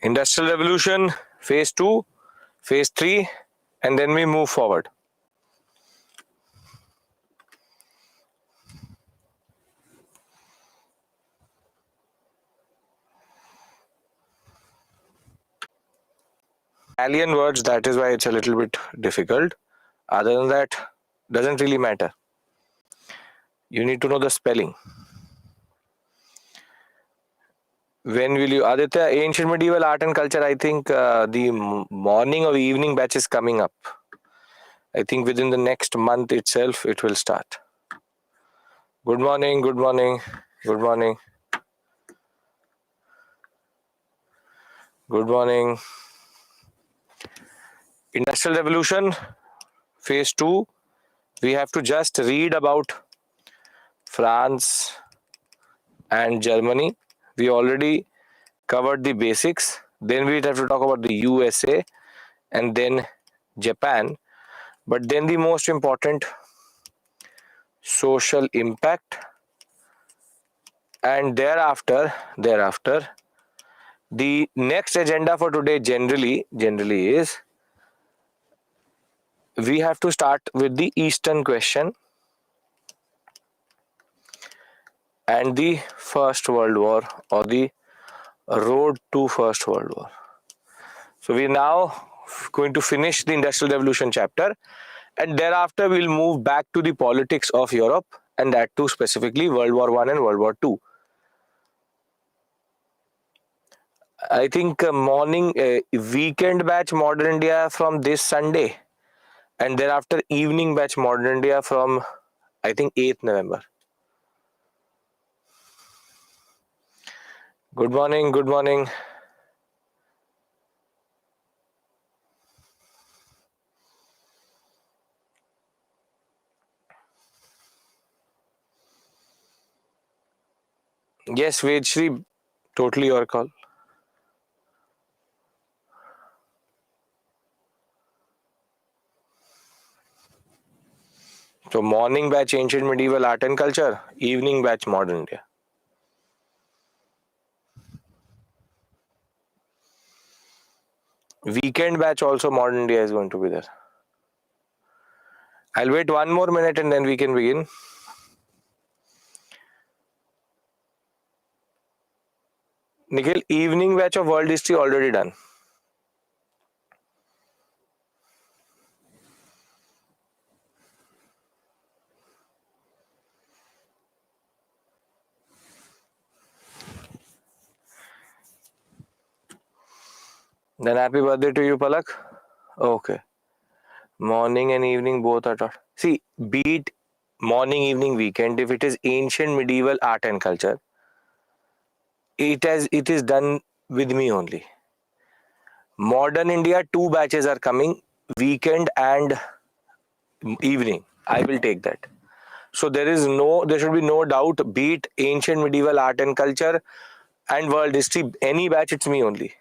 Industrial Revolution, phase 2, phase 3, and then we move forward. Italian words, that is why it's a little bit difficult. Other than that, doesn't really matter. You need to know the spelling. When will you, Aditya, ancient medieval art and culture, I think the morning or evening batch is coming up. I think within the next month itself, it will start. Good morning, good morning, good morning. Good morning. Industrial Revolution, phase 2. We have to just read about France and Germany. We already covered the basics. Then we have to talk about the USA and then Japan. But then the most important, social impact. And thereafter, the next agenda for today generally is we have to start with the Eastern question and the First World War, or the road to First World War. So we are now going to finish the Industrial Revolution chapter, and thereafter we'll move back to the politics of Europe, and that too specifically World War I and World War II. I think morning weekend batch Modern India from this Sunday, and thereafter evening batch Modern India from, I think, 8th November. Good morning, good morning. Yes, Vedshri, totally your call. So morning batch ancient medieval art and culture, evening batch Modern India. Weekend batch also Modern India is going to be there. I'll wait one more minute and then we can begin. Nikhil, evening batch of world history already done. Then happy birthday to you, Palak. Okay. Morning and evening both are taught. See, be it morning, evening, weekend, if it is ancient medieval art and culture, it is done with me only. Modern India, 2 batches are coming, weekend and evening. I will take that. So there should be no doubt, be it ancient medieval art and culture and world history, any batch, it's me only.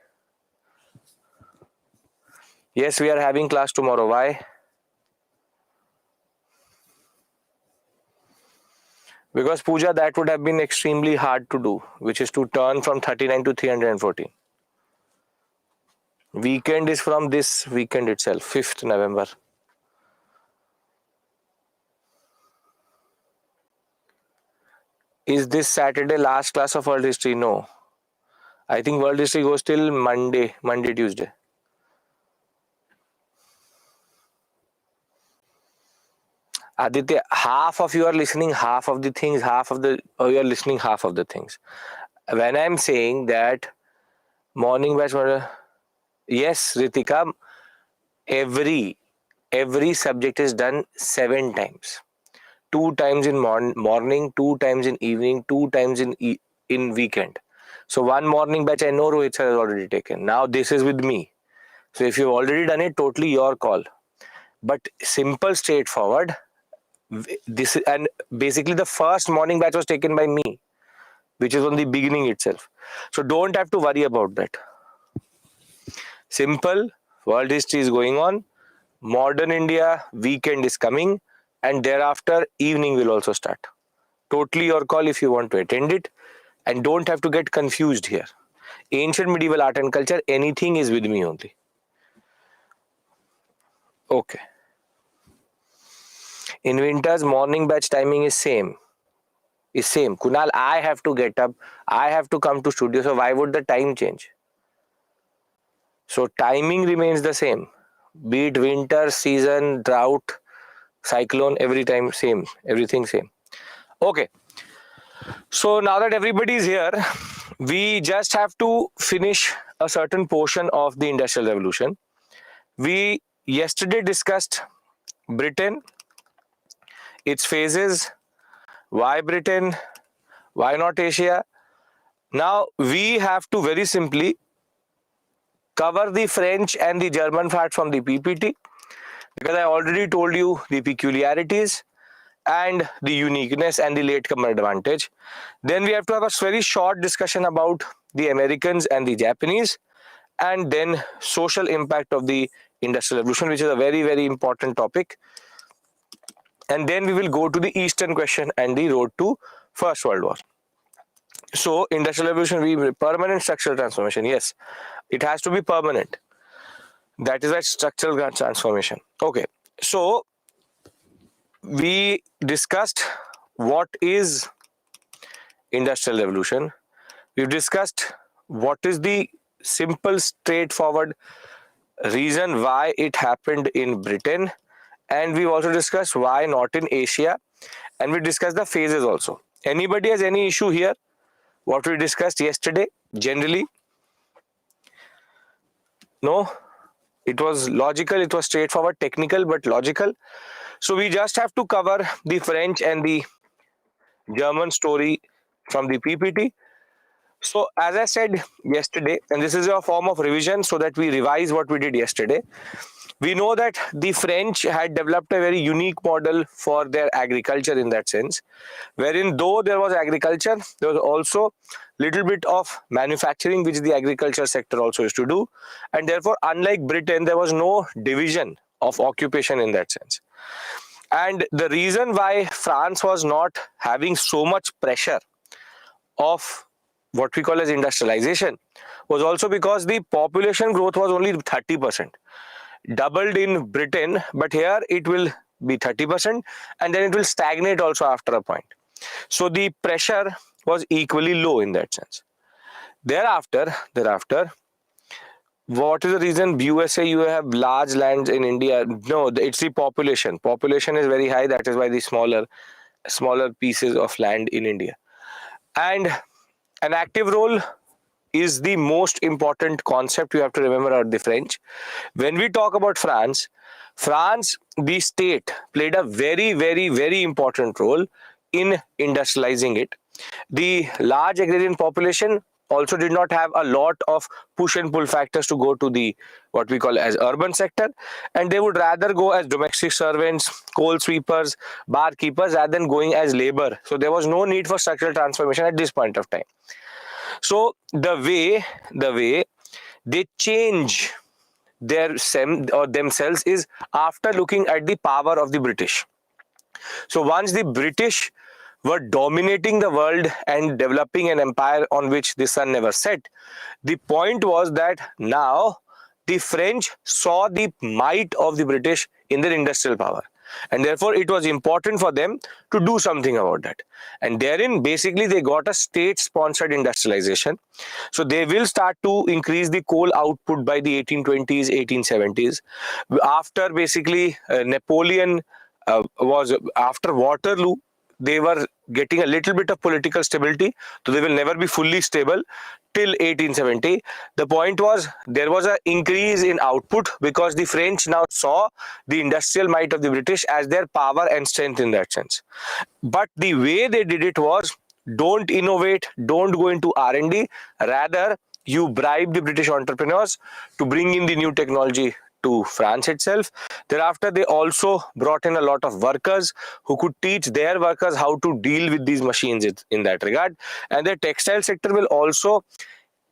Yes, we are having class tomorrow. Why? Because Pooja, that would have been extremely hard to do, which is to turn from 39 to 314. Weekend is from this weekend itself, 5th November. Is this Saturday last class of world history? No. I think world history goes till Monday, Tuesday. Aditya, half of you are listening half of the things, you are listening half of the things. When I'm saying that morning batch, yes, Ritika, every subject is done 7 times. 2 times in morning, 2 times in evening, 2 times in weekend. So one morning batch I know Rohit sir has already taken. Now this is with me. So if you've already done it, totally your call. But simple, straightforward. This, and basically the first morning batch was taken by me, which is on the beginning itself. So don't have to worry about that. Simple, world history is going on. Modern India weekend is coming, and thereafter evening will also start. Totally your call if you want to attend it, and don't have to get confused here. ancient medieval art and culture, anything is with me only. Okay. In winters, morning batch timing is same. Kunal, I have to get up. I have to come to studio. So why would the time change? So timing remains the same. Be it winter, season, drought, cyclone, every time same. Everything same. Okay. So now that everybody is here, we just have to finish a certain portion of the Industrial Revolution. We yesterday discussed Britain, its phases, why Britain, why not Asia. Now we have to very simply cover the French and the German part from the PPT, because I already told you the peculiarities and the uniqueness and the latecomer advantage. Then we have to have a very short discussion about the Americans and the Japanese, and then social impact of the Industrial Revolution, which is a very, very important topic. And then we will go to the Eastern question and the road to First World War. So Industrial Revolution, we permanent structural transformation. Yes, it has to be permanent. That is why structural transformation. Okay, so we discussed what is Industrial Revolution. We've discussed what is the simple, straightforward reason why it happened in Britain, and we've also discussed why not in Asia, and we discussed the phases also. Anybody has any issue here? What we discussed yesterday, generally? No? It was logical, it was straightforward, technical, but logical. So we just have to cover the French and the German story from the PPT. So as I said yesterday, and this is a form of revision so that we revise what we did yesterday, we know that the French had developed a very unique model for their agriculture in that sense, wherein though there was agriculture, there was also little bit of manufacturing which the agriculture sector also used to do, and therefore unlike Britain, there was no division of occupation in that sense. And the reason why France was not having so much pressure of what we call as industrialization was also because the population growth was only 30%. Doubled in Britain, but here it will be 30%, and then it will stagnate also after a point. So the pressure was equally low in that sense. Thereafter, what is the reason USA you have large lands in India? No, it's the population. Population is very high. That is why the smaller pieces of land in India. And an active role is the most important concept you have to remember about the French. When we talk about France, the state played a very, very, very important role in industrializing it. The large agrarian population also did not have a lot of push and pull factors to go to the what we call as urban sector, and they would rather go as domestic servants, coal sweepers, barkeepers, rather than going as labor. So there was no need for structural transformation at this point of time. So the way they change themselves is after looking at the power of the British. So once the British were dominating the world and developing an empire on which the sun never set, the point was that now the French saw the might of the British in their industrial power, and therefore it was important for them to do something about that. And therein basically they got a state sponsored industrialization. So they will start to increase the coal output by the 1820s, 1870s. After basically Napoleon was after Waterloo, they were getting a little bit of political stability, so they will never be fully stable till 1870. The point was there was an increase in output because the French now saw the industrial might of the British as their power and strength in that sense. But the way they did it was, don't innovate, don't go into R&D, rather you bribe the British entrepreneurs to bring in the new technology to France itself. Thereafter, they also brought in a lot of workers who could teach their workers how to deal with these machines in that regard. And the textile sector will also,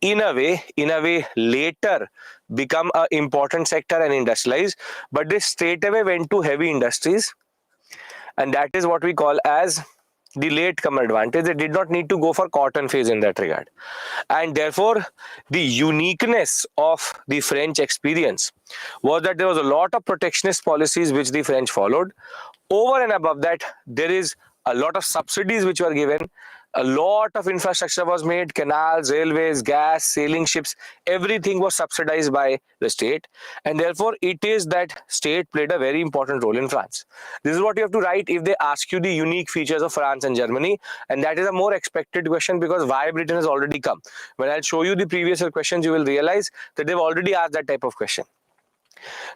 in a way, later become an important sector and industrialize. But they straight away went to heavy industries, and that is what we call as the latecomer advantage. They did not need to go for cotton phase in that regard. And therefore, the uniqueness of the French experience was that there was a lot of protectionist policies which the French followed. Over and above that, there is a lot of subsidies which were given. A lot of infrastructure was made, canals, railways, gas, sailing ships, everything was subsidized by the state. And therefore, it is that state played a very important role in France. This is what you have to write if they ask you the unique features of France and Germany. And that is a more expected question because why Britain has already come. When I'll show you the previous year questions, you will realize that they've already asked that type of question.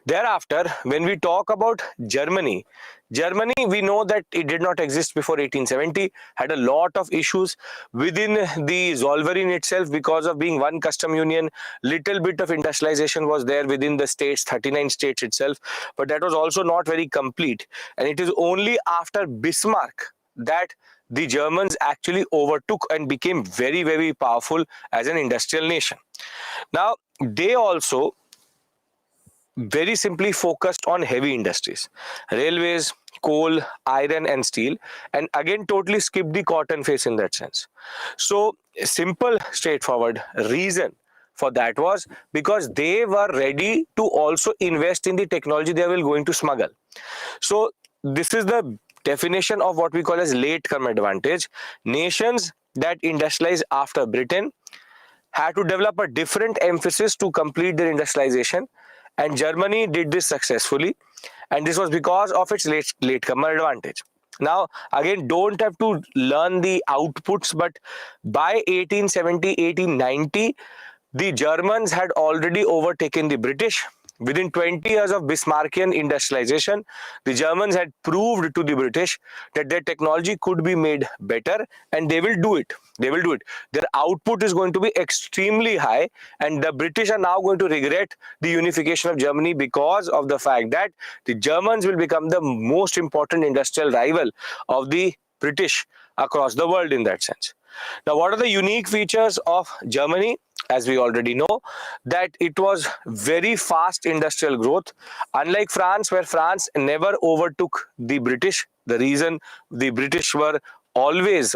Thereafter, when we talk about Germany, we know that it did not exist before 1870, had a lot of issues within the Zollverein itself because of being one custom union. Little bit of industrialization was there within the states, 39 states itself, but that was also not very complete. And it is only after Bismarck that the Germans actually overtook and became very, very powerful as an industrial nation. Now, they also very simply focused on heavy industries, railways, coal, iron and steel, and again totally skipped the cotton phase in that sense. So simple, straightforward reason for that was because they were ready to also invest in the technology they were going to smuggle. So this is the definition of what we call as latecomer advantage. Nations that industrialized after Britain had to develop a different emphasis to complete their industrialization, and Germany did this successfully, and this was because of its latecomer advantage. Now, again, don't have to learn the outputs, but by 1870, 1890, the Germans had already overtaken the British. Within 20 years of Bismarckian industrialization, the Germans had proved to the British that their technology could be made better, and they will do it. They will do it. Their output is going to be extremely high, and the British are now going to regret the unification of Germany because of the fact that the Germans will become the most important industrial rival of the British across the world in that sense. Now, what are the unique features of Germany? As we already know, that it was very fast industrial growth. Unlike France, where France never overtook the British, the reason the British were always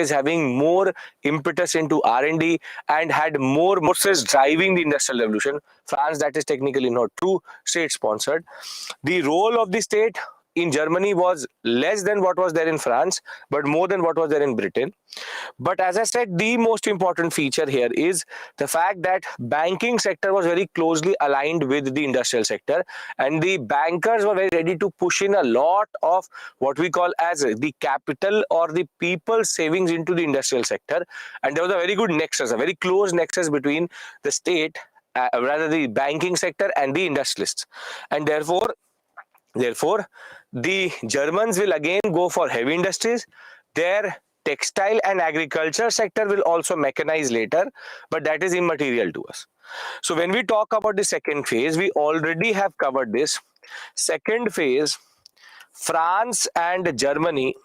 having more impetus into R&D and had more forces driving the industrial revolution. France, that is technically not true, state-sponsored. The role of the state in Germany was less than what was there in France, but more than what was there in Britain. But as I said, the most important feature here is the fact that banking sector was very closely aligned with the industrial sector, and the bankers were very ready to push in a lot of what we call as the capital or the people's savings into the industrial sector. And there was a very good nexus, a very close nexus between the state, rather the banking sector and the industrialists. And therefore, the Germans will again go for heavy industries. Their textile and agriculture sector will also mechanize later, but that is immaterial to us. So when we talk about the second phase, we already have covered this. Second phase, France and Germany,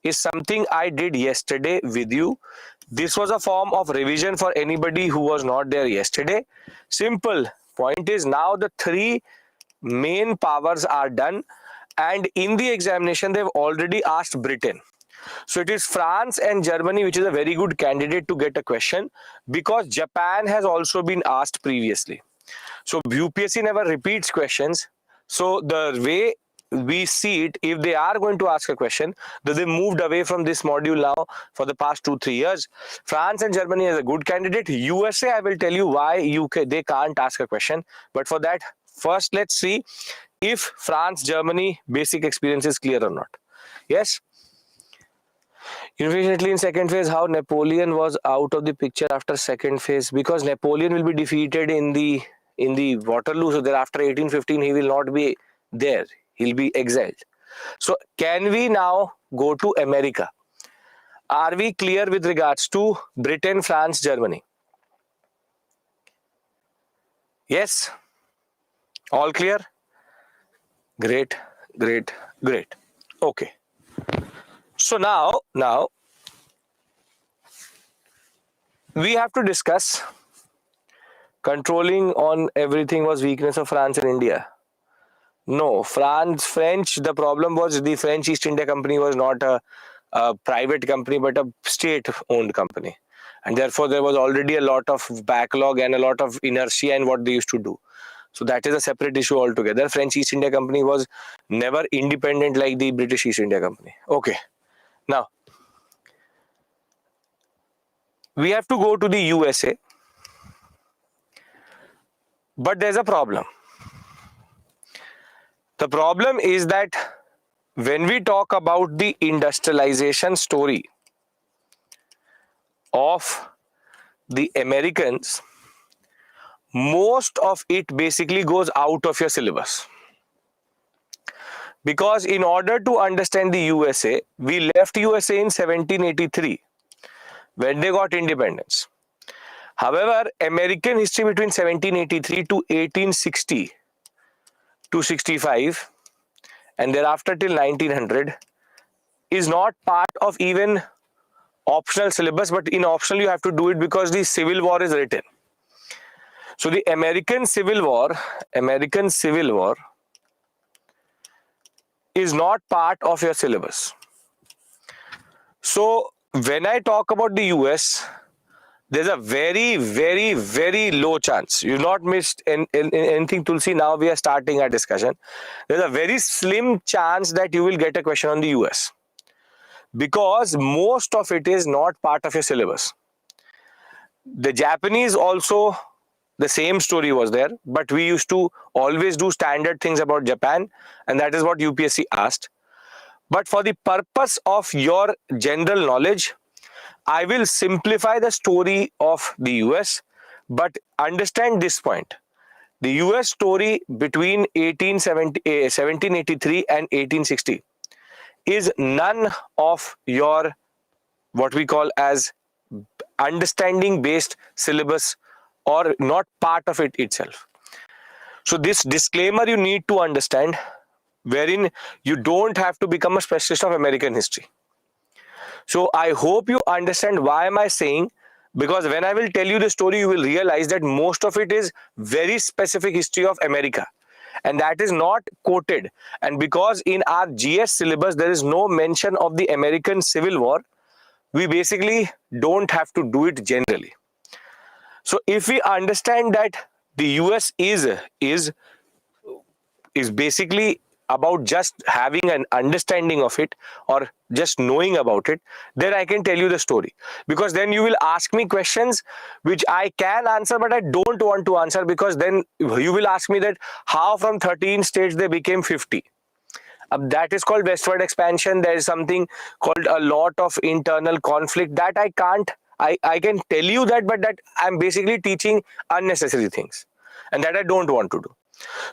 is something I did yesterday with you. This was a form of revision for anybody who was not there yesterday. Simple point is now the three main powers are done, and in the examination they've already asked Britain. So it is France and Germany which is a very good candidate to get a question, because Japan has also been asked previously. So UPSC never repeats questions. So the way we see it, if they are going to ask a question, that they moved away from this module now for the past 2-3 years. France and Germany is a good candidate. USA, I will tell you why UK they can't ask a question, but for that, first let's see if France, Germany basic experience is clear or not. Yes. Unfortunately, in second phase, how Napoleon was out of the picture after second phase, because Napoleon will be defeated in the Waterloo, so thereafter 1815 he will not be there, he'll be exiled. So can we now go to America? Are we clear with regards to Britain, France, Germany? Yes, all clear? Great. Okay. So now we have to discuss controlling on everything was weakness of France and India. No, French, the problem was the French East India Company was not a a private company but a state-owned company. And therefore, there was already a lot of backlog and a lot of inertia in what they used to do. So that is a separate issue altogether. French East India Company was never independent like the British East India Company. Okay. Now, we have to go to the USA. But there's a problem. The problem is that when we talk about the industrialization story of the Americans, most of it basically goes out of your syllabus. Because in order to understand the USA, we left USA in 1783 when they got independence. However, American history between 1783 to 1860 to 65 and thereafter till 1900 is not part of even optional syllabus, but in optional you have to do it because the Civil War is written. So the American Civil War is not part of your syllabus. So when I talk about the US, there's a very, very, very low chance. You've not missed anything, Tulsi. Now we are starting our discussion. There's a very slim chance that you will get a question on the US because most of it is not part of your syllabus. The Japanese also, the same story was there, but we used to always do standard things about Japan, and that is what UPSC asked. But for the purpose of your general knowledge, I will simplify the story of the US, but understand this point. The US story between 1783 and 1860 is none of your what we call as understanding based syllabus or not part of it itself. So this disclaimer you need to understand, wherein you don't have to become a specialist of American history. So I hope you understand why am I saying, because when I will tell you the story, you will realize that most of it is very specific history of America. And that is not quoted. And because in our GS syllabus, there is no mention of the American Civil War, we basically don't have to do it generally. So if we understand that the US is basically about just having an understanding of it or just knowing about it, then I can tell you the story. Because then you will ask me questions which I can answer, but I don't want to answer, because then you will ask me that how from 13 states they became 50. That is called westward expansion. There is something called a lot of internal conflict that I can't, I can tell you that, but that I'm basically teaching unnecessary things and that I don't want to do.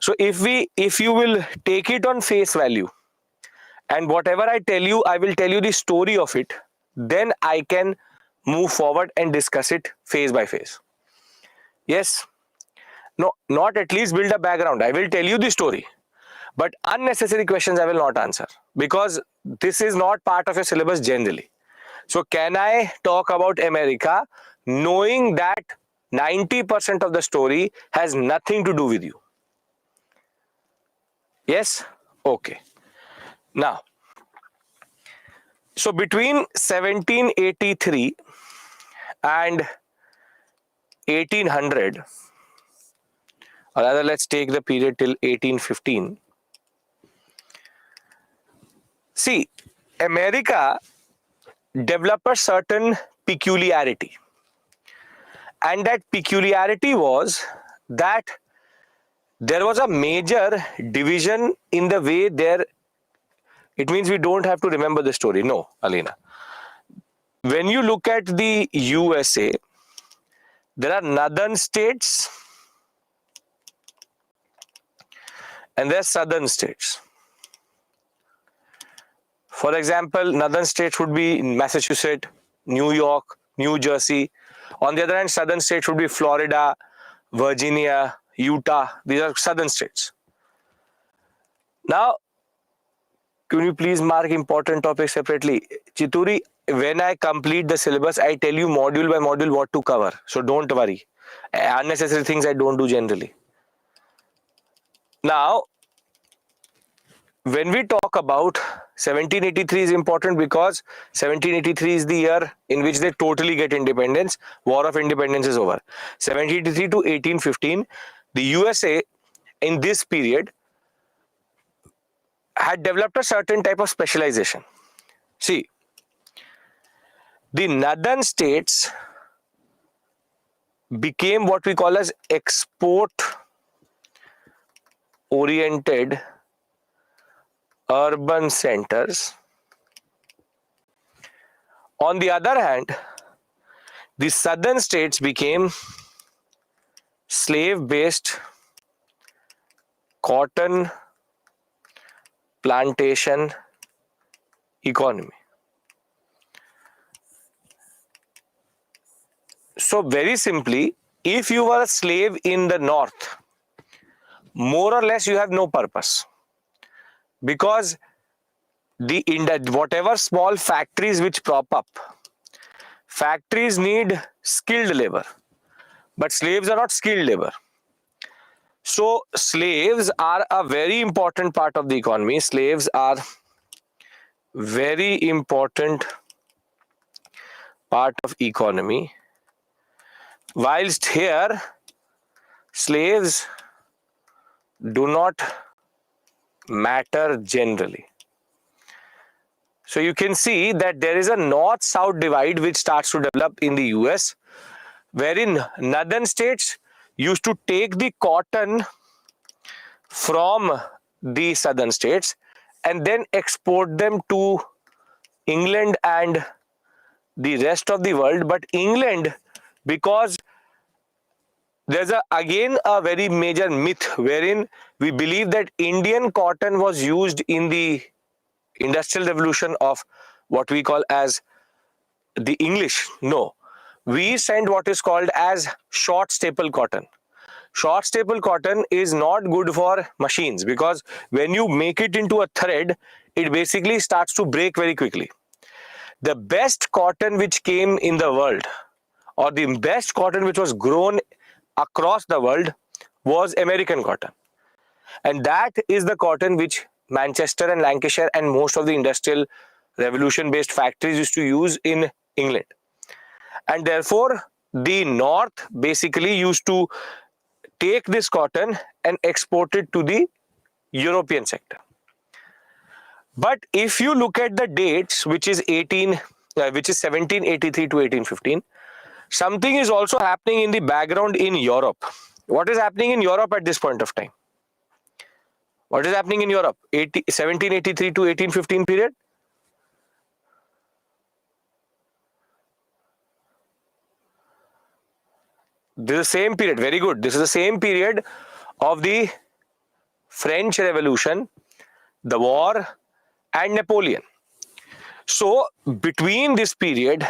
So if you will take it on face value and whatever I tell you, I will tell you the story of it, then I can move forward and discuss it phase by phase. Yes? No, not at least build a background. I will tell you the story. But unnecessary questions I will not answer because this is not part of your syllabus generally. So can I talk about America knowing that 90% of the story has nothing to do with you? Yes? Okay. Now, so between 1783 and 1800, or rather let's take the period till 1815. See, America developed a certain peculiarity. And that peculiarity was that there was a major division in the way there. It means we don't have to remember the story. No, Alina. When you look at the USA, there are northern states and there are southern states. For example, northern states would be Massachusetts, New York, New Jersey. On the other hand, southern states would be Florida, Virginia, Utah. These are southern states. Now, can you please mark important topics separately? Chituri, when I complete the syllabus, I tell you module by module what to cover. So don't worry. Unnecessary things I don't do generally. Now, when we talk about 1783 is important because 1783 is the year in which they totally get independence. War of Independence is over. 1783 to 1815, the USA in this period had developed a certain type of specialization. See, the northern states became what we call as export oriented urban centers. On the other hand, the southern states became slave based cotton plantation economy. So very simply, if you were a slave in the north, more or less you have no purpose, because whatever small factories which prop up, factories need skilled labor, but slaves are not skilled labor. So slaves are a very important part of the economy. Slaves are very important part of economy. Whilst here, slaves do not matter generally. So you can see that there is a north-south divide which starts to develop in the US, wherein northern states used to take the cotton from the southern states and then export them to England and the rest of the world. But England, because there's again a very major myth wherein we believe that Indian cotton was used in the Industrial Revolution of what we call as the English. No, we send what is called as short staple cotton. Short staple cotton is not good for machines, because when you make it into a thread, it basically starts to break very quickly. The best cotton which came in the world, or the best cotton which was grown across the world, was American cotton. And that is the cotton which Manchester and Lancashire and most of the industrial revolution based factories used to use in England. And therefore, the North basically used to take this cotton and export it to the European sector. But if you look at the dates, which is 1783 to 1815, something is also happening in the background in Europe. What is happening in Europe at this point of time? What is happening in Europe? 1783 to 1815 period? This is the same period. Very good. This is the same period of the French Revolution, the war, and Napoleon. So between this period,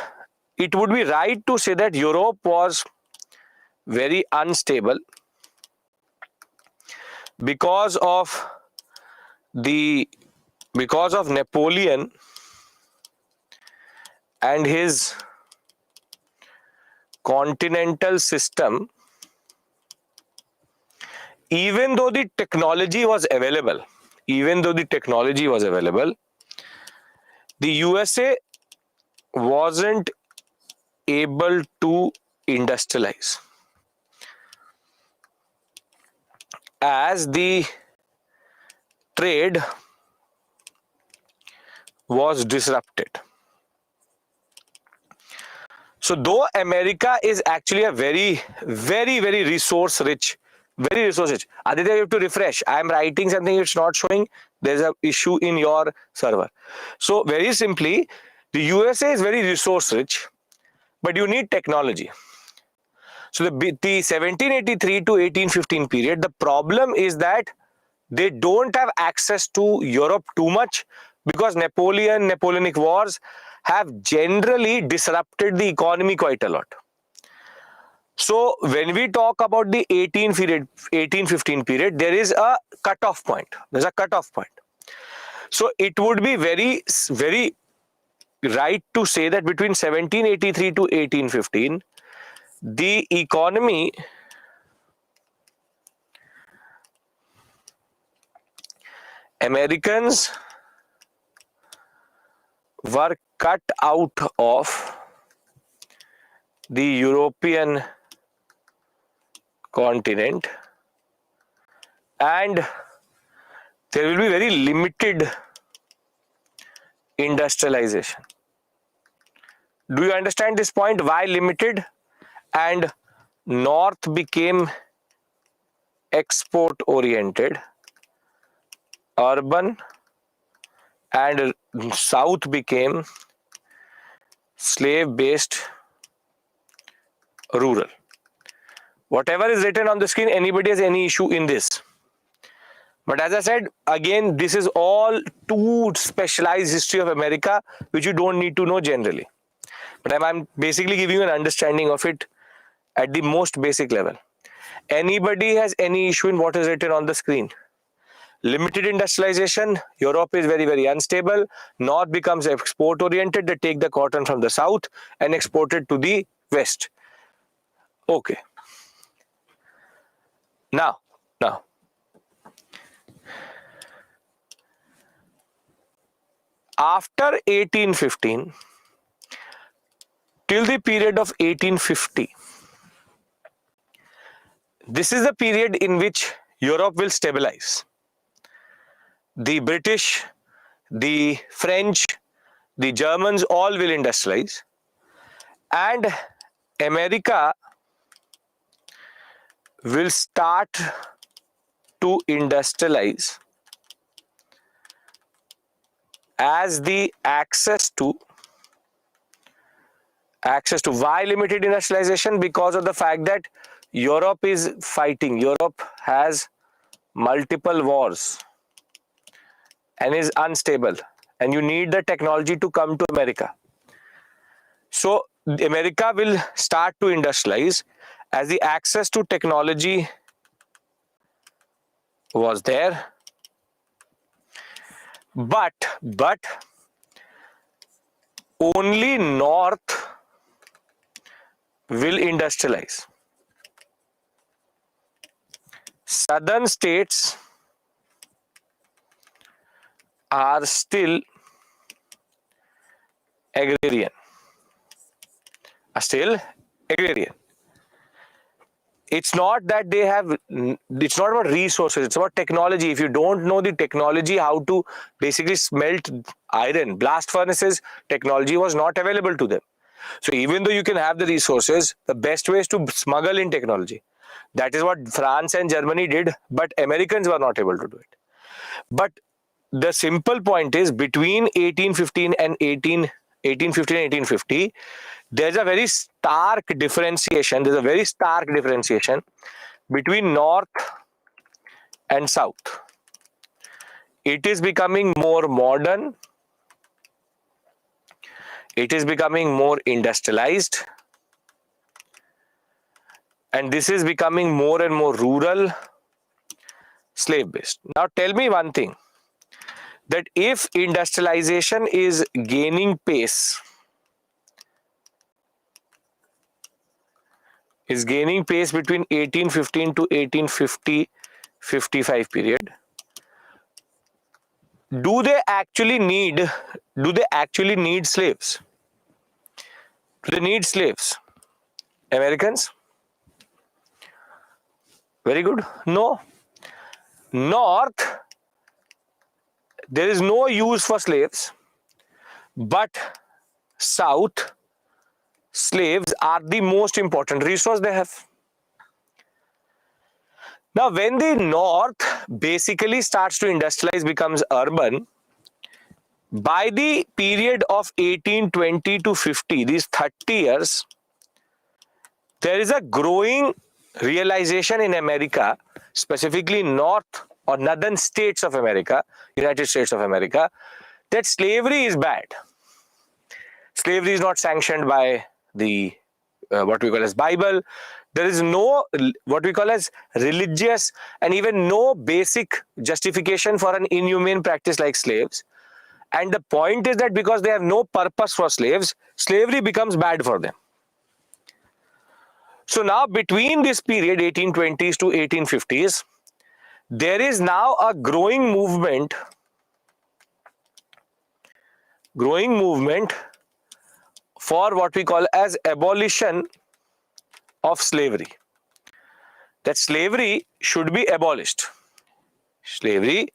it would be right to say that Europe was very unstable because of Napoleon and his continental system. Even though the technology was available, the USA wasn't able to industrialize, as the trade was disrupted. So though America is actually a very resource rich, Aditya, you have to refresh. I am writing something, it's not showing. There's an issue in your server. So very simply, the USA is very resource rich, but you need technology. So the 1783 to 1815 period, the problem is that they don't have access to Europe too much, because Napoleonic wars have generally disrupted the economy quite a lot. So when we talk about the 1815 period, there is a cutoff point. There's a cutoff point. So it would be very right to say that between 1783 to 1815, the economy Americans were cut out of the European continent, and there will be very limited industrialization. Do you understand this point? Why limited? And North became export oriented, urban, and South became slave based, rural. Whatever is written on the screen, anybody has any issue in this? But as I said, again, this is all too specialized history of America, which you don't need to know generally. But I'm basically giving you an understanding of it at the most basic level. Anybody has any issue in what is written on the screen? Limited industrialization, Europe is very, very unstable. North becomes export oriented. They take the cotton from the south and export it to the west. Okay. Now, after 1815, till the period of 1850, this is the period in which Europe will stabilize. The British, the French, the Germans all will industrialize, and America will start to industrialize as the access to why limited industrialization? Because of the fact that Europe is fighting. Europe has multiple wars and is unstable, and you need the technology to come to America. So America will start to industrialize as the access to technology was there, but only North will industrialize. Southern states are still agrarian. It's not that they have, it's not about resources, it's about technology. If you don't know the technology, how to basically smelt iron, blast furnaces, technology was not available to them. So even though you can have the resources, the best way is to smuggle in technology. That is what France and Germany did, but Americans were not able to do it. But the simple point is, between 1815 and 1850, there's a very stark differentiation. There's a very stark differentiation between North and South. It is becoming more modern. It is becoming more industrialized. And this is becoming more and more rural, slave-based. Now tell me one thing, that if industrialization is gaining pace, between 1815 to 1850-55 period, do they actually need slaves? Do they need slaves? Americans? Very good. No. North, there is no use for slaves, but South, slaves are the most important resource they have. Now, when the North basically starts to industrialize, becomes urban, by the period of 1820 to 50, these 30 years, there is a growing realization in America, specifically North or Northern states of America, United States of America, that slavery is bad. Slavery is not sanctioned by the what we call as Bible. There is no what we call as religious and even no basic justification for an inhumane practice like slaves. And the point is that because they have no purpose for slaves, slavery becomes bad for them. So now between this period, 1820s to 1850s, there is now a growing movement growing movement for what we call as abolition of slavery. That slavery should be abolished. Slavery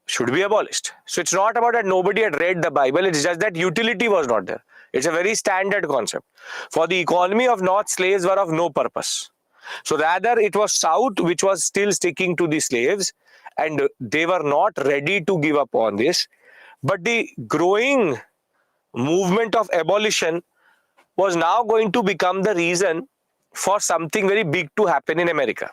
should be abolished. So it's not about that nobody had read the Bible, it's just that utility was not there. It's a very standard concept. For the economy of North, slaves were of no purpose. So rather it was South which was still sticking to the slaves, and they were not ready to give up on this. But the growing movement of abolition was now going to become the reason for something very big to happen in America.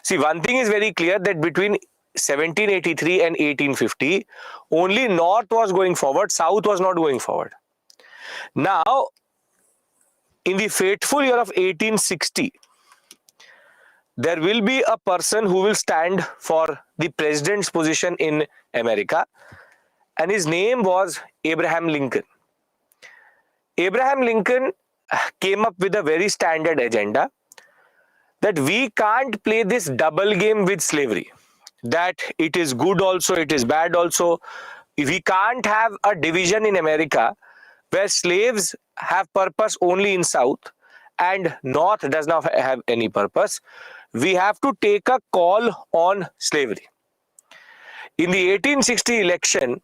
See, one thing is very clear, that between 1783 and 1850, only North was going forward, South was not going forward. Now, in the fateful year of 1860, there will be a person who will stand for the president's position in America, and his name was Abraham Lincoln. Abraham Lincoln came up with a very standard agenda, that we can't play this double game with slavery, that it is good also, it is bad also. We can't have a division in America where slaves have purpose only in South and North does not have any purpose. We have to take a call on slavery. In the 1860 election,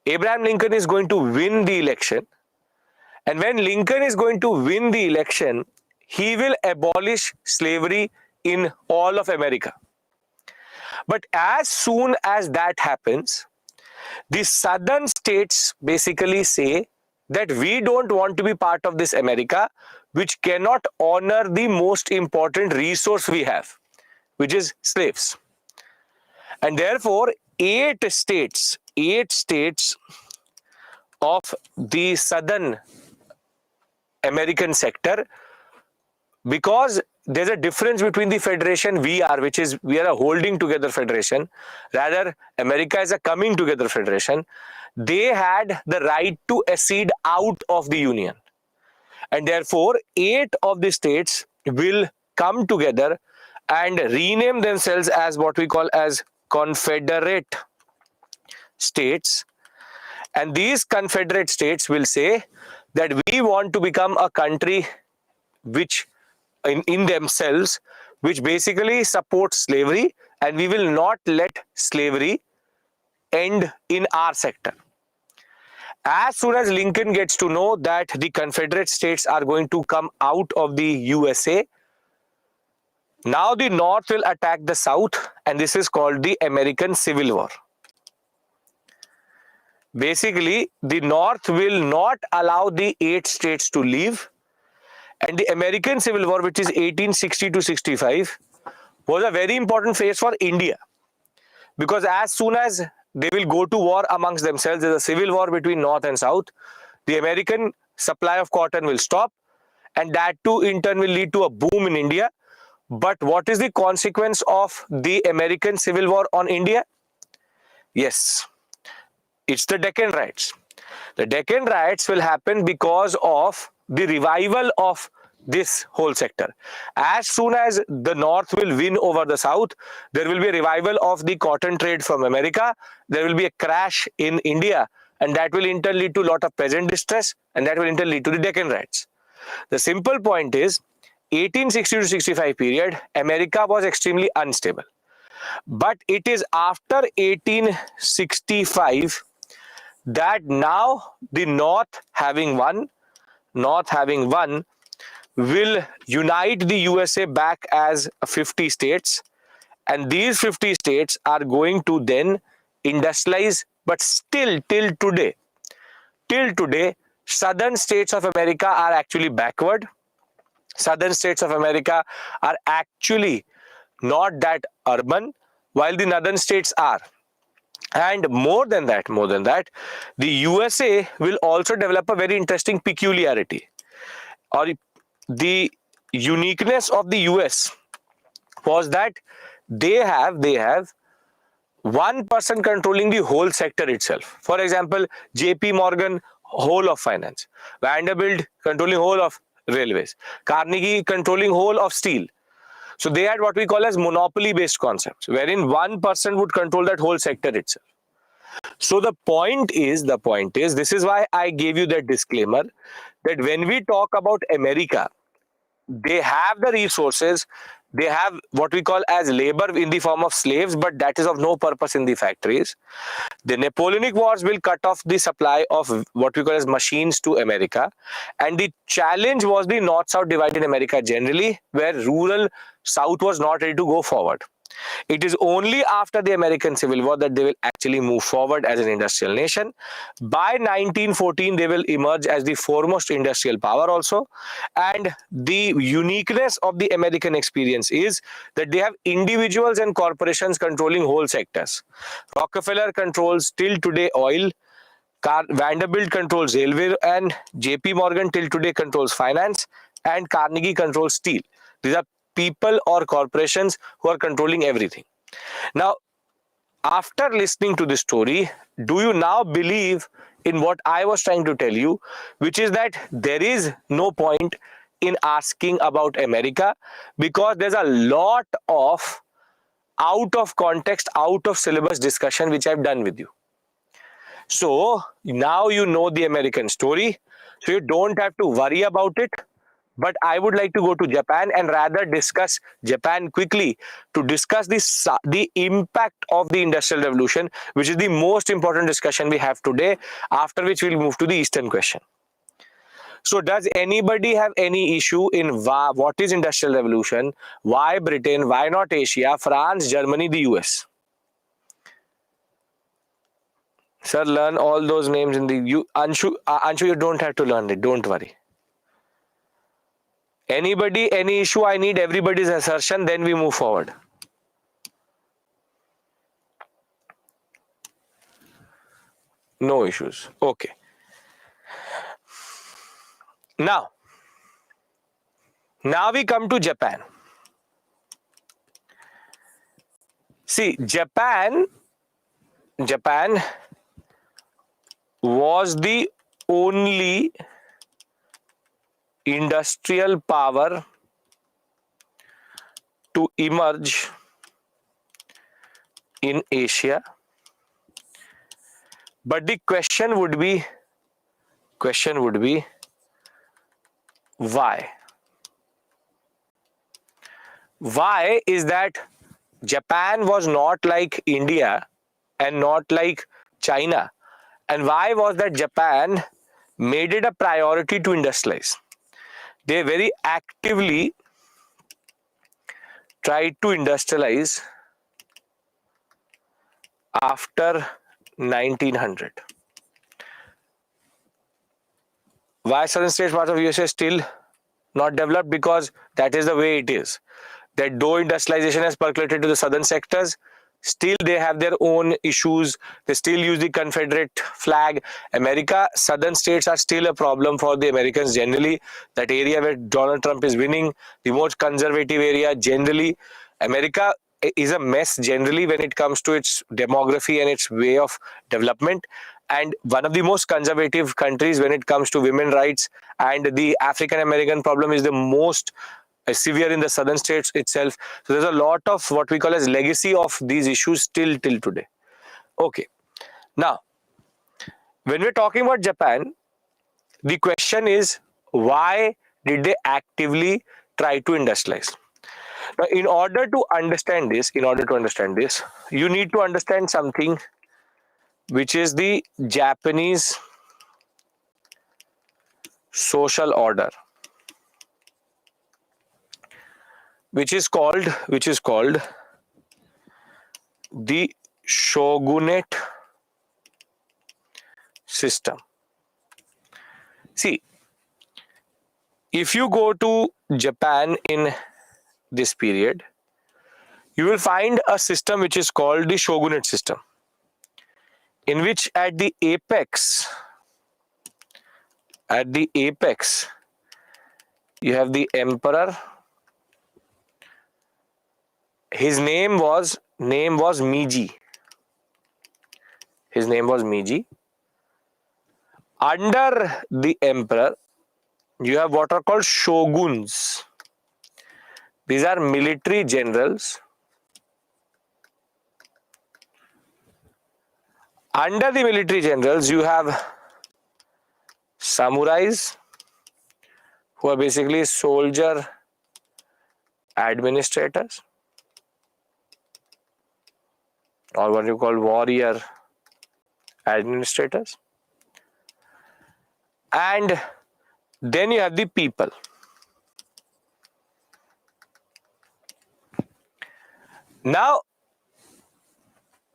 Abraham Lincoln is going to win the election. And when Lincoln is going to win the election, he will abolish slavery in all of America. But as soon as that happens, the southern states basically say that we don't want to be part of this America, which cannot honor the most important resource we have, which is slaves. And therefore, eight states of the southern American sector, because there's a difference between the federation we are, which is we are a holding together federation, rather America is a coming together federation. They had the right to accede out of the union, and therefore 8 of the states will come together and rename themselves as what we call as confederate states. And these confederate states will say that we want to become a country which in themselves, which basically supports slavery, and we will not let slavery end in our sector. As soon as Lincoln gets to know that the Confederate States are going to come out of the USA, now the North will attack the South, and this is called the American Civil War. Basically, the North will not allow the 8 states to leave, and the American Civil War, which is 1860 to 65, was a very important phase for India, because as soon as they will go to war amongst themselves, there's a civil war between North and South, the American supply of cotton will stop, and that too in turn will lead to a boom in India. But what is the consequence of the American Civil War on India? Yes, it's the Deccan Riots. The Deccan Riots will happen because of the revival of this whole sector. As soon as the North will win over the South, there will be a revival of the cotton trade from America. There will be a crash in India, and that will in turn lead to a lot of peasant distress, and that will in turn lead to the Deccan Riots. The simple point is, 1860 to 65 period, America was extremely unstable. But it is after 1865 that now the North having won, will unite the USA back as 50 states, and these 50 states are going to then industrialize. But still till today, southern states of America are actually backward. Southern states of America are actually not that urban, while the northern states are. And more than that, the USA will also develop a very interesting peculiarity, or the uniqueness of the US was that they have one person controlling the whole sector itself. For example, JP Morgan, whole of finance; Vanderbilt controlling whole of railways; Carnegie controlling whole of steel. So they had what we call as monopoly based concepts, wherein one person would control that whole sector itself. So the point is, this is why I gave you that disclaimer, that when we talk about America, they have the resources, they have what we call as labor in the form of slaves, but that is of no purpose in the factories. The Napoleonic Wars will cut off the supply of what we call as machines to America. And the challenge was the North-South divide in America generally, where rural South was not ready to go forward. It is only after the American Civil War that they will actually move forward as an industrial nation. By 1914, they will emerge as the foremost industrial power also. And the uniqueness of the American experience is that they have individuals and corporations controlling whole sectors. Rockefeller controls till today oil, Vanderbilt controls railway, and JP Morgan till today controls finance, and Carnegie controls steel. These are people or corporations who are controlling everything. Now, after listening to this story, do you now believe in what I was trying to tell you, which is that there is no point in asking about America, because there's a lot of out of context, out of syllabus discussion which I've done with you. So now you know the American story, so you don't have to worry about it. But I would like to go to Japan and rather discuss Japan quickly, to discuss the impact of the Industrial Revolution, which is the most important discussion we have today, after which we'll move to the Eastern question. So does anybody have any issue in what is Industrial Revolution? Why Britain? Why not Asia, France, Germany, the US? Sir, learn all those names in the... Anshu, you don't have to learn it. Don't worry. Anybody, any issue? I need everybody's assertion, then we move forward. No issues. Okay. Now we come to Japan. See, Japan was the only industrial power to emerge in Asia. But the question would be why? Why is that Japan was not like India and not like China? And why was that Japan made it a priority to industrialize? They very actively tried to industrialize after 1900. Why southern states parts of USA still not developed? Because that is the way it is. That though industrialization has percolated to the southern sectors, still they have their own issues. They still use the Confederate flag. America, southern states are still a problem for the Americans generally. That area where Donald Trump is winning, the most conservative area generally. America is a mess generally when it comes to its demography and its way of development, and one of the most conservative countries when it comes to women's rights, and the African American problem is the most severe in the southern states itself. So there's a lot of what we call as legacy of these issues still till today. Okay, now when we're talking about Japan, the question is, why did they actively try to industrialize? Now, in order to understand this, you need to understand something, which is the Japanese social order, which is called the shogunate system. See, if you go to Japan in this period, you will find a system which is called the shogunate system, in which at the apex you have the emperor. His name was Meiji. Under the emperor, you have what are called shoguns. These are military generals Under the military generals, you have samurais, who are basically soldier administrators, or what you call warrior administrators. And then you have the people. Now,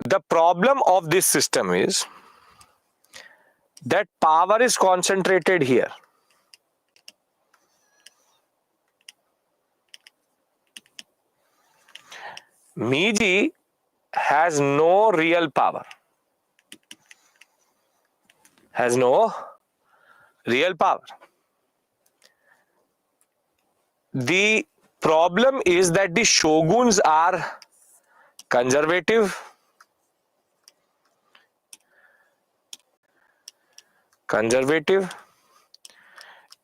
the problem of this system is that power is concentrated here. Miji has no real power. Has no real power. The problem is that the shoguns are conservative,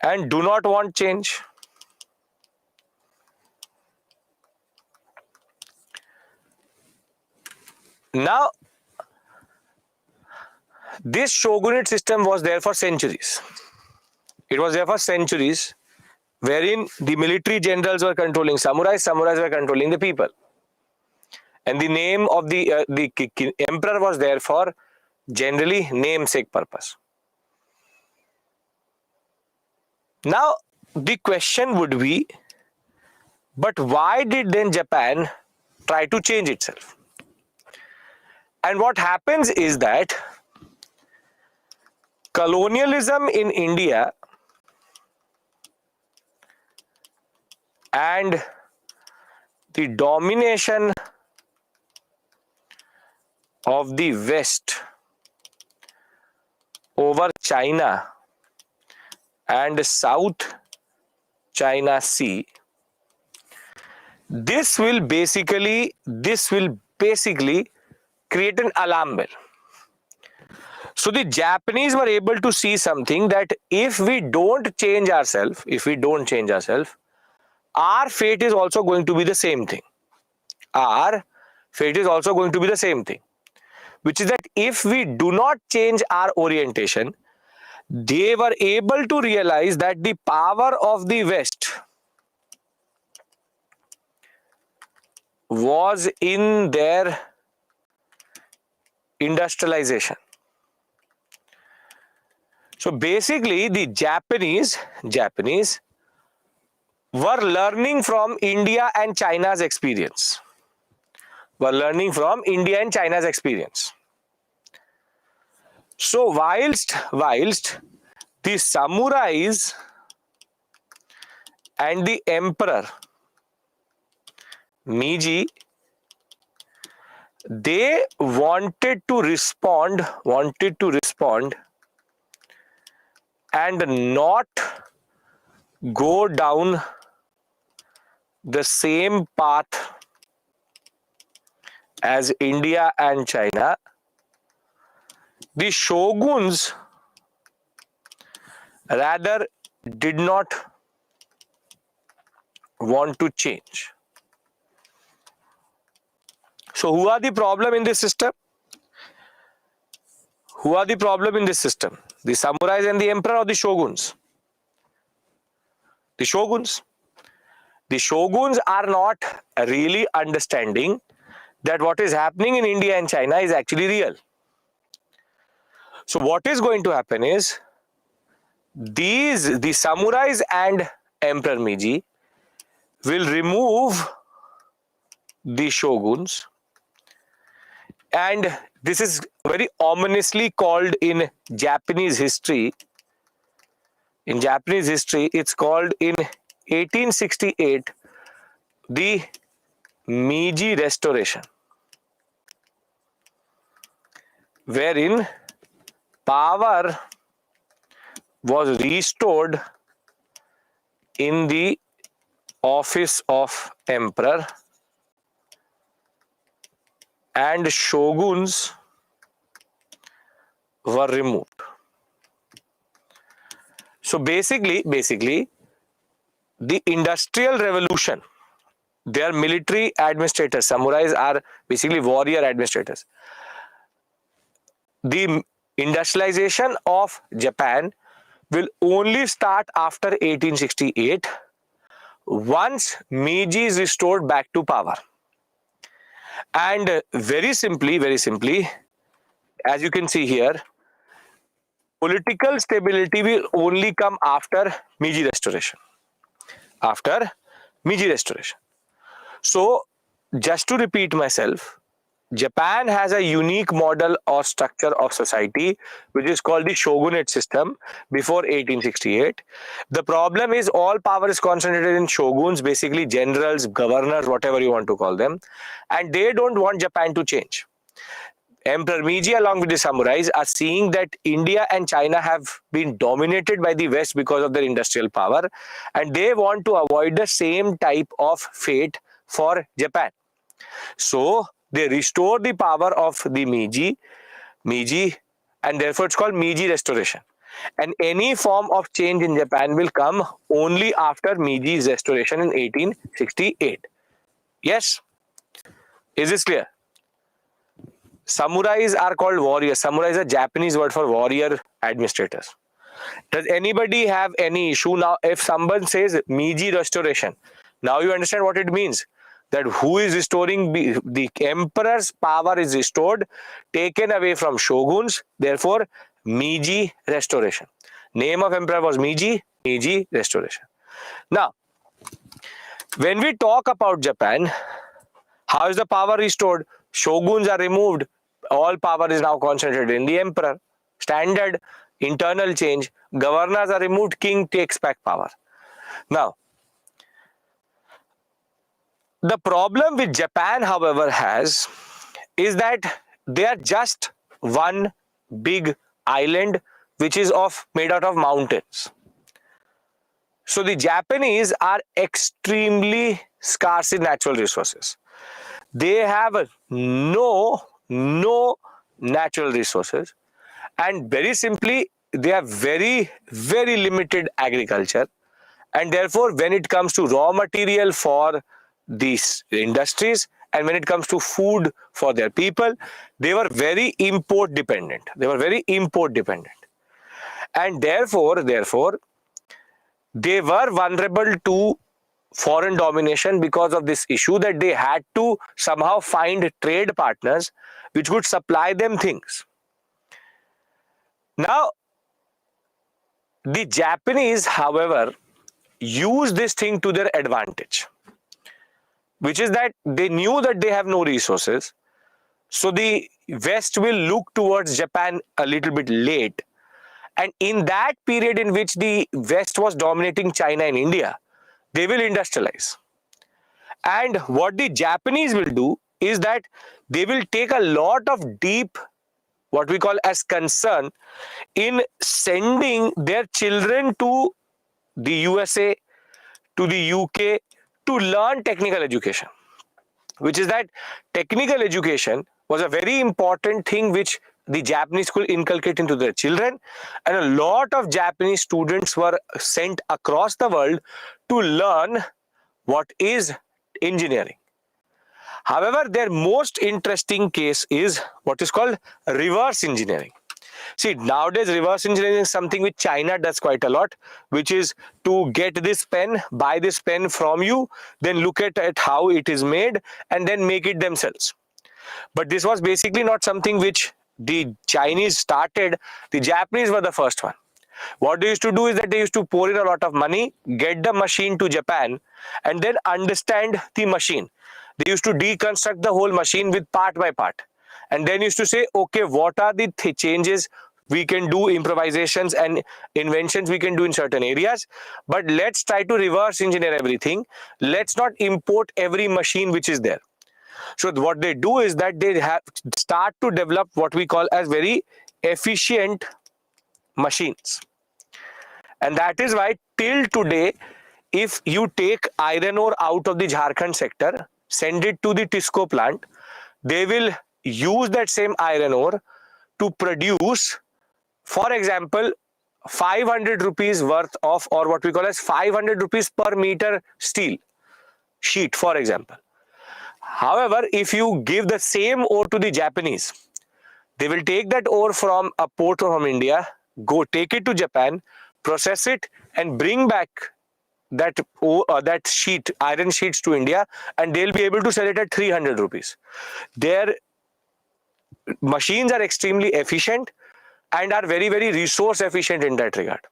and do not want change. Now, this shogunate system was there for centuries. It was there for centuries, wherein the military generals were controlling samurais, samurais were controlling the people. And the name of the emperor was there for generally namesake purpose. Now, the question would be, but why did then Japan try to change itself? And what happens is that colonialism in India and the domination of the West over China and South China Sea, this will basically create an alarm bell. So the Japanese were able to see something, that if we don't change ourselves, our fate is also going to be the same thing. Which is that if we do not change our orientation, they were able to realize that the power of the West was in their industrialization. So basically, the Japanese were learning from India and China's experience. So whilst the samurais and the emperor Meiji, they wanted to respond and not go down the same path as India and China, the shoguns rather did not want to change. So who are the problem in this system? The samurais and the emperor, or the shoguns? The shoguns. The shoguns are not really understanding that what is happening in India and China is actually real. So what is going to happen is, the samurais and Emperor Meiji will remove the shoguns, and this is very ominously called in Japanese history. In Japanese history, it's called in 1868 the Meiji Restoration, wherein power was restored in the office of emperor, and shoguns were removed. So basically, the Industrial Revolution, they are military administrators. Samurais are basically warrior administrators. the industrialization of Japan will only start after 1868 once Meiji is restored back to power. And very simply, as you can see here, political stability will only come after Meiji restoration. After Meiji restoration. So, just to repeat myself, Japan has a unique model or structure of society which is called the shogunate system before 1868. The problem is all power is concentrated in shoguns, basically generals, governors, whatever you want to call them, and they don't want Japan to change. Emperor Meiji along with the samurais are seeing that India and China have been dominated by the West because of their industrial power, and they want to avoid the same type of fate for Japan. So they restore the power of the Meiji, and therefore it's called Meiji restoration. And any form of change in Japan will come only after Meiji's restoration in 1868. Yes? Is this clear? Samurais are called warriors. Samurai is a Japanese word for warrior administrators. Does anybody have any issue now if someone says Meiji restoration? Now you understand what it means. That who is restoring the emperor's power is restored, taken away from shoguns, therefore Meiji restoration. Name of emperor was Meiji, Meiji restoration. Now, when we talk about Japan, how is the power restored? Shoguns are removed, all power is now concentrated in the emperor. Standard internal change, governors are removed, king takes back power. Now, the problem which Japan, however, has is that they are just one big island which is made out of mountains. So the Japanese are extremely scarce in natural resources. They have no natural resources, and very simply they have very limited agriculture, and therefore when it comes to raw material for these industries and when it comes to food for their people, they were very import dependent. And therefore they were vulnerable to foreign domination because of this issue, that they had to somehow find trade partners which would supply them things. Now, the Japanese, however, use this thing to their advantage, which is that they knew that they have no resources. So the West will look towards Japan a little bit late. And in that period in which the West was dominating China and India, they will industrialize. And what the Japanese will do is that they will take a lot of deep, what we call as concern, in sending their children to the USA, to the UK, to learn technical education. Which is that technical education was a very important thing which the Japanese could inculcate into their children, and a lot of Japanese students were sent across the world to learn what is engineering. However, their most interesting case is what is called reverse engineering. See, nowadays reverse engineering is something which China does quite a lot, which is to get this pen, buy this pen from you, then look at how it is made and then make it themselves. But this was basically not something which the Chinese started. The Japanese were the first one. What they used to do is that they used to pour in a lot of money, get the machine to Japan, and then understand the machine. They used to deconstruct the whole machine with part by part. And then used to say, okay, what are the changes we can do, improvisations and inventions we can do in certain areas, but let's try to reverse engineer everything. Let's not import every machine which is there. So what they do is that they start to develop what we call as very efficient machines. And that is why till today, if you take iron ore out of the Jharkhand sector, send it to the TISCO plant, they will use that same iron ore to produce, for example, 500 rupees worth of, or what we call as 500 rupees per meter steel sheet, for example. However, if you give the same ore to the Japanese, They will take that ore from a port from India, go take it to Japan, process it, and bring back that iron sheets to India, and they'll be able to sell it at 300 rupees. Their machines are extremely efficient and are very, very resource efficient in that regard.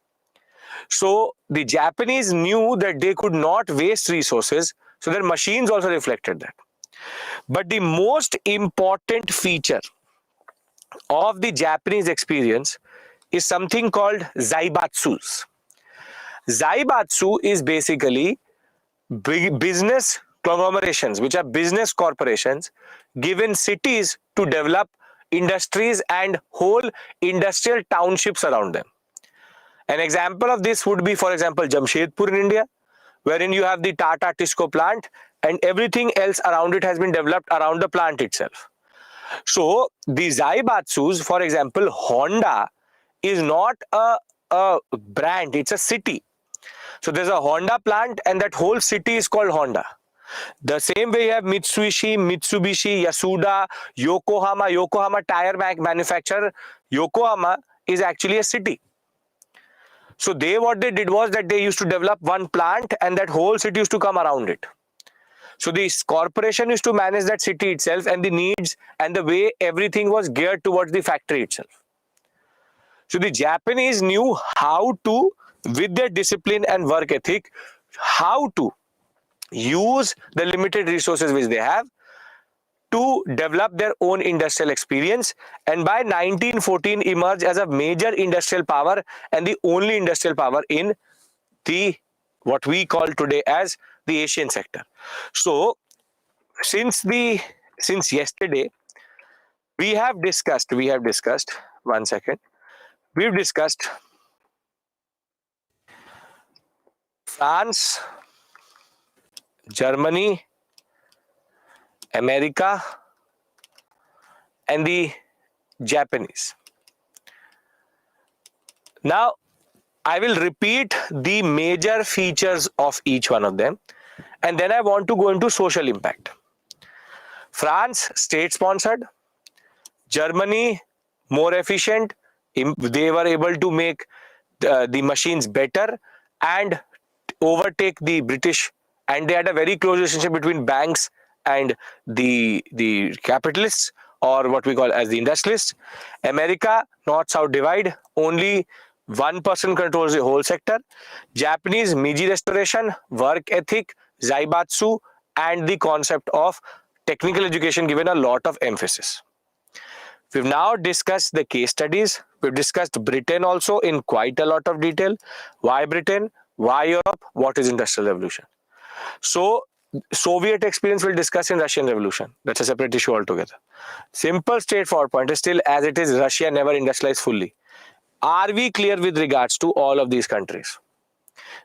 So the Japanese knew that they could not waste resources, so their machines also reflected that. But the most important feature of the Japanese experience is something called zaibatsus. Zaibatsu is basically business conglomerations, which are business corporations given cities to develop industries and whole industrial townships around them. An example of this would be, for example, Jamshedpur in India, wherein you have the Tata Tisco plant and everything else around it has been developed around the plant itself. So the Zaibatsus, for example, Honda is not a brand, it's a city. So there's a Honda plant and that whole city is called Honda. The same way you have Mitsubishi, Yasuda, Yokohama tire manufacturer. Yokohama is actually a city. So what they did was that they used to develop one plant and that whole city used to come around it. So this corporation used to manage that city itself and the needs and the way everything was geared towards the factory itself. So the Japanese knew how to, with their discipline and work ethic, how to use the limited resources which they have to develop their own industrial experience, and by 1914 emerge as a major industrial power and the only industrial power in the what we call today as the Asian sector. So since yesterday we've discussed France, Germany, America, and the Japanese. Now, I will repeat the major features of each one of them, and then I want to go into social impact. France, state-sponsored. Germany, more efficient. They were able to make the machines better and overtake the British, and they had a very close relationship between banks and the capitalists, or what we call as the industrialists. America, north-south divide, only one person controls the whole sector. Japanese, Meiji Restoration, work ethic, Zaibatsu, and the concept of technical education given a lot of emphasis. We've now discussed the case studies. We've discussed Britain also in quite a lot of detail. Why Britain? Why Europe? What is Industrial Revolution? So Soviet experience we'll discuss in Russian Revolution. That's a separate issue altogether. Simple straightforward point is still as it is, Russia never industrialized fully. Are we clear with regards to all of these countries?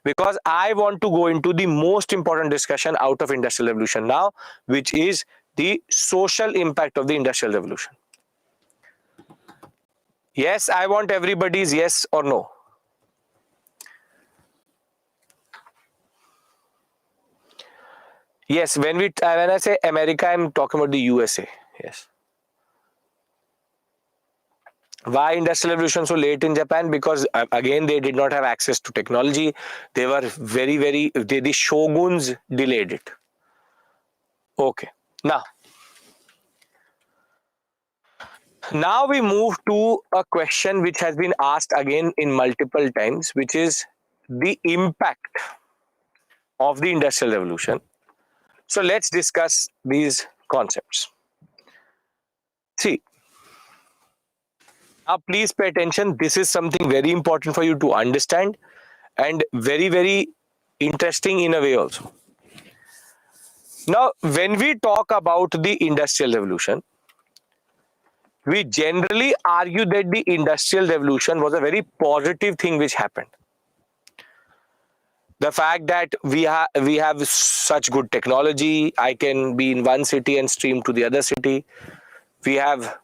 Because I want to go into the most important discussion out of Industrial Revolution now, which is the social impact of the Industrial Revolution. Yes, I want everybody's yes or no. Yes, when I say America, I'm talking about the USA. Yes. Why Industrial Revolution so late in Japan? Because again, they did not have access to technology. They were the shoguns delayed it. Okay. Now we move to a question which has been asked again in multiple times, which is the impact of the Industrial Revolution. So let's discuss these concepts. See, now please pay attention. This is something very important for you to understand and very, very interesting in a way also. Now, when we talk about the Industrial Revolution, we generally argue that the Industrial Revolution was a very positive thing which happened. The fact that we have such good technology, I can be in one city and stream to the other city. We have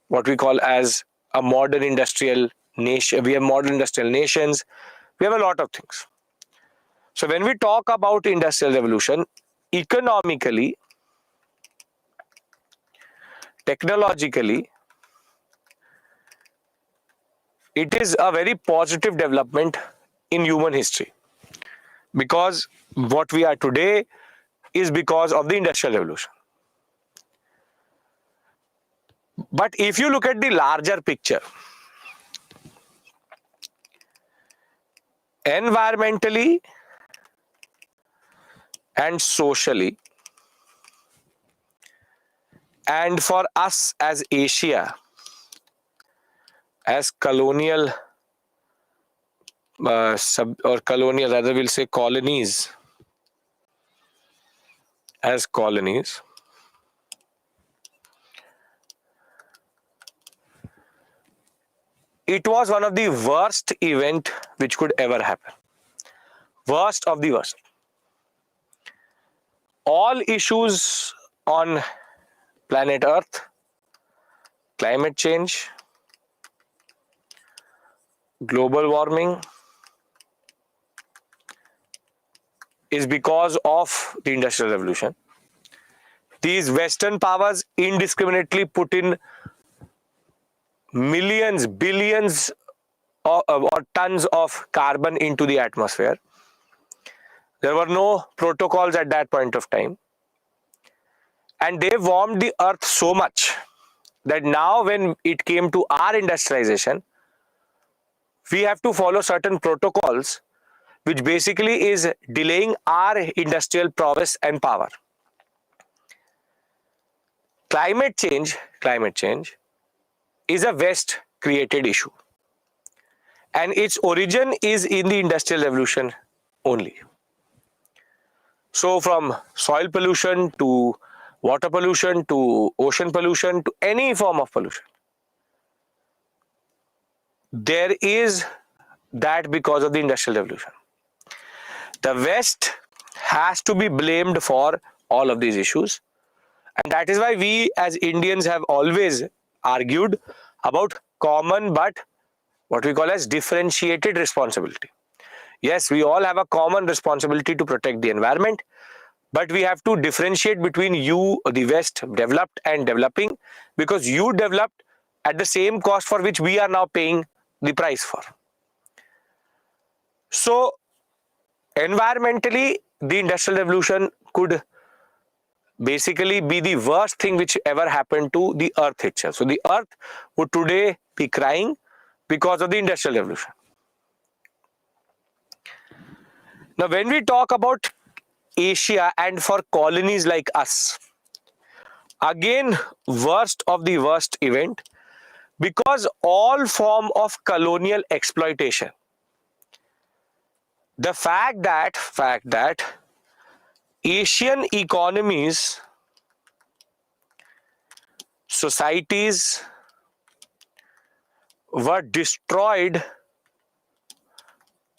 what we call as a modern industrial nation. We have modern industrial nations. We have a lot of things. So when we talk about Industrial Revolution, economically, technologically, it is a very positive development in human history, because what we are today is because of the Industrial Revolution. But if you look at the larger picture, environmentally and socially, and for us as Asia, as colonial colonial, rather we'll say colonies, as colonies, it was one of the worst event which could ever happen. Worst of the worst. All issues on planet Earth, climate change, global warming, is because of the Industrial Revolution. These Western powers indiscriminately put in millions, billions or tons of carbon into the atmosphere. There were no protocols at that point of time. And they warmed the earth so much that now when it came to our industrialization, we have to follow certain protocols, which basically is delaying our industrial prowess and power. Climate change is a West created issue. And its origin is in the Industrial Revolution only. So from soil pollution to water pollution to ocean pollution to any form of pollution, there is that because of the Industrial Revolution. The West has to be blamed for all of these issues. And that is why we as Indians have always argued about common but what we call as differentiated responsibility. Yes, we all have a common responsibility to protect the environment, but we have to differentiate between you, the West, developed and developing, because you developed at the same cost for which we are now paying the price for. So, environmentally, the Industrial Revolution could basically be the worst thing which ever happened to the earth itself. So, the earth would today be crying because of the Industrial Revolution. Now, when we talk about Asia and for colonies like us, again, worst of the worst event, because all form of colonial exploitation, the fact that Asian economies, societies were destroyed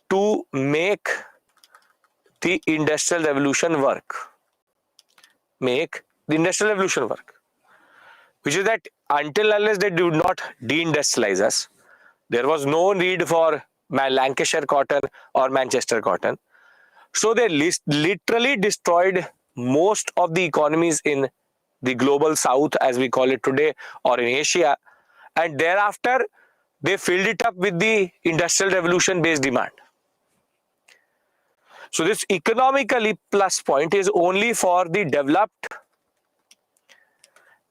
to make the Industrial Revolution work. Which is that until unless they did not deindustrialize us, there was no need for Lancashire cotton or Manchester cotton. So they literally destroyed most of the economies in the global south, as we call it today, or in Asia. And thereafter, they filled it up with the Industrial Revolution based demand. So this economically plus point is only for the developed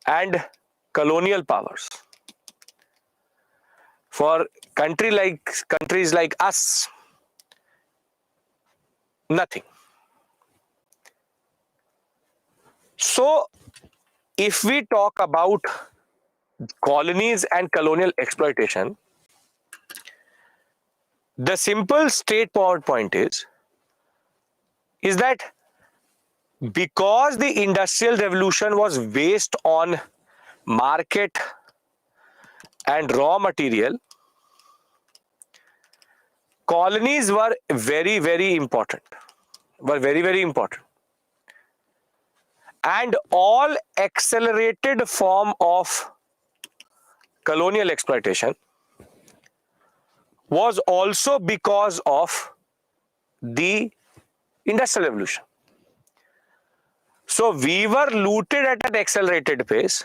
and colonial powers. For countries like us, nothing. So if we talk about colonies and colonial exploitation, the simple straightforward point is that because the Industrial Revolution was based on market and raw material, colonies were very, very important. And all accelerated form of colonial exploitation was also because of the Industrial Revolution. So we were looted at an accelerated pace,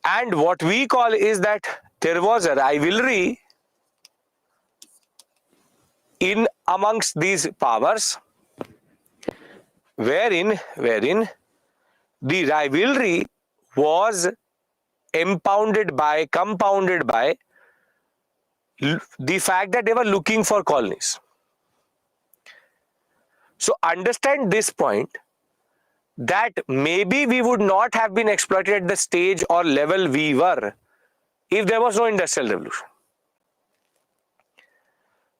and what we call is that there was a rivalry in amongst these powers, wherein the rivalry was compounded by the fact that they were looking for colonies. So understand this point, that maybe we would not have been exploited at the stage or level we were if there was no industrial revolution.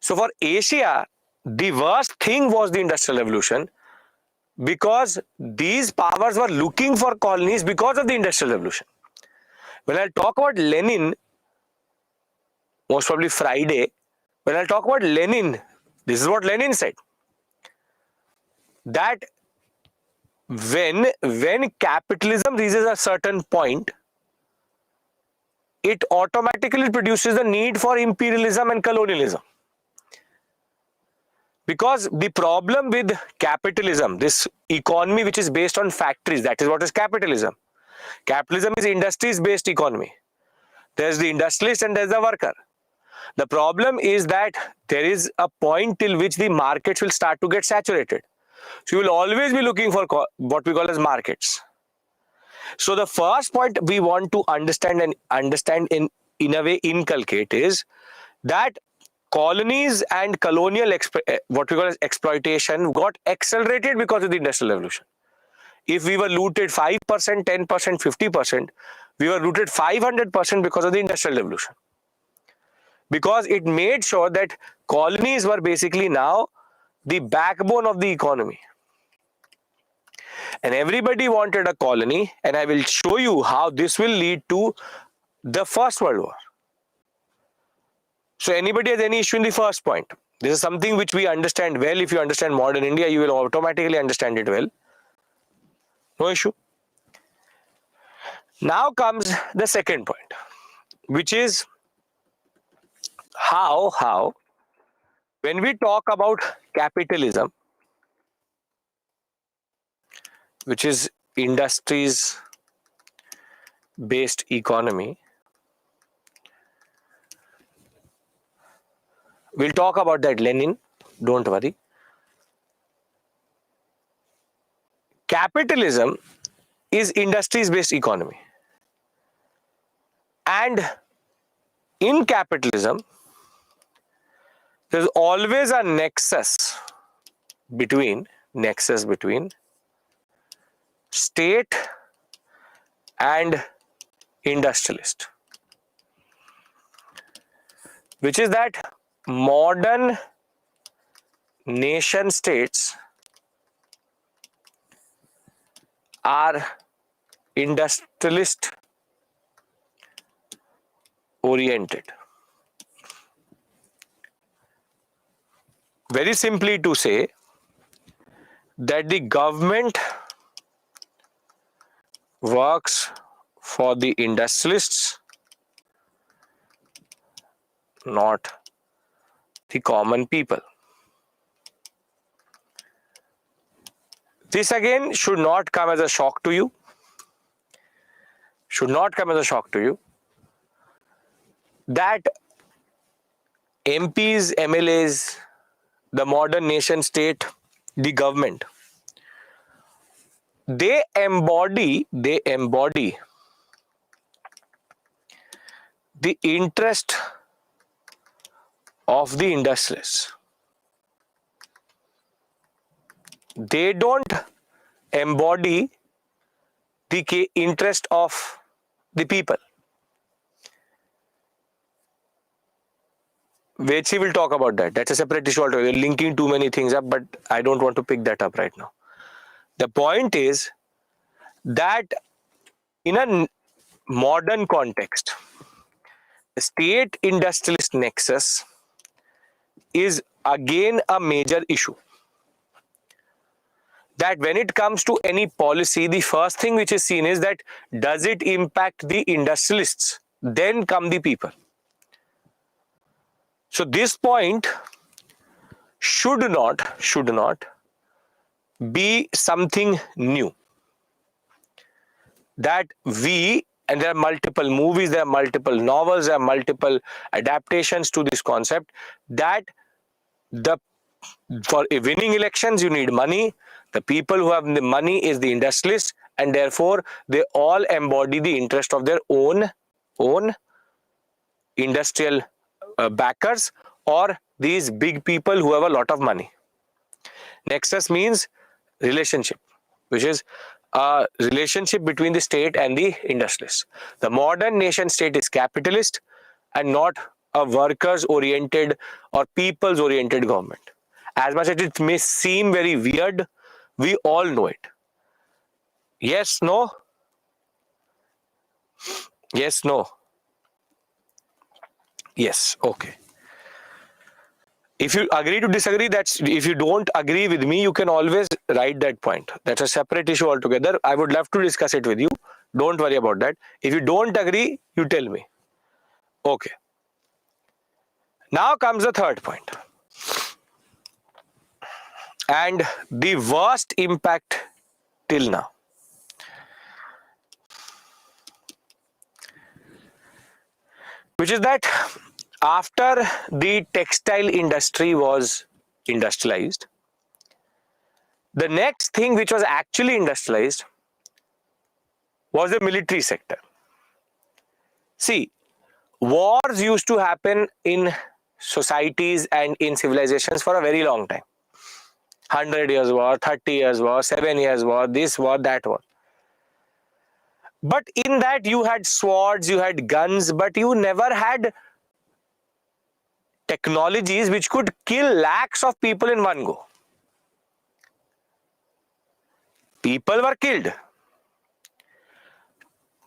So for Asia, the worst thing was the industrial revolution, because these powers were looking for colonies because of the industrial revolution. When I talk about Lenin, most probably Friday, when I talk about Lenin, this is what Lenin said, that when capitalism reaches a certain point, it automatically produces the need for imperialism and colonialism. Because the problem with capitalism, this economy which is based on factories, that is what is capitalism. Capitalism is industries-based economy. There's the industrialist and there's the worker. The problem is that there is a point till which the markets will start to get saturated. So you will always be looking for what we call as markets. So the first point we want to understand in a way inculcate is that colonies and colonial what we call as exploitation got accelerated because of the industrial revolution. If we were looted 5%, 10%, 50%, we were looted 500% because of the industrial revolution. Because it made sure that colonies were basically now the backbone of the economy. And everybody wanted a colony, and I will show you how this will lead to the First World War. So anybody has any issue in the first point? This is something which we understand well. If you understand modern India, you will automatically understand it well. No issue. Now comes the second point, which is how when we talk about capitalism, which is industries based economy, we'll talk about that, Lenin, don't worry. Capitalism is industries based economy, and in capitalism there's always a nexus between state and industrialist, which is that modern nation states are industrialist oriented. Very simply to say that the government works for the industrialists, not the common people. This again should not come as a shock to you. That MPs, MLAs, the modern nation state, the government, they embody the interest of the industrialists. They don't embody the interest of the people. Vechi will talk about that. That's a separate issue altogether. We're linking too many things up, but I don't want to pick that up right now. The point is that in a modern context, the state industrialist nexus is again a major issue. That when it comes to any policy, the first thing which is seen is that does it impact the industrialists? Then come the people. So this point should not be something new. That and there are multiple movies, there are multiple novels, there are multiple adaptations to this concept, that The for winning elections, you need money. The people who have the money is the industrialists, and therefore they all embody the interest of their own industrial backers, or these big people who have a lot of money. Nexus means relationship, which is a relationship between the state and the industrialists. The modern nation state is capitalist and not a workers oriented or people's oriented government. As much as it may seem very weird, we all know it. Yes, no? Yes, no? Yes, okay. If you agree to disagree, that's, if you don't agree with me, you can always write that point. That's a separate issue altogether. I would love to discuss it with you. Don't worry about that. If you don't agree, you tell me. Okay. Now comes the third point. And the worst impact till now. Which is that after the textile industry was industrialized, the next thing which was actually industrialized was the military sector. See, wars used to happen in societies and in civilizations for a very long time. 100 years war, 30 years war, 7 years war, this war, that war. But in that you had swords, you had guns, but you never had technologies which could kill lakhs of people in one go. People were killed.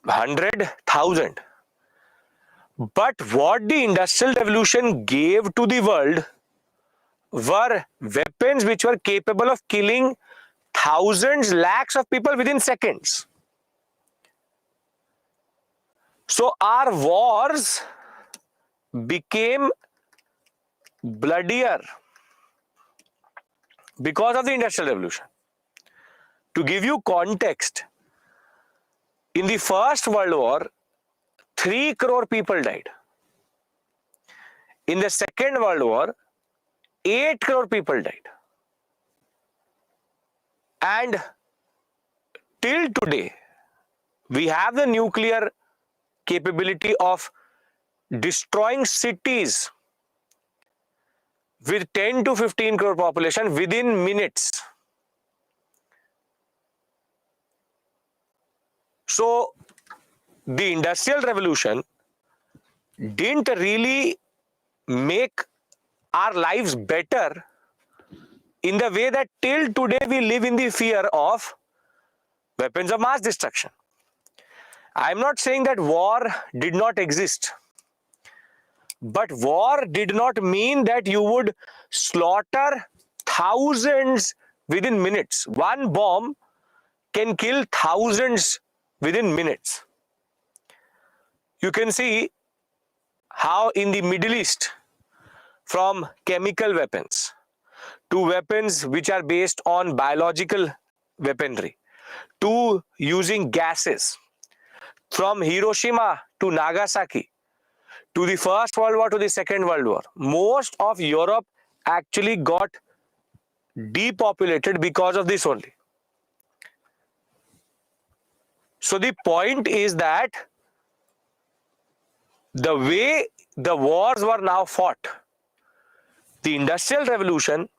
100,000. But what the Industrial Revolution gave to the world were weapons which were capable of killing thousands, lakhs of people within seconds. So our wars became bloodier because of the Industrial Revolution. To give you context, in the First World War, 3 crore people died. In the Second World War, 8 crore people died. And till today, we have the nuclear capability of destroying cities with 10 to 15 crore population within minutes. So the Industrial Revolution didn't really make our lives better in the way that till today we live in the fear of weapons of mass destruction. I'm not saying that war did not exist, but war did not mean that you would slaughter thousands within minutes. One bomb can kill thousands within minutes. You can see how in the Middle East, from chemical weapons to weapons which are based on biological weaponry to using gases, from Hiroshima to Nagasaki, to the First World War to the Second World War, most of Europe actually got depopulated because of this only. So the point is that the way the wars were now fought, the Industrial Revolution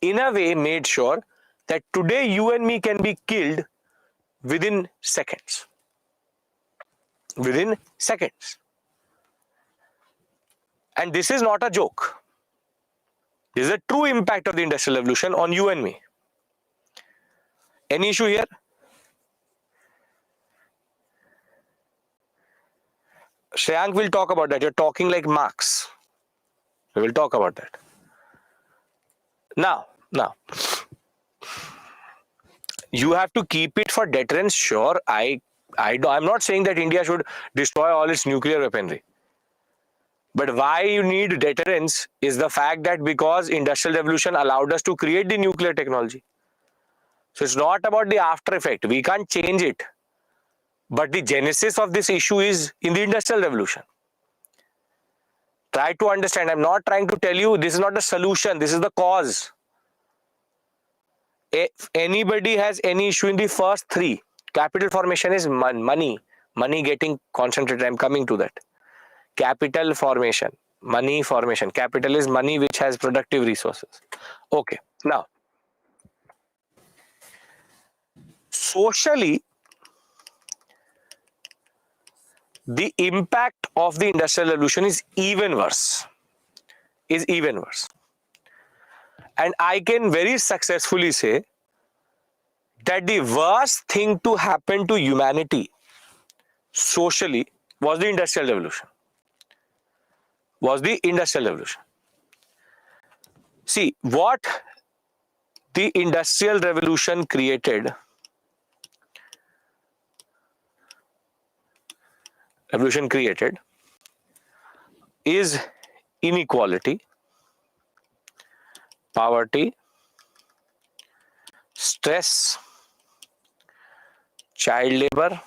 in a way made sure that today you and me can be killed within seconds. Within seconds. And this is not a joke. This is a true impact of the Industrial Revolution on you and me. Any issue here? Shreyank will talk about that. You're talking like Marx. We will talk about that. Now, you have to keep it for deterrence. Sure, I'm not saying that India should destroy all its nuclear weaponry. But why you need deterrence is the fact that because Industrial Revolution allowed us to create the nuclear technology. So it's not about the after effect. We can't change it. But the genesis of this issue is in the Industrial Revolution. Try to understand. I'm not trying to tell you this is not the solution. This is the cause. If anybody has any issue in the first three, capital formation is money. Money getting concentrated. I'm coming to that. Capital formation. Money formation. Capital is money which has productive resources. Okay. Now, socially, the impact of the Industrial Revolution is even worse. And I can very successfully say that the worst thing to happen to humanity socially was the Industrial Revolution. See, what the Industrial Revolution created is inequality, poverty, stress, child labor,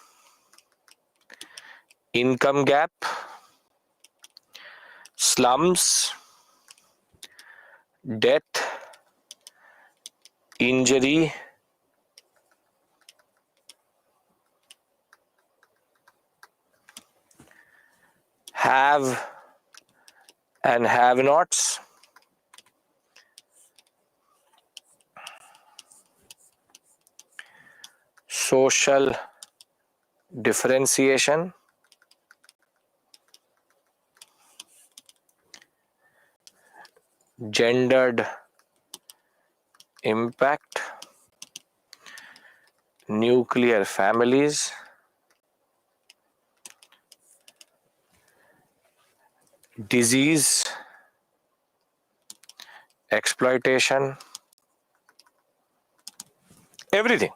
income gap, slums, death, injury, have and have-nots, social differentiation, gendered impact, nuclear families, disease, exploitation, everything.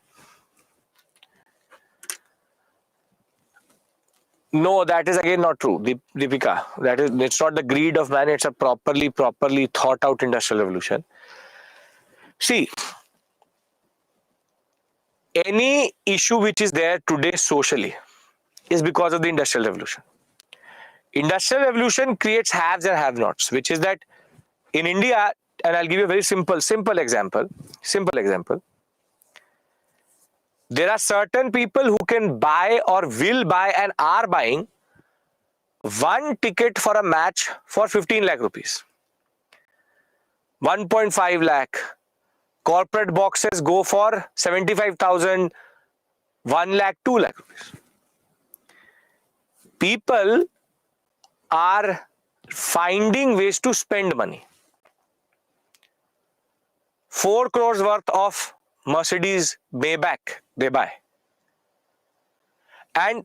No, that is again not true, Deepika. It's not the greed of man, it's a properly thought out industrial revolution. See, any issue which is there today socially is because of the industrial revolution. Industrial revolution creates haves and have-nots, which is that in India, and I'll give you a very simple example. There are certain people who can buy or will buy and are buying one ticket for a match for 15 lakh rupees. 1.5 lakh. Corporate boxes go for 75,000, 1 lakh, 2 lakh rupees. People are finding ways to spend money. 4 crores worth of Mercedes Maybach they buy. And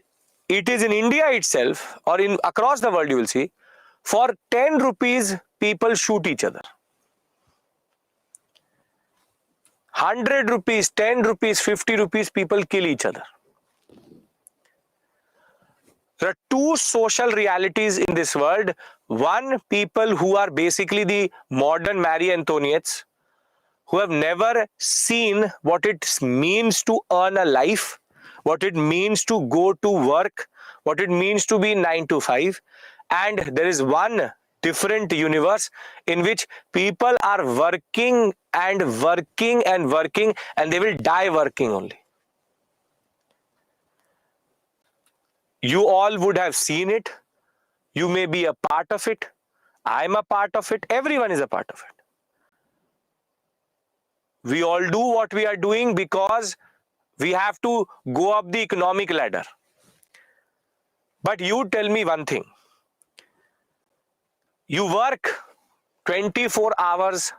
it is in India itself or in across the world you will see, for 10 rupees people shoot each other. 100 rupees, 10 rupees, 50 rupees people kill each other. There are two social realities in this world. One, people who are basically the modern Marie Antoinettes, who have never seen what it means to earn a life, what it means to go to work, what it means to be 9 to 5. And there is one different universe in which people are working and working and working, and they will die working only. You all would have seen it. You may be a part of it. I'm a part of it. Everyone is a part of it. We all do what we are doing because we have to go up the economic ladder. But you tell me one thing. You work 24 hours,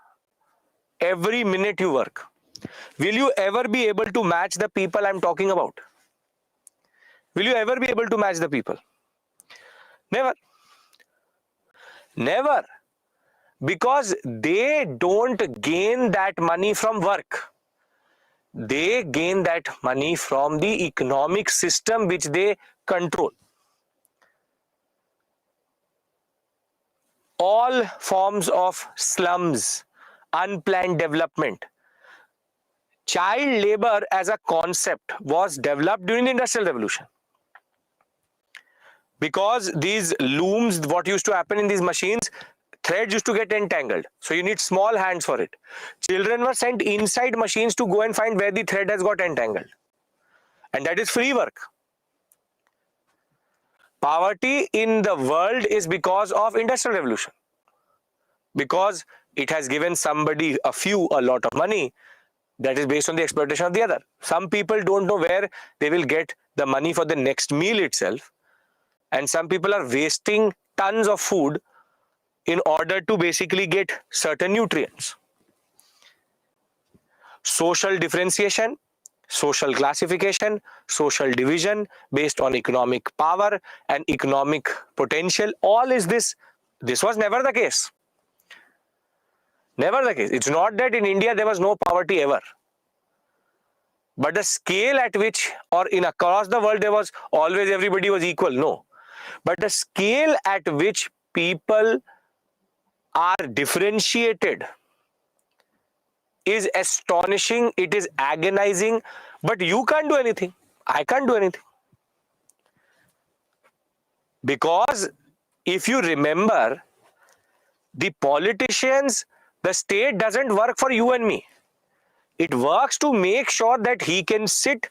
every minute you work. Will you ever be able to match the people I'm talking about? Will you ever be able to match the people? Never. Never. Because they don't gain that money from work. They gain that money from the economic system which they control. All forms of slums, unplanned development, child labor as a concept was developed during the Industrial Revolution. Because these looms, what used to happen in these machines, threads used to get entangled. So you need small hands for it. Children were sent inside machines to go and find where the thread has got entangled. And that is free work. Poverty in the world is because of Industrial Revolution. Because it has given somebody, a lot of money that is based on the exploitation of the other. Some people don't know where they will get the money for the next meal itself. And some people are wasting tons of food in order to basically get certain nutrients. Social differentiation, social classification, social division based on economic power and economic potential, all is this. This was never the case. Never the case. It's not that in India there was no poverty ever. But the scale at which, or in across the world, there was always everybody was equal. No. But the scale at which people are differentiated is astonishing. It is agonizing. But you can't do anything. I can't do anything. Because if you remember, the politicians, the state doesn't work for you and me. It works to make sure that he can sit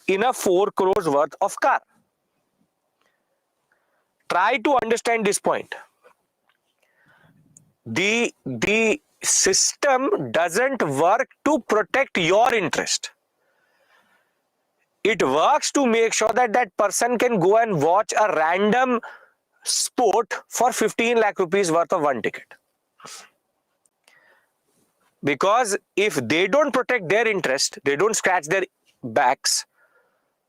in a 4 crores worth of car. Try to understand this point. The system doesn't work to protect your interest. It works to make sure that that person can go and watch a random sport for 15 lakh rupees worth of one ticket. Because if they don't protect their interest, they don't scratch their backs,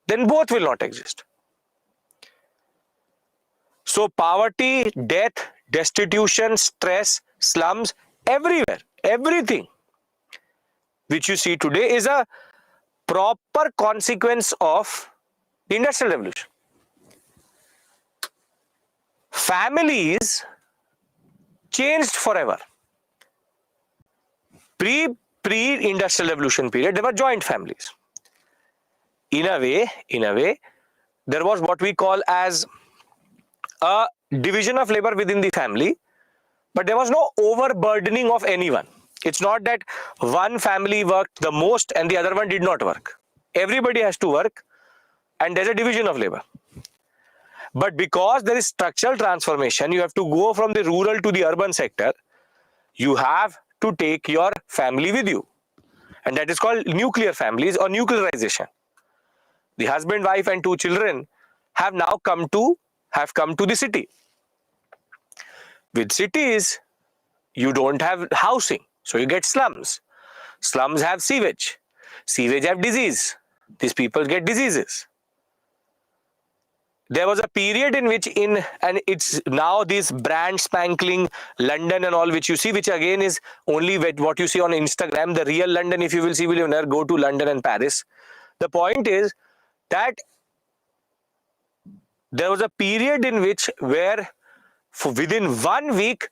then both will not exist. So poverty, death, destitution, stress, slums, everywhere, everything which you see today is a proper consequence of the Industrial Revolution. Families changed forever. Pre-Industrial Revolution period, there were joint families. In a way, there was what we call as a division of labor within the family, but there was no overburdening of anyone. It's not that one family worked the most and the other one did not work. Everybody has to work, and there's a division of labor. But because there is structural transformation, you have to go from the rural to the urban sector, you have to take your family with you. And that is called nuclear families or nuclearization. The husband, wife and 2 children have now come to the city. With cities, you don't have housing, so you get slums. Slums have sewage. Sewage have disease. These people get diseases. There was a period in which and it's now this brand spankling London and all which you see, which again is only what you see on Instagram. The real London, if you will see, will you never go to London and Paris. The point is that there was a period in which where within 1 week,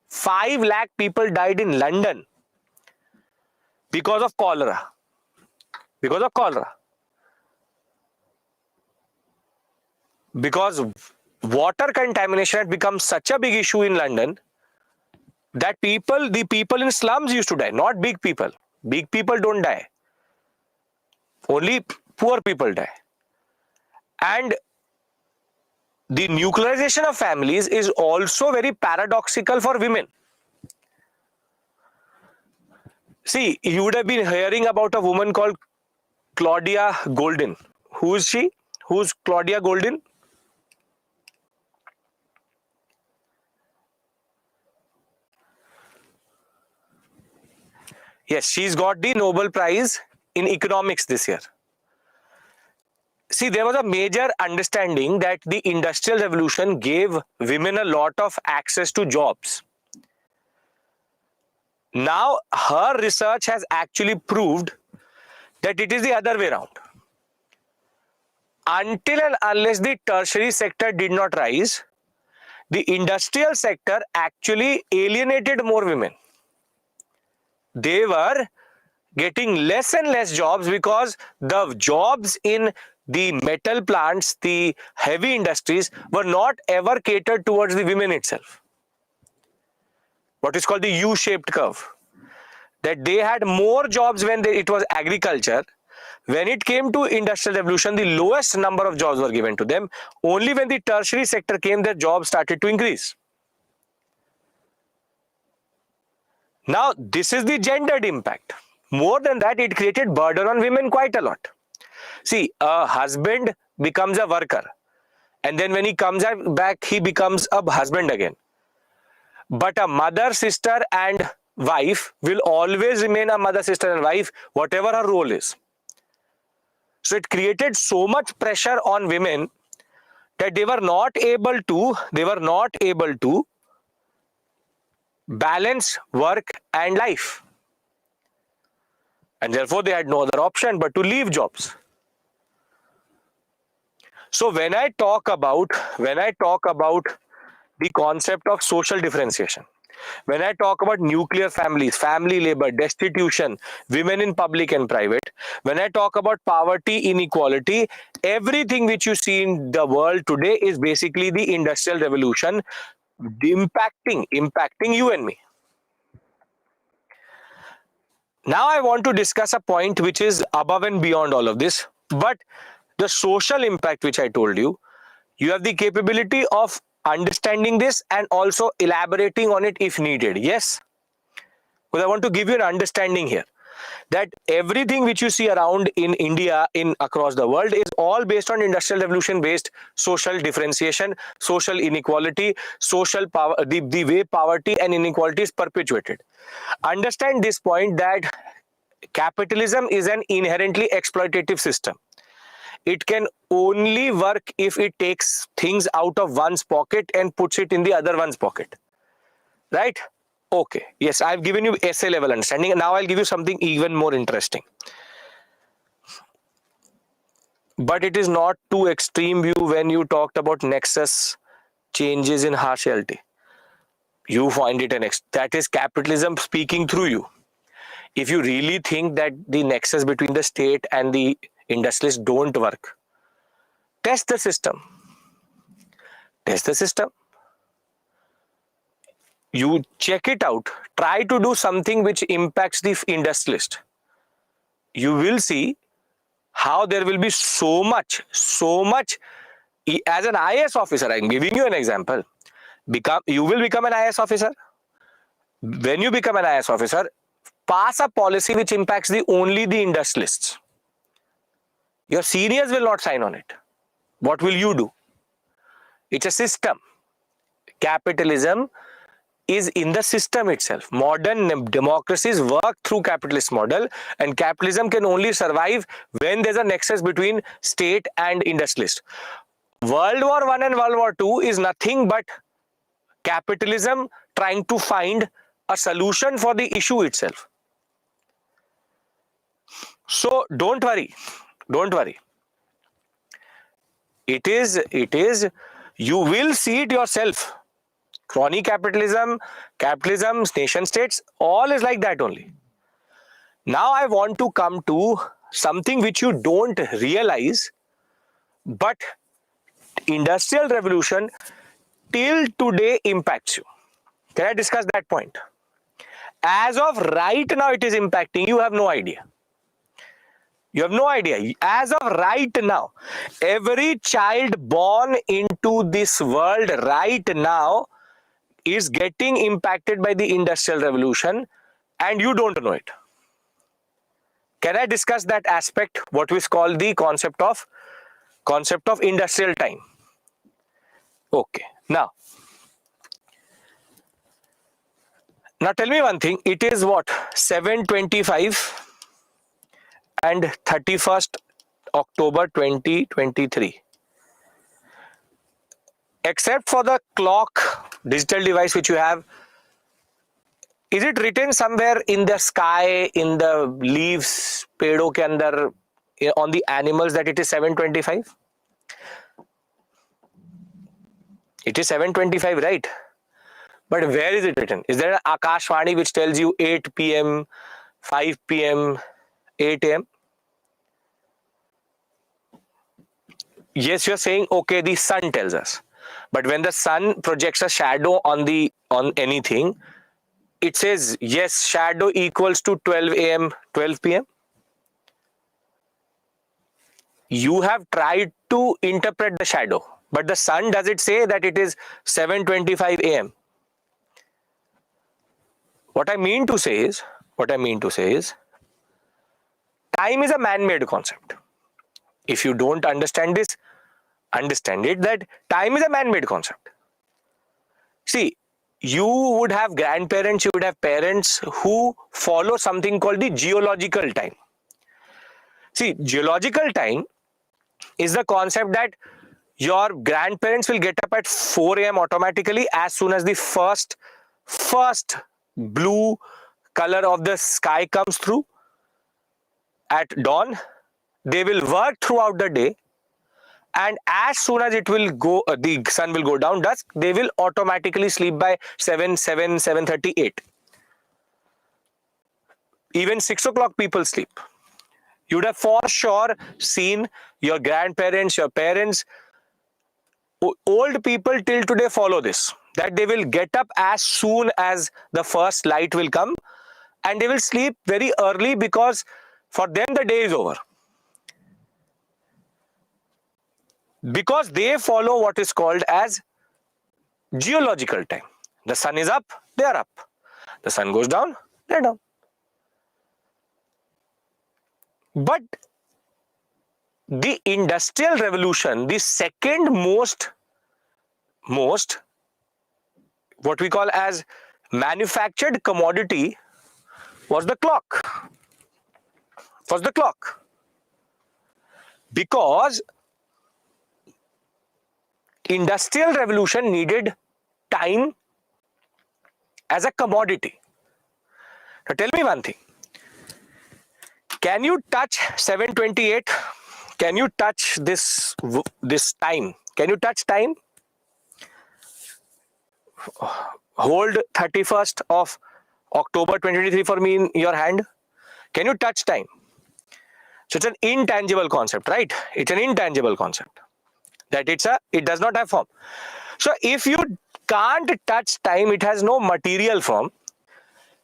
5 lakh people died in London because of cholera. Because of cholera. Because water contamination had become such a big issue in London that the people in slums used to die, not big people. Big people don't die. Only poor people die. And the nuclearization of families is also very paradoxical for women. See, you would have been hearing about a woman called Claudia Goldin. Who is she? Who's Claudia Goldin? Yes, she's got the Nobel Prize in economics this year. See, there was a major understanding that the Industrial Revolution gave women a lot of access to jobs. Now, her research has actually proved that it is the other way around. Until and unless the tertiary sector did not rise, the industrial sector actually alienated more women. They were getting less and less jobs because the jobs in the metal plants, the heavy industries were not ever catered towards the women itself. What is called the U-shaped curve. That they had more jobs when it was agriculture. When it came to industrial revolution, the lowest number of jobs were given to them. Only when the tertiary sector came, their jobs started to increase. Now, this is the gendered impact. More than that, it created burden on women quite a lot. See, a husband becomes a worker, and then when he comes back, he becomes a husband again. But a mother, sister, and wife will always remain a mother, sister, and wife, whatever her role is. So it created so much pressure on women that they were not able to balance work and life. And therefore, they had no other option but to leave jobs. So when I talk about the concept of social differentiation, when I talk about nuclear families, family labor, destitution, women in public and private, when I talk about poverty, inequality, everything which you see in the world today is basically the industrial revolution impacting you and me. Now I want to discuss a point which is above and beyond all of this, but the social impact which I told you, you have the capability of understanding this and also elaborating on it if needed. Yes? Because I want to give you an understanding here that everything which you see around in India, in across the world, is all based on industrial revolution based social differentiation, social inequality, social power, the way poverty and inequality is perpetuated. Understand this point that capitalism is an inherently exploitative system. It can only work if it takes things out of one's pocket and puts it in the other one's pocket. Right? Okay. Yes, I've given you essay level understanding. Now I'll give you something even more interesting. But it is not too extreme view when you talked about nexus changes in partiality. You find it that is capitalism speaking through you. If you really think that the nexus between the state and the industrialists don't work, test the system. Test the system. You check it out. Try to do something which impacts the industrialist. You will see how there will be so much. As an IAS officer, I'm giving you an example. You will become an IAS officer. When you become an IAS officer, pass a policy which impacts only the industrialists. Your seniors will not sign on it. What will you do? It's a system. Capitalism is in the system itself. Modern democracies work through capitalist model, and capitalism can only survive when there's a nexus between state and industrialist. World War I and World War II is nothing but capitalism trying to find a solution for the issue itself. So don't worry. It is, you will see it yourself. Crony capitalism, nation states, all is like that only. Now I want to come to something which you don't realize, but industrial revolution till today impacts you. Can I discuss that point? As of right now, it is impacting you. You have no idea. You have no idea. As of right now, every child born into this world right now is getting impacted by the industrial revolution, and you don't know it. Can I discuss that aspect, what we call the concept of industrial time? Okay. Now tell me one thing. It is what? 7:25 and 31st October 2023. Except for the clock, digital device which you have, is it written somewhere in the sky, in the leaves, pedo ke andar, on the animals that it is 7:25? It is 7:25, right? But where is it written? Is there an Akashvani which tells you 8 p.m., 5 p.m., 8 a.m.? yes, you're saying, okay, the sun tells us. But when the sun projects a shadow on anything, it says, yes, shadow equals to 12 a.m., 12 p.m. You have tried to interpret the shadow, but the sun, does it say that it is 7:25 a.m.? What I mean to say is, time is a man-made concept. If you don't understand this, understand it that time is a man-made concept. See, you would have grandparents, you would have parents who follow something called the geological time. See, geological time is the concept that your grandparents will get up at 4 a.m. automatically as soon as the first blue color of the sky comes through at dawn. They will work throughout the day, and as soon as it will go, the sun will go down dusk, they will automatically sleep by 7:30, 8. Even 6 o'clock people sleep. You would have for sure seen your grandparents, your parents, old people till today follow this, that they will get up as soon as the first light will come, and they will sleep very early because for them the day is over. Because they follow what is called as geological time. The sun is up, they are up. The sun goes down, they are down. But the Industrial Revolution, the second most what we call as manufactured commodity was the clock. Because Industrial Revolution needed time as a commodity. Now tell me one thing. Can you touch 7:28? Can you touch this time? Can you touch time? Hold 31st of October 2023 for me in your hand. Can you touch time? So it's an intangible concept, right? It's an intangible concept. That it does not have form. So if you can't touch time, it has no material form,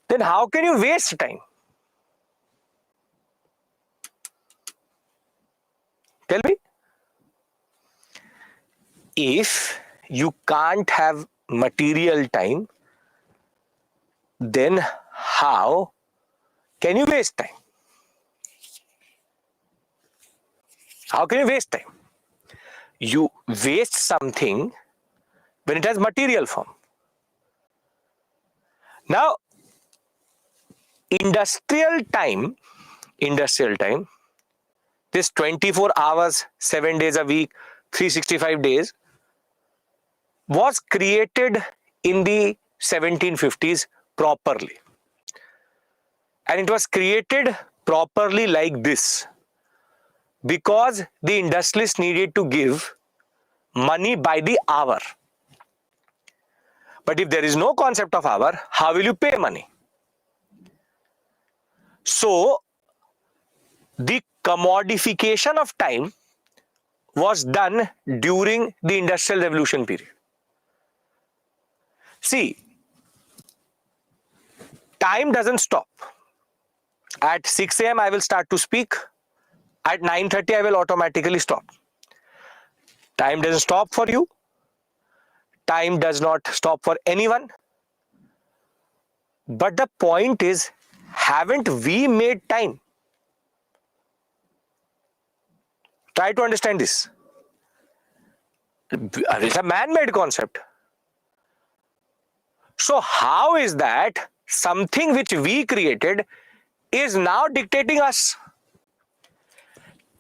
then how can you waste time? Tell me. If you can't have material time, then how can you waste time? How can you waste time? You waste something when it has material form. Now, industrial time, this 24 hours, 7 days a week, 365 days, was created in the 1750s properly. And it was created properly like this because the industrialists needed to give money by the hour. But if there is no concept of hour, how will you pay money? So, the commodification of time was done during the Industrial Revolution period. See, time doesn't stop. At 6 a.m. I will start to speak. At 9:30 I will automatically stop. Time doesn't stop for you. Time does not stop for anyone. But the point is, haven't we made time? Try to understand this. It's a man-made concept. So how is that something which we created is now dictating us?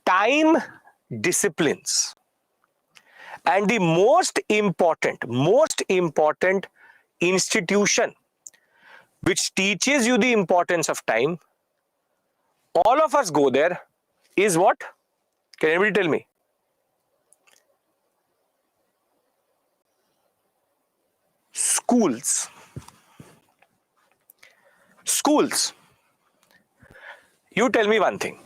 Time disciplines. And the most important institution which teaches you the importance of time, all of us go there, is what? Can anybody tell me? Schools. You tell me one thing.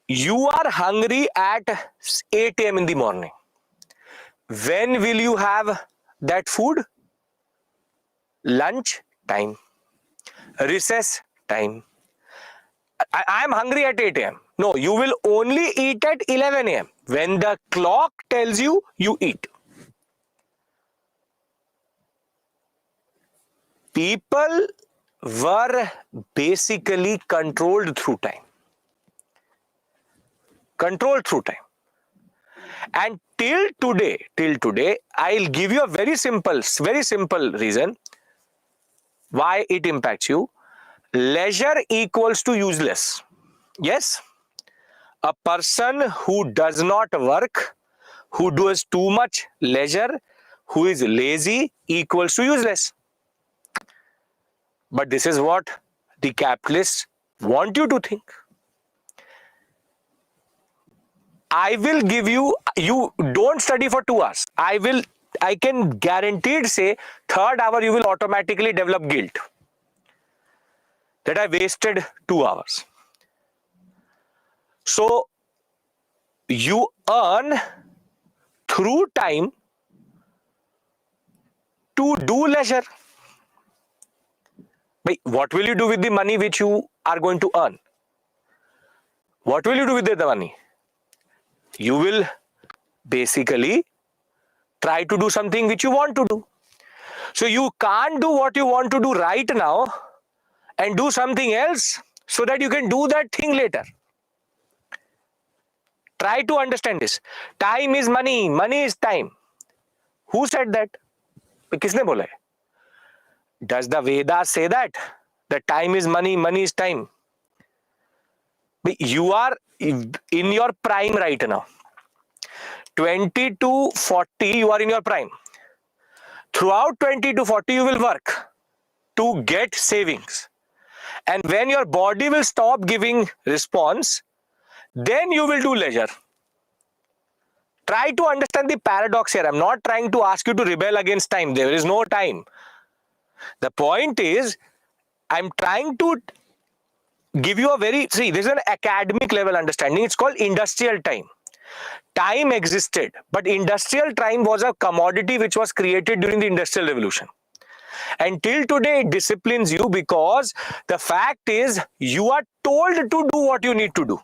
You are hungry at 8 a.m. in the morning. When will you have that food? Lunch time, recess time. I am hungry at 8 a.m. No, you will only eat at 11 a.m. When the clock tells you, you eat. People were basically controlled through time. Controlled through time. And till today, I'll give you a very simple reason why it impacts you. Leisure equals to useless. Yes? A person who does not work, who does too much leisure, who is lazy equals to useless. But this is what the capitalists want you to think. I will give you don't study for 2 hours. I can guaranteed say third hour you will automatically develop guilt that I wasted 2 hours. So you earn through time to do leisure. But what will you do with the money which you are going to earn? What will you do with the money? You will basically try to do something which you want to do. So you can't do what you want to do right now and do something else so that you can do that thing later. Try to understand this. Time is money, money is time. Who said that? किसने बोला है? Does the Vedas say that? That time is money, money is time. You are in your prime right now. 20 to 40, you are in your prime. Throughout 20 to 40, you will work to get savings. And when your body will stop giving response, then you will do leisure. Try to understand the paradox here. I'm not trying to ask you to rebel against time. There is no time. The point is, I'm trying to give you a this is an academic level understanding. It's called industrial time. Time existed, but industrial time was a commodity which was created during the Industrial Revolution. Until today, it disciplines you because the fact is you are told to do what you need to do.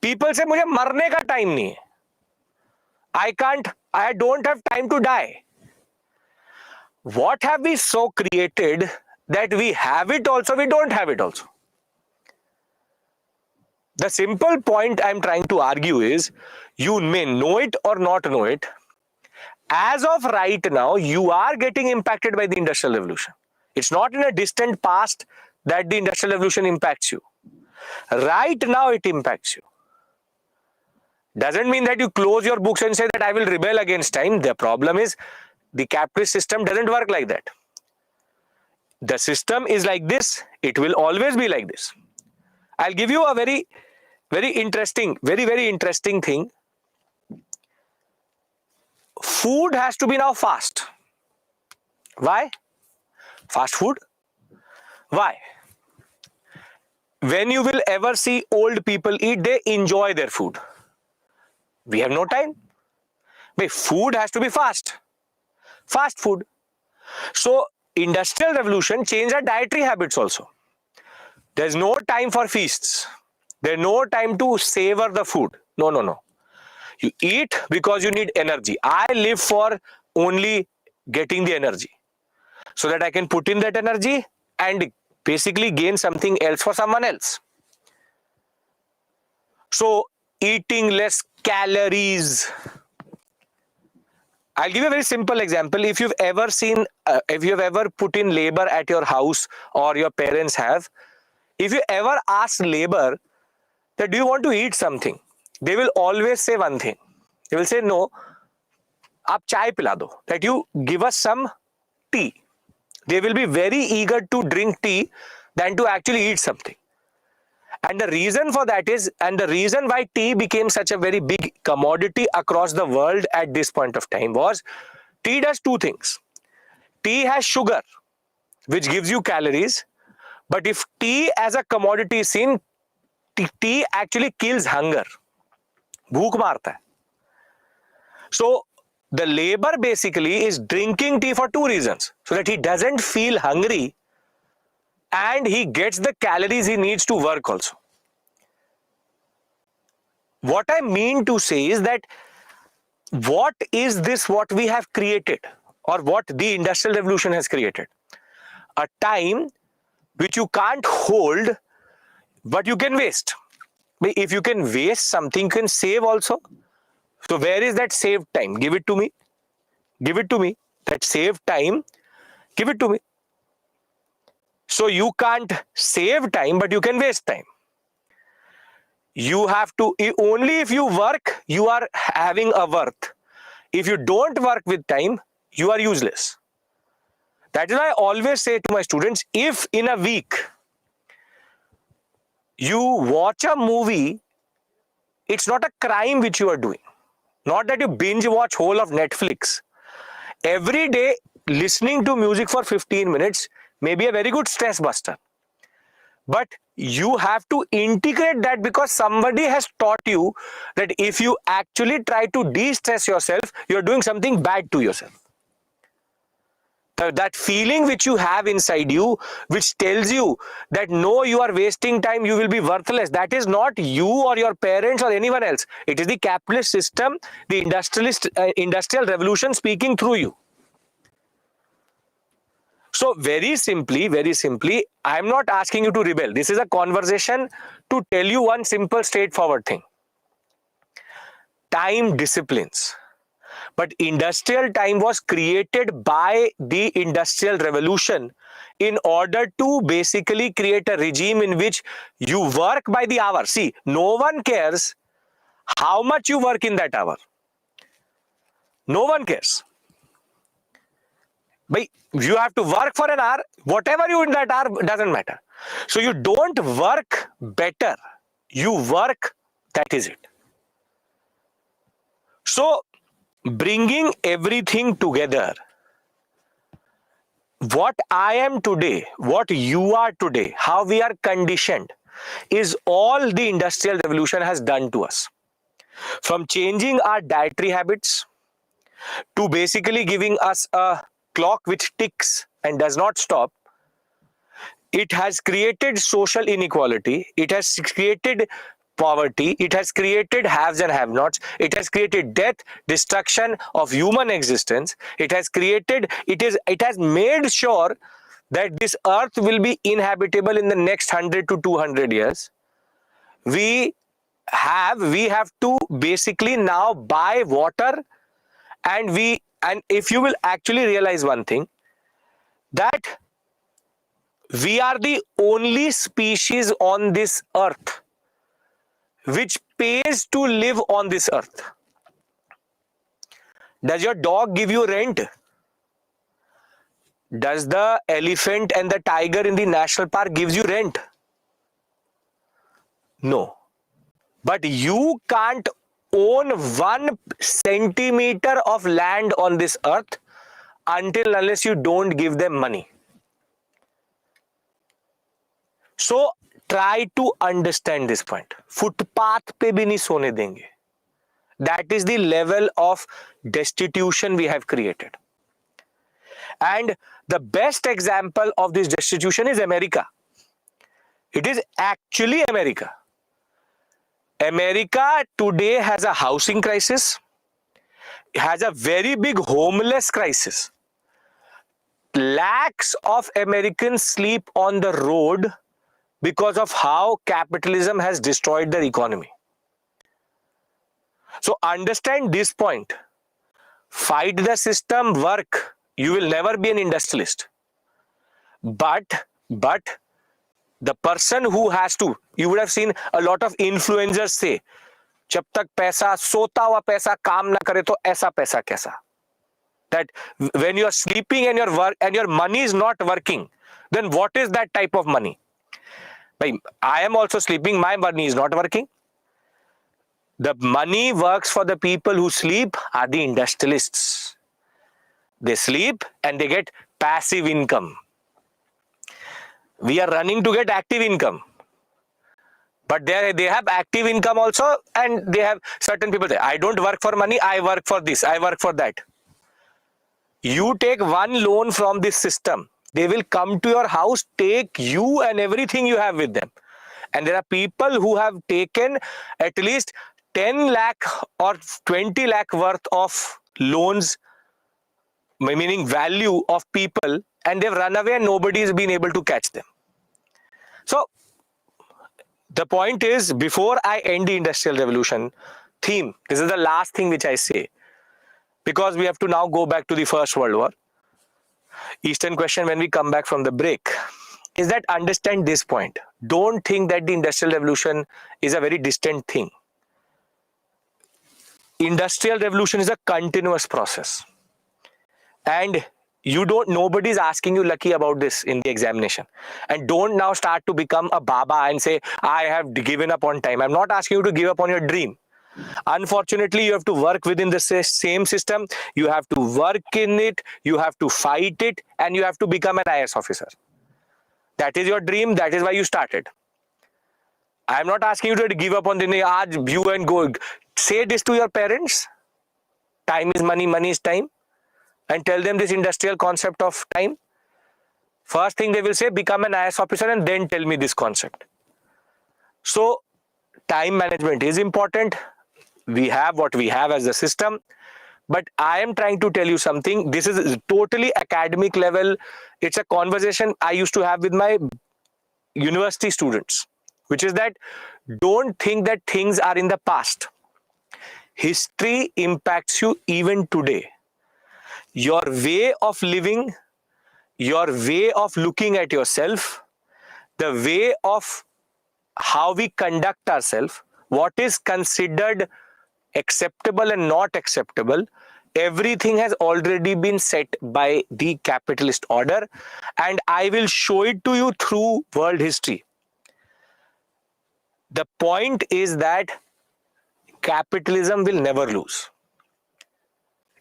People say, मुझे मरने का time नहीं है. I don't have time to die. What have we so created that we have it also, we don't have it also? The simple point I'm trying to argue is, you may know it or not know it. As of right now, you are getting impacted by the Industrial Revolution. It's not in a distant past that the Industrial Revolution impacts you. Right now, it impacts you. Doesn't mean that you close your books and say that I will rebel against time. The problem is, the capitalist system doesn't work like that. The system is like this. It will always be like this. I'll give you a very interesting thing. Food has to be now fast. Why? Fast food. Why? When you will ever see old people eat, they enjoy their food. We have no time. But food has to be fast. Fast food. So, Industrial Revolution changed our dietary habits also. There's no time for feasts. There's no time to savor the food. No. You eat because you need energy. I live for only getting the energy so that I can put in that energy and basically gain something else for someone else. So, eating less calories. I'll give you a very simple example. If you've ever seen, if you've ever put in labor at your house or your parents have, if you ever ask labor that do you want to eat something, they will always say one thing. They will say, no, aap chai pila do, that you give us some tea. They will be very eager to drink tea than to actually eat something. And the reason for that is, and the reason why tea became such a very big commodity across the world at this point of time was, tea does two things. Tea has sugar, which gives you calories. But if tea as a commodity is seen, tea actually kills hunger. भूख मारता है. So the labor basically is drinking tea for two reasons. So that he doesn't feel hungry and he gets the calories he needs to work also. What I mean to say is that what is this what we have created or what the Industrial Revolution has created? A time which you can't hold but you can waste. If you can waste something, you can save also. So where is that saved time? Give it to me. Give it to me. That saved time, give it to me. So you can't save time, but you can waste time. You have to, only if you work, you are having a worth. If you don't work with time, you are useless. That is why I always say to my students, if in a week you watch a movie, it's not a crime which you are doing. Not that you binge watch whole of Netflix. Every day listening to music for 15 minutes may be a very good stress buster. But you have to integrate that because somebody has taught you that if you actually try to de-stress yourself, you're doing something bad to yourself. That feeling which you have inside you, which tells you that no, you are wasting time, you will be worthless. That is not you or your parents or anyone else. It is the capitalist system, the industrial revolution speaking through you. So very simply, I'm not asking you to rebel. This is a conversation to tell you one simple, straightforward thing. Time disciplines. But industrial time was created by the Industrial Revolution in order to basically create a regime in which you work by the hour. See, no one cares how much you work in that hour. No one cares. But you have to work for an hour. Whatever you in that hour doesn't matter. So you don't work better. You work, that is it. So bringing everything together, what I am today, what you are today, how we are conditioned, is all the Industrial Revolution has done to us. From changing our dietary habits to basically giving us a clock which ticks and does not stop, it has created social inequality, it has created poverty, it has created haves and have-nots, it has created death, destruction of human existence, it has made sure that this earth will be inhabitable in the next 100 to 200 years. We have to basically now buy water, and if you will actually realize one thing, that we are the only species on this earth which pays to live on this earth. Does your dog give you rent? Does the elephant and the tiger in the national park gives you rent? No. But you can't own 1 centimeter of land on this earth unless you don't give them money. So try to understand this point. Footpath pe bhi nahi sone denge. That is the level of destitution we have created. And the best example of this destitution is America. It is actually America. America today has a housing crisis, has a very big homeless crisis. Lakhs of Americans sleep on the road because of how capitalism has destroyed their economy. So understand this point. Fight the system, work. You will never be an industrialist. But the person who has to, you would have seen a lot of influencers say, जब तक पैसा सोता हुआ पैसा काम ना करे तो ऐसा पैसा कैसा? That when you are sleeping and your money is not working, then what is that type of money? I am also sleeping, my money is not working. The money works for the people who sleep are the industrialists. They sleep and they get passive income. We are running to get active income. But they have active income also, and they have certain people say, I don't work for money, I work for this, I work for that. You take one loan from this system, they will come to your house, take you and everything you have with them. And there are people who have taken at least 10 lakh or 20 lakh worth of loans, meaning value of people, and they've run away and nobody has been able to catch them. So the point is, before I end the Industrial Revolution theme, this is the last thing which I say, because we have to now go back to the First World War. Eastern question when we come back from the break is that understand this point. Don't think that the Industrial Revolution is a very distant thing. Industrial Revolution is a continuous process. And nobody's asking you, Lucky, about this in the examination. And don't now start to become a Baba and say, I have given up on time. I'm not asking you to give up on your dream. Unfortunately, you have to work within the same system. You have to work in it. You have to fight it. And you have to become an IAS officer. That is your dream. That is why you started. I'm not asking you to give up on the aaj view and go. Say this to your parents. Time is money, money is time. And tell them this industrial concept of time. First thing they will say, become an IAS officer and then tell me this concept. So time management is important. We have what we have as a system. But I am trying to tell you something. This is totally academic level. It's a conversation I used to have with my university students, which is that don't think that things are in the past. History impacts you even today. Your way of living, your way of looking at yourself, the way of how we conduct ourselves, what is considered acceptable and not acceptable, everything has already been set by the capitalist order, and I will show it to you through world history. The point is that capitalism will never lose.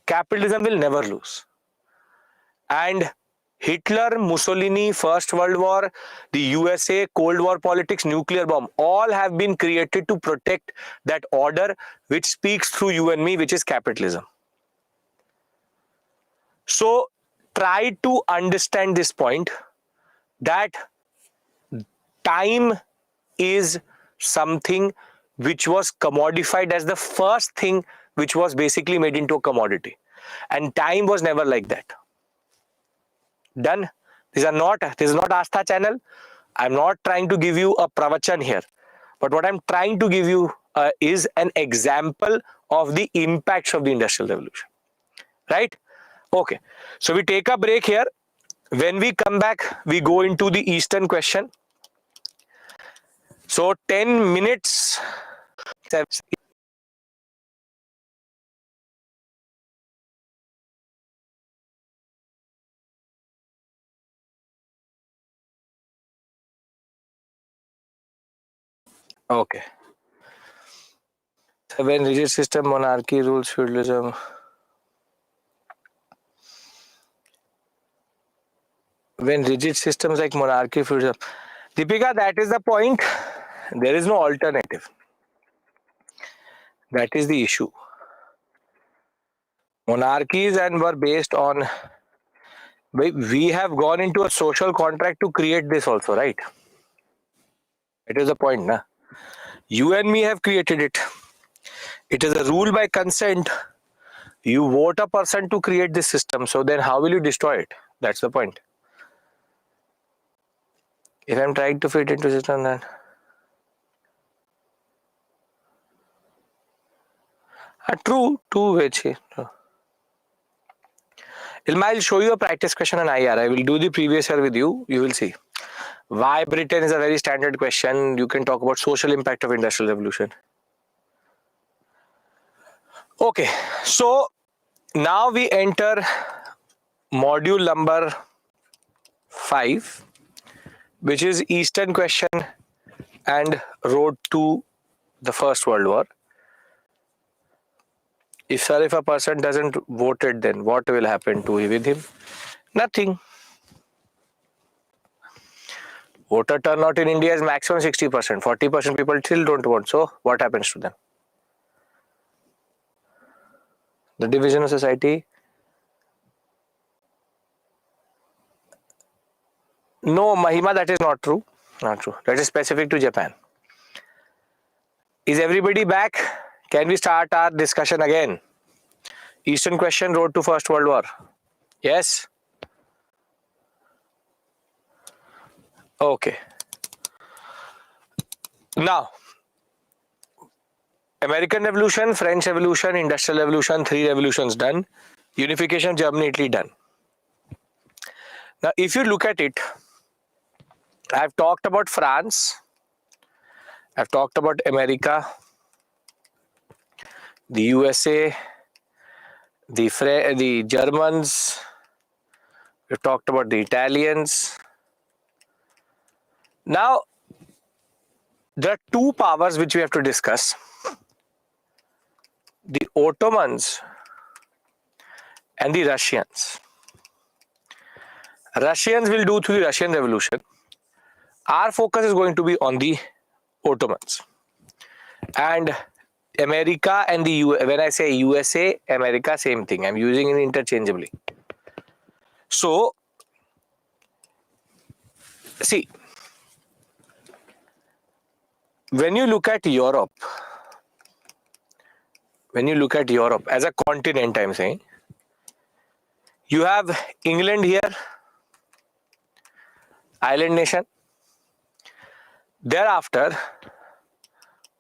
Capitalism will never lose. And Hitler, Mussolini, First World War, the USA, Cold War politics, nuclear bomb, all have been created to protect that order which speaks through you and me, which is capitalism. So try to understand this point, that time is something which was commodified as the first thing which was basically made into a commodity. And time was never like that. Done. This is not Astha channel. I'm not trying to give you a pravachan here. But what I'm trying to give you is an example of the impacts of the Industrial Revolution. Right? Okay. So we take a break here. When we come back, we go into the Eastern question. So 10 minutes. Okay. So when rigid system, monarchy rules, feudalism. When rigid systems like monarchy, feudalism. Deepika, that is the point. There is no alternative. That is the issue. Monarchies and were based on. We have gone into a social contract to create this also, right? It is the point, na? You and me have created it. It is a rule by consent. You vote a person to create this system. So then how will you destroy it? That's the point. If I'm trying to fit into system, then true, which I'll show you a practice question on IR. I will do the previous year with you. You will see. Why Britain is a very standard question. You can talk about social impact of Industrial Revolution. Okay, so now we enter module number 5, which is Eastern question and road to the First World War. If a person doesn't vote it, then what will happen with him? Nothing. Voter turnout in India is maximum 60%. 40% people still don't vote. So what happens to them? The division of society? No, Mahima, that is not true. Not true. That is specific to Japan. Is everybody back? Can we start our discussion again? Eastern question, road to First World War. Yes? Okay. Now, American Revolution, French Revolution, Industrial Revolution, 3 revolutions done. Unification of Germany, Italy done. Now, if you look at it, I've talked about France, I've talked about America, the USA, the Germans, we've talked about the Italians. Now, there are 2 powers which we have to discuss. The Ottomans and the Russians. Russians will do through the Russian Revolution. Our focus is going to be on the Ottomans. And America and the when I say USA, America, same thing. I'm using it interchangeably. So, see, when you look at Europe as a continent, I'm saying, you have England here, island nation. Thereafter,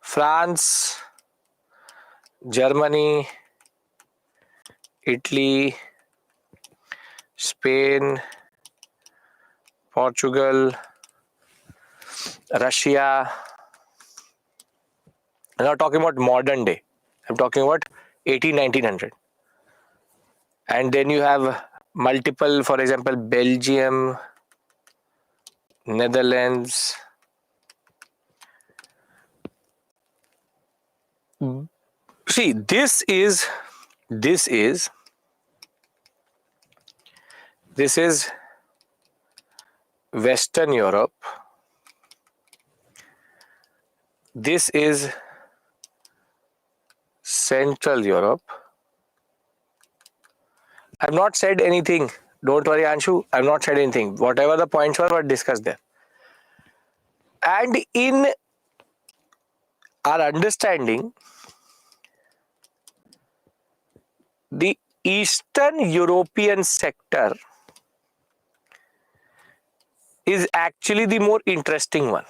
France, Germany, Italy, Spain, Portugal, Russia. I'm not talking about modern day. I'm talking about 1900. And then you have multiple, for example, Belgium, Netherlands. See, this is Western Europe. This is Central Europe. I've not said anything. Don't worry, Anshu. I've not said anything. Whatever the points were discussed there. And in our understanding, the Eastern European sector is actually the more interesting one.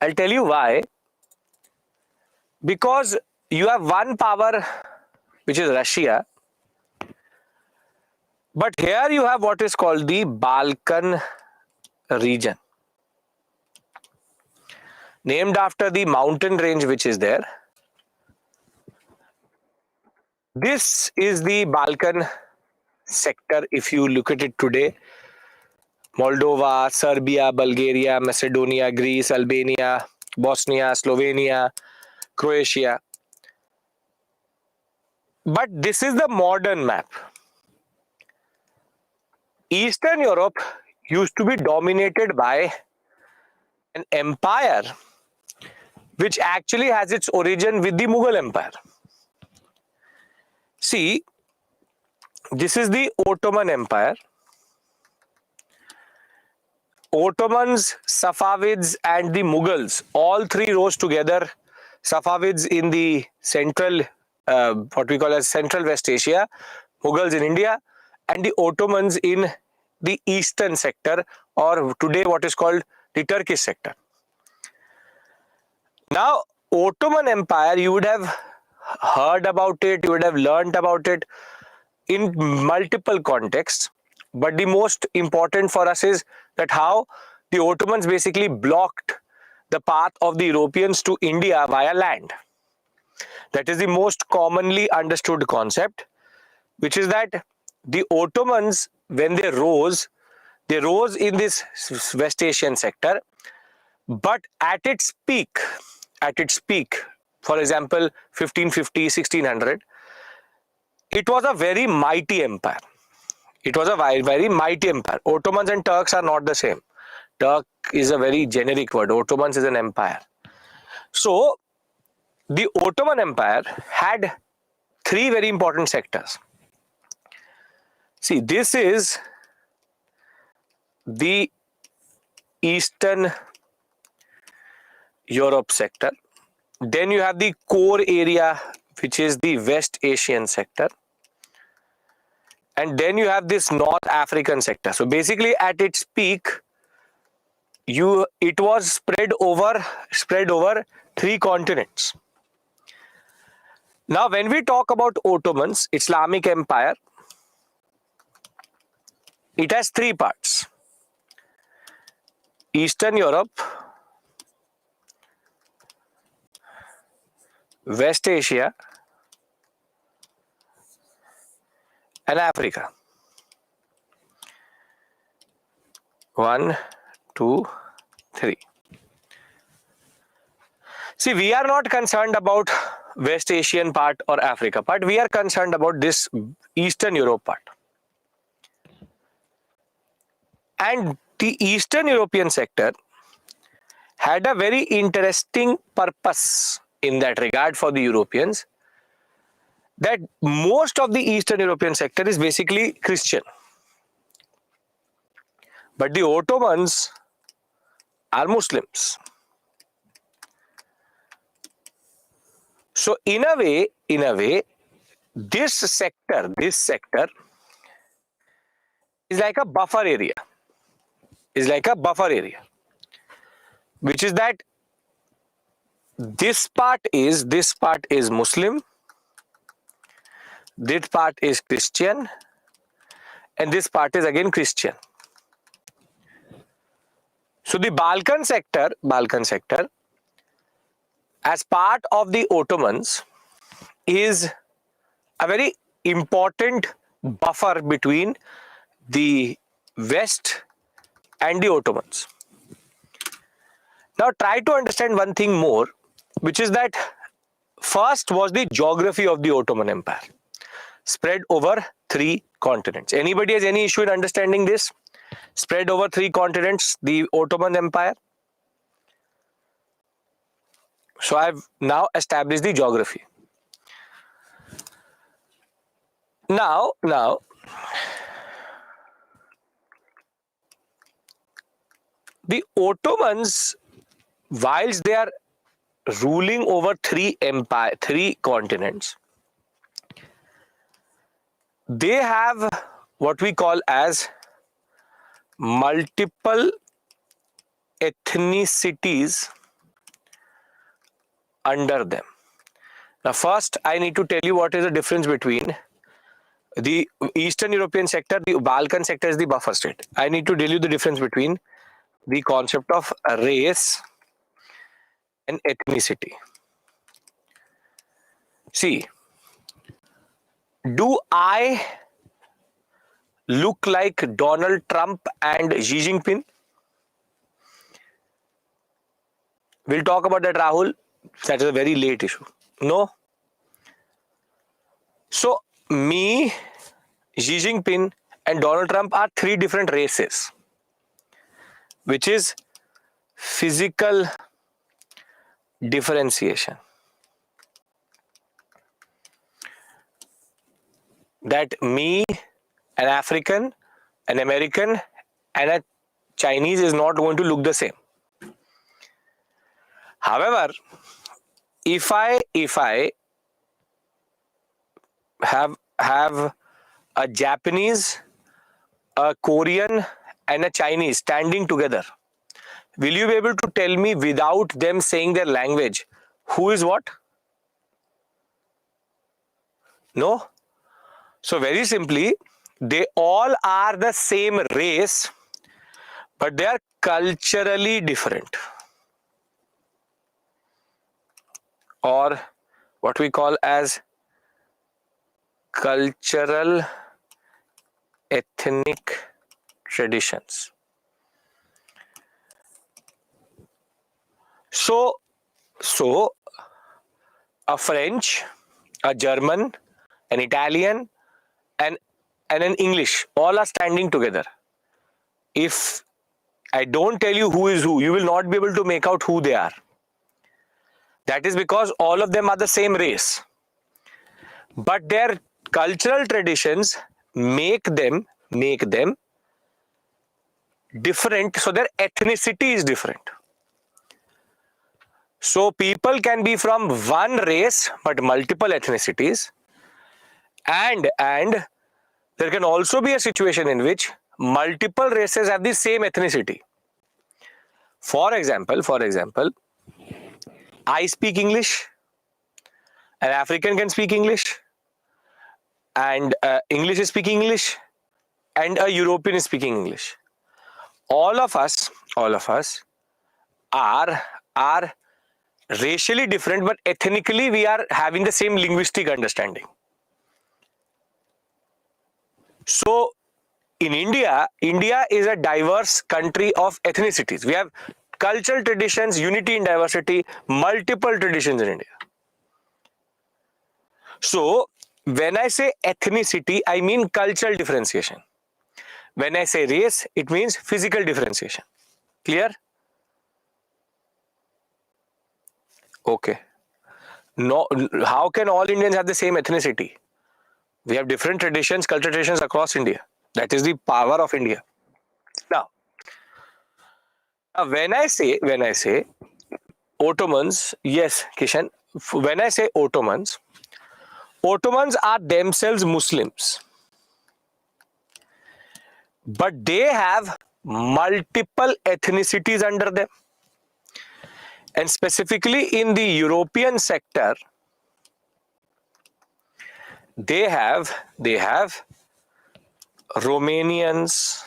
I'll tell you why. Because you have one power, which is Russia, but here you have what is called the Balkan region, named after the mountain range which is there. This is the Balkan sector. If you look at it today, Moldova, Serbia, Bulgaria, Macedonia, Greece, Albania, Bosnia, Slovenia, Croatia. But this is the modern map. Eastern Europe used to be dominated by an empire which actually has its origin with the Mughal Empire. See, this is the Ottoman Empire. Ottomans, Safavids and the Mughals, all 3 rose together. Safavids in the central, what we call as Central West Asia, Mughals in India, and the Ottomans in the eastern sector, or today what is called the Turkish sector. Now, Ottoman Empire, you would have heard about it, you would have learnt about it in multiple contexts, but the most important for us is that how the Ottomans basically blocked the path of the Europeans to India via land. That is the most commonly understood concept, which is that the Ottomans, when they rose in this West Asian sector, but at its peak, for example, 1550, 1600, it was a very mighty empire. It was a very mighty empire. Ottomans and Turks are not the same. Turk is a very generic word. Ottomans is an empire. So the Ottoman Empire had three very important sectors. See, this is the Eastern Europe sector. Then you have the core area, which is the West Asian sector. And then you have this North African sector. So basically at its peak, it was spread over three continents. Now when we talk about Ottomans, Islamic Empire, it has three parts. Eastern Europe, West Asia, and Africa. 1, 2, 3. See, we are not concerned about West Asian part or Africa part. We are concerned about this Eastern Europe part. And the Eastern European sector had a very interesting purpose in that regard for the Europeans, that most of the Eastern European sector is basically Christian. But the Ottomans are Muslims. So in a way, this sector is like a buffer area. Which is that this part is Muslim, this part is Christian, and this part is again Christian. So the Balkan sector, as part of the Ottomans, is a very important buffer between the West and the Ottomans. Now try to understand one thing more, which is that first was the geography of the Ottoman Empire, spread over three continents. Anybody has any issue in understanding this? Spread over three continents, the Ottoman Empire. So I've now established the geography. Now, the Ottomans, whilst they are ruling over three continents, they have what we call as multiple ethnicities under them. Now first I need to tell you what is the difference between the Eastern European sector. The Balkan sector is the buffer state. I need to tell you the difference between the concept of race and ethnicity. See, do I look like Donald Trump and Xi Jinping? We'll talk about that, Rahul. That is a very late issue. No. So me, Xi Jinping and Donald Trump are three different races, which is physical differentiation. That me, an African, an American, and a Chinese is not going to look the same. However, if I have a Japanese, a Korean, and a Chinese standing together, will you be able to tell me without them saying their language who is what? No. So very simply, they all are the same race, but they are culturally different, or what we call as cultural ethnic traditions. So a French, a German, an Italian, and and an English, all are standing together. If I don't tell you who is who, you will not be able to make out who they are. That is because all of them are the same race. But their cultural traditions make them different, so their ethnicity is different. So people can be from one race but multiple ethnicities, and there can also be a situation in which multiple races have the same ethnicity. For example, I speak English, an African can speak English, and English is speaking English, and a European is speaking English. All of us are racially different, but ethnically we are having the same linguistic understanding. So in India is a diverse country of ethnicities. We have cultural traditions, unity in diversity, multiple traditions in India. So when I say ethnicity, I mean cultural differentiation. When I say race, it means physical differentiation. Clear? Okay. No, how can all Indians have the same ethnicity? We have different traditions, cultural traditions across India. That is the power of India. Now when I say Ottomans, yes, Kishan, when I say Ottomans are themselves Muslims, but they have multiple ethnicities under them. And specifically in the European sector, they have Romanians,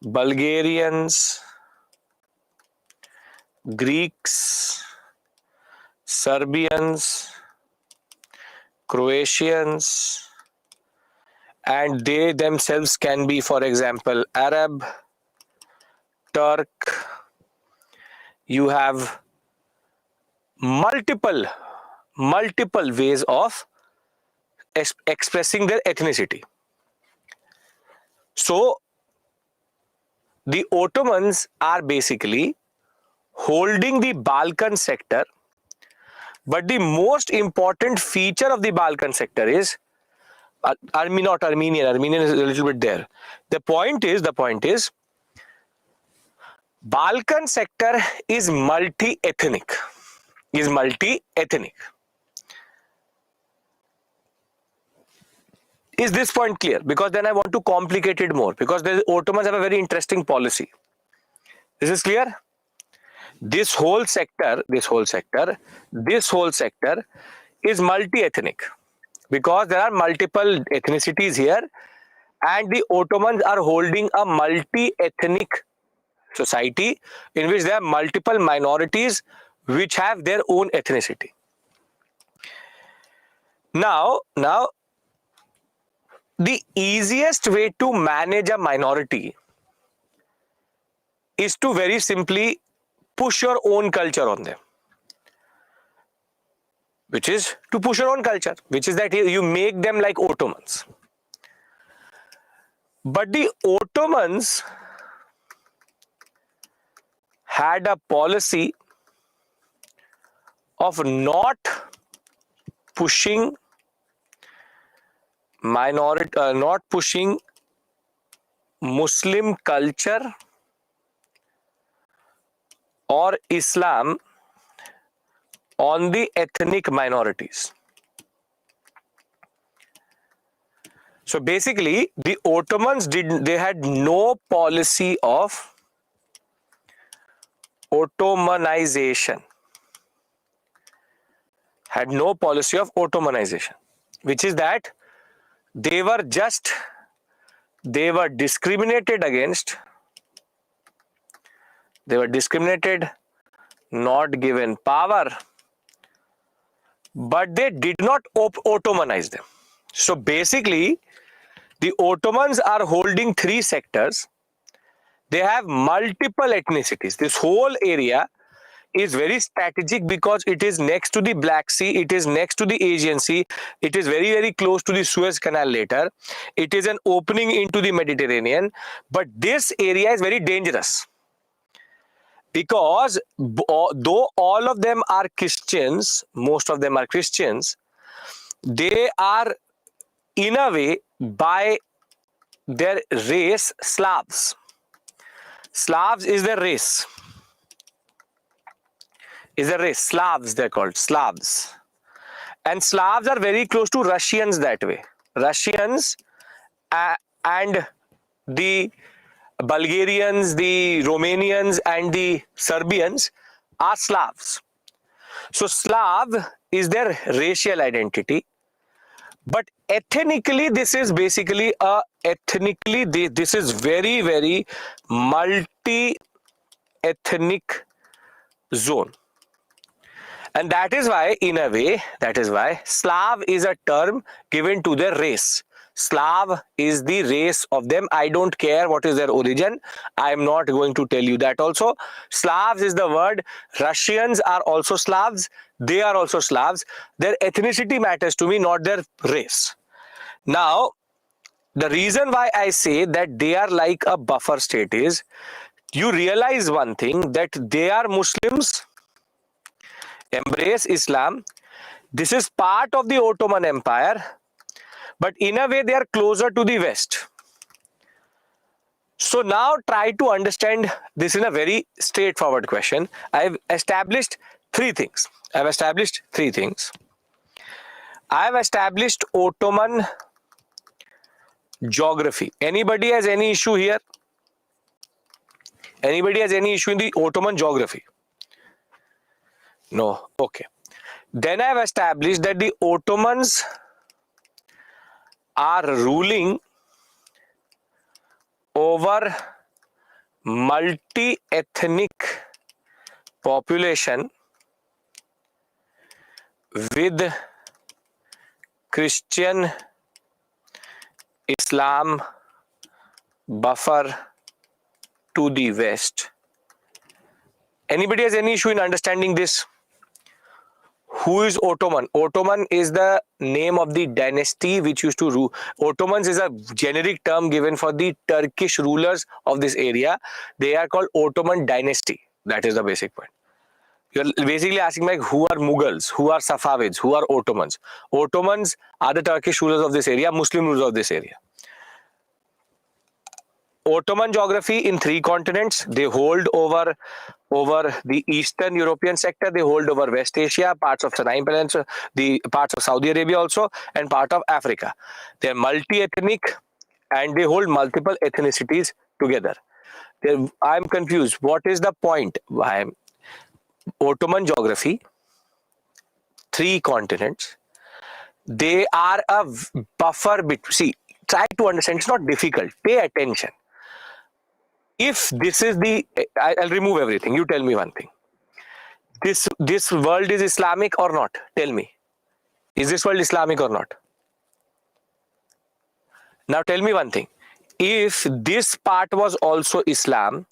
Bulgarians, Greeks, Serbians, Croatians, and they themselves can be, for example, Arab, Turk. You have multiple ways of expressing their ethnicity. So the Ottomans are basically holding the Balkan sector, but the most important feature of the Balkan sector is not Armenian. Armenian is a little bit there. The point is Balkan sector is multi-ethnic. Is this point clear? Because then I want to complicate it more, because the Ottomans have a very interesting policy. This is clear? This whole sector is multi-ethnic, because there are multiple ethnicities here, and the Ottomans are holding a multi-ethnic society in which there are multiple minorities which have their own ethnicity. Now the easiest way to manage a minority is to very simply push your own culture on them, which is to push your own culture, which is that you make them like Ottomans. But the Ottomans had a policy of not pushing Muslim culture or Islam on the ethnic minorities. So basically, the Ottomans had no policy of Ottomanization. Which is that they were discriminated against. They were discriminated, not given power, but they did not Ottomanize them. So basically, the Ottomans are holding three sectors. They have multiple ethnicities. This whole area is very strategic because it is next to the Black Sea, it is next to the Aegean Sea, it is very, very close to the Suez Canal later. It is an opening into the Mediterranean, but this area is very dangerous because though all of them are Christians, most of them are Christians, they are in a way by their race Slavs. Slavs is their race. Is a race. Slavs, they're called Slavs. And Slavs are very close to Russians that way. Russians and the Bulgarians, the Romanians, and the Serbians are Slavs. So Slav is their racial identity. But ethnically, this is basically this is very, very multi-ethnic zone. And that is why, in a way, Slav is a term given to their race. Slav is the race of them. I don't care what is their origin. I am not going to tell you that also. Slavs is the word. Russians are also Slavs. They are also Slavs. Their ethnicity matters to me, not their race. Now, the reason why I say that they are like a buffer state is, you realize one thing, that they are Muslims, embrace Islam. This is part of the Ottoman Empire, but in a way they are closer to the West. So now try to understand this in a very straightforward question. I've established three things. I have established Ottoman geography. Anybody has any issue here? Anybody has any issue in the Ottoman geography? No. Okay. Then I have established that the Ottomans are ruling over multi-ethnic population with Christian Islam buffer to the West. Anybody has any issue in understanding this? Who is Ottoman? Ottoman is the name of the dynasty which used to rule. Ottomans is a generic term given for the Turkish rulers of this area. They are called Ottoman dynasty. That is the basic point. You're basically asking like, who are Mughals, who are Safavids, who are Ottomans? Ottomans are the Turkish rulers of this area, Muslim rulers of this area. Ottoman geography in 3 continents. They hold over the Eastern European sector. They hold over West Asia, parts of Sinai Peninsula, the parts of Saudi Arabia also, and part of Africa. They are multi-ethnic and they hold multiple ethnicities together. I'm confused. What is the point? Ottoman geography, 3 continents. They are a buffer between. See, try to understand. It's not difficult. Pay attention. If this is the, I'll remove everything. You tell me one thing. This world is Islamic or not? Tell me. Is this world Islamic or not? Now tell me one thing. If this part was also Islam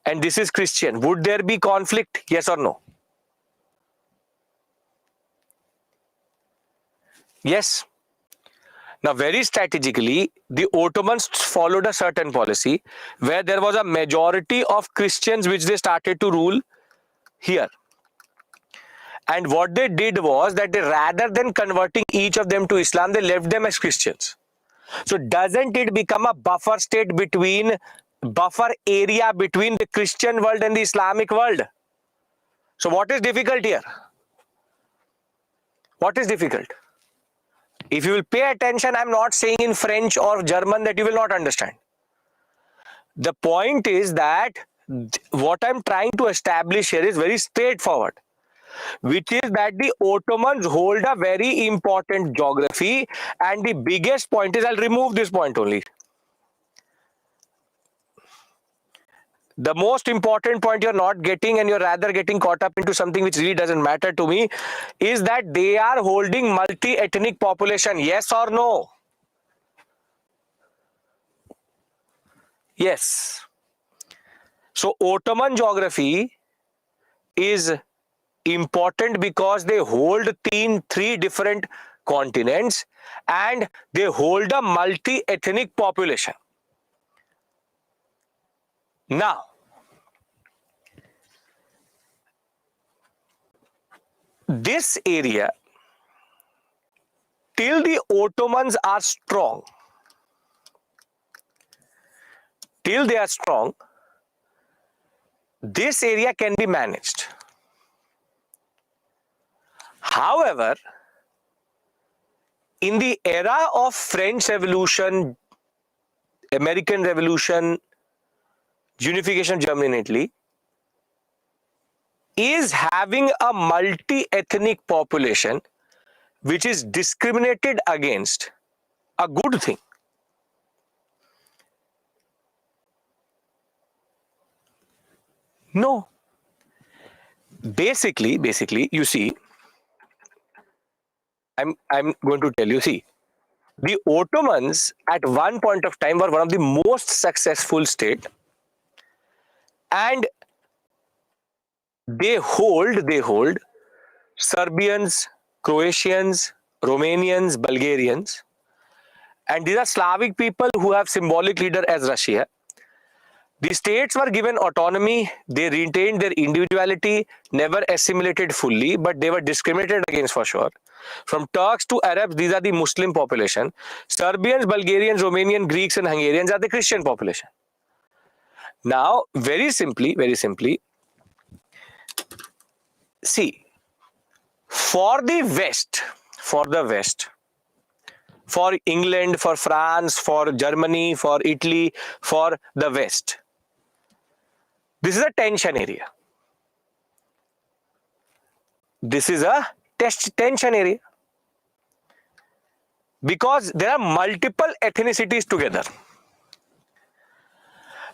and this is Christian, would there be conflict? Yes or no? Yes. Now, very strategically, the Ottomans followed a certain policy where there was a majority of Christians which they started to rule here. And what they did was that they, rather than converting each of them to Islam, they left them as Christians. So doesn't it become a buffer state between, buffer area between the Christian world and the Islamic world? So what is difficult here? What is difficult? If you will pay attention, I'm not saying in French or German that you will not understand. The point is that what I'm trying to establish here is very straightforward, which is that the Ottomans hold a very important geography, and the biggest point is, I'll remove this point only. The most important point you're not getting, and you're rather getting caught up into something which really doesn't matter to me, is that they are holding multi-ethnic population. Yes or no? Yes. So Ottoman geography is important because they hold three different continents and they hold a multi-ethnic population. Now, this area, till the Ottomans are strong, till they are strong, this area can be managed. However, in the era of French Revolution, American Revolution, unification of Germany and Italy, is having a multi-ethnic population which is discriminated against a good thing? No. Basically, you see, I'm going to tell you, see, the Ottomans at one point of time were one of the most successful state, and they hold Serbians, Croatians, Romanians, Bulgarians, and these are Slavic people who have symbolic leader as Russia. The states were given autonomy, they retained their individuality, never assimilated fully, but they were discriminated against for sure. From Turks to Arabs, these are the Muslim population. Serbians, Bulgarians, Romanian, Greeks and Hungarians are the Christian population. Now, very simply, see, for the West, for England, for France, for Germany, for Italy, for the West, this is a tension area. This is a tension area because there are multiple ethnicities together.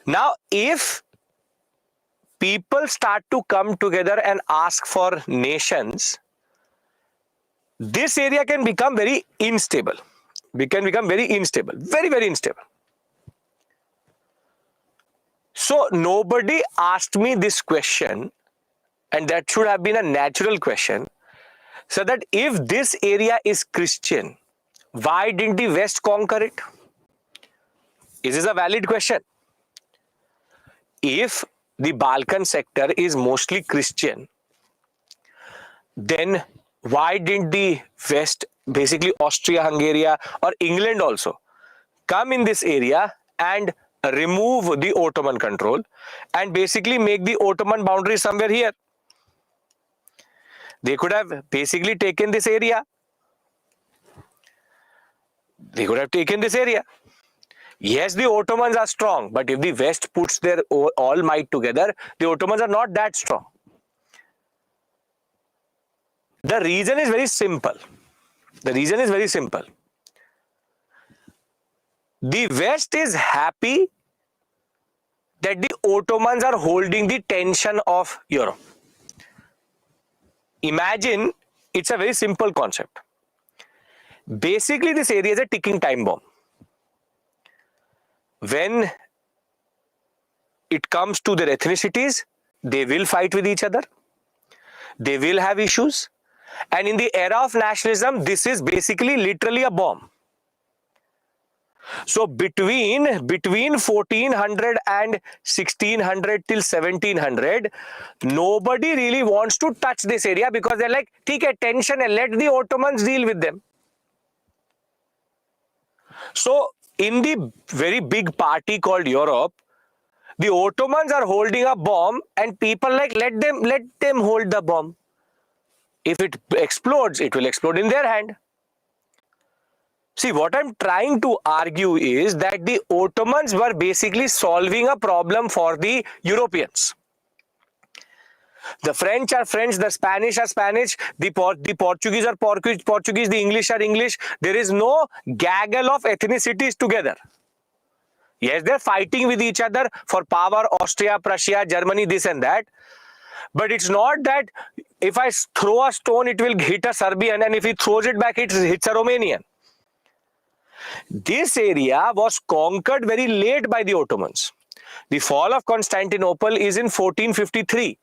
Now, if people start to come together and ask for nations, this area can become very unstable. We can become very unstable, very unstable. So nobody asked me this question, and that should have been a natural question. So that if this area is Christian, why didn't the West conquer it? Is this a valid question? If the Balkan sector is mostly Christian, then why didn't the West, basically Austria, Hungary or England also, come in this area and remove the Ottoman control and basically make the Ottoman boundary somewhere here? They could have basically taken this area. They could have taken this area. Yes, the Ottomans are strong, but if the West puts their all might together, the Ottomans are not that strong. The reason is very simple. The West is happy that the Ottomans are holding the tension of Europe. Imagine, it's a very simple concept. Basically, this area is a ticking time bomb. When it comes to their ethnicities, they will fight with each other. They will have issues. And in the era of nationalism, this is basically literally a bomb. So between 1400 and 1600 till 1700, nobody really wants to touch this area because they're like, take attention and let the Ottomans deal with them. So in the very big party called Europe, the Ottomans are holding a bomb and people like, let them hold the bomb. If it explodes, it will explode in their hand. See, what I'm trying to argue is that the Ottomans were basically solving a problem for the Europeans. The French are French, the Spanish are Spanish, the Portuguese are Portuguese, the English are English. There is no gaggle of ethnicities together. Yes, they're fighting with each other for power, Austria, Prussia, Germany, this and that. But it's not that if I throw a stone, it will hit a Serbian, and if he throws it back, it hits a Romanian. This area was conquered very late by the Ottomans. The fall of Constantinople is in 1453.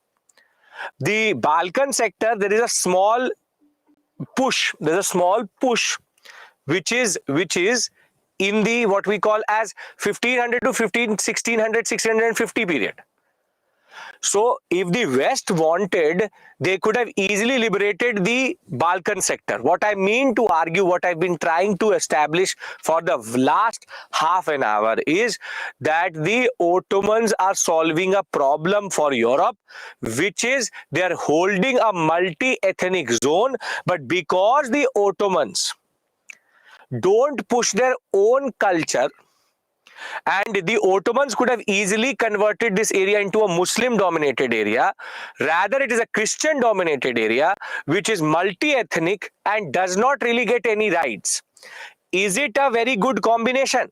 The Balkan sector, there is a small push. There's a small push which is in the what we call as 1500 to 1650 period. So if the West wanted, they could have easily liberated the Balkan sector. What I mean to argue, what I've been trying to establish for the last half an hour is that the Ottomans are solving a problem for Europe, which is they are holding a multi-ethnic zone, but because the Ottomans don't push their own culture, and the Ottomans could have easily converted this area into a Muslim dominated area. Rather, it is a Christian dominated area which is multi-ethnic and does not really get any rights. Is it a very good combination?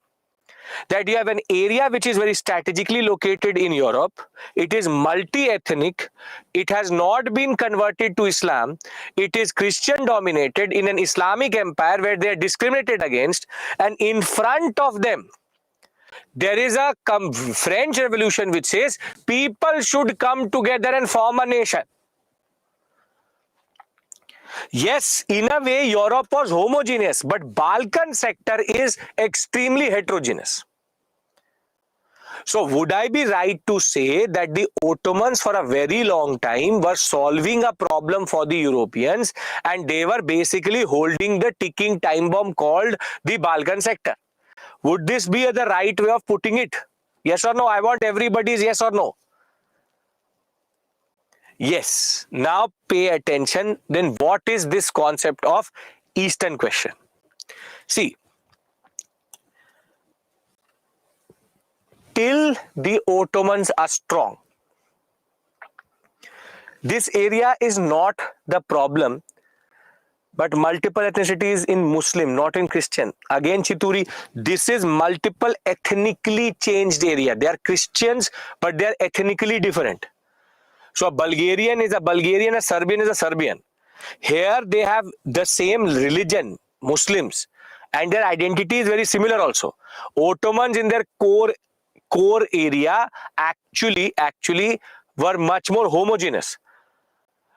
That you have an area which is very strategically located in Europe, it is multi-ethnic, it has not been converted to Islam, it is Christian dominated in an Islamic empire where they are discriminated against, and in front of them there is a French Revolution which says people should come together and form a nation. Yes, in a way Europe was homogeneous, but Balkan sector is extremely heterogeneous. So would I be right to say that the Ottomans for a very long time were solving a problem for the Europeans and they were basically holding the ticking time bomb called the Balkan sector? Would this be the right way of putting it? Yes or no? I want everybody's yes or no. Yes. Now pay attention. Then what is this concept of Eastern question? See, till the Ottomans are strong, this area is not the problem, but multiple ethnicities in Muslim, not in Christian. Again, Chituri, this is multiple ethnically changed area. They are Christians, but they are ethnically different. So a Bulgarian is a Bulgarian, a Serbian is a Serbian. Here they have the same religion, Muslims, and their identity is very similar also. Ottomans in their core area actually were much more homogeneous.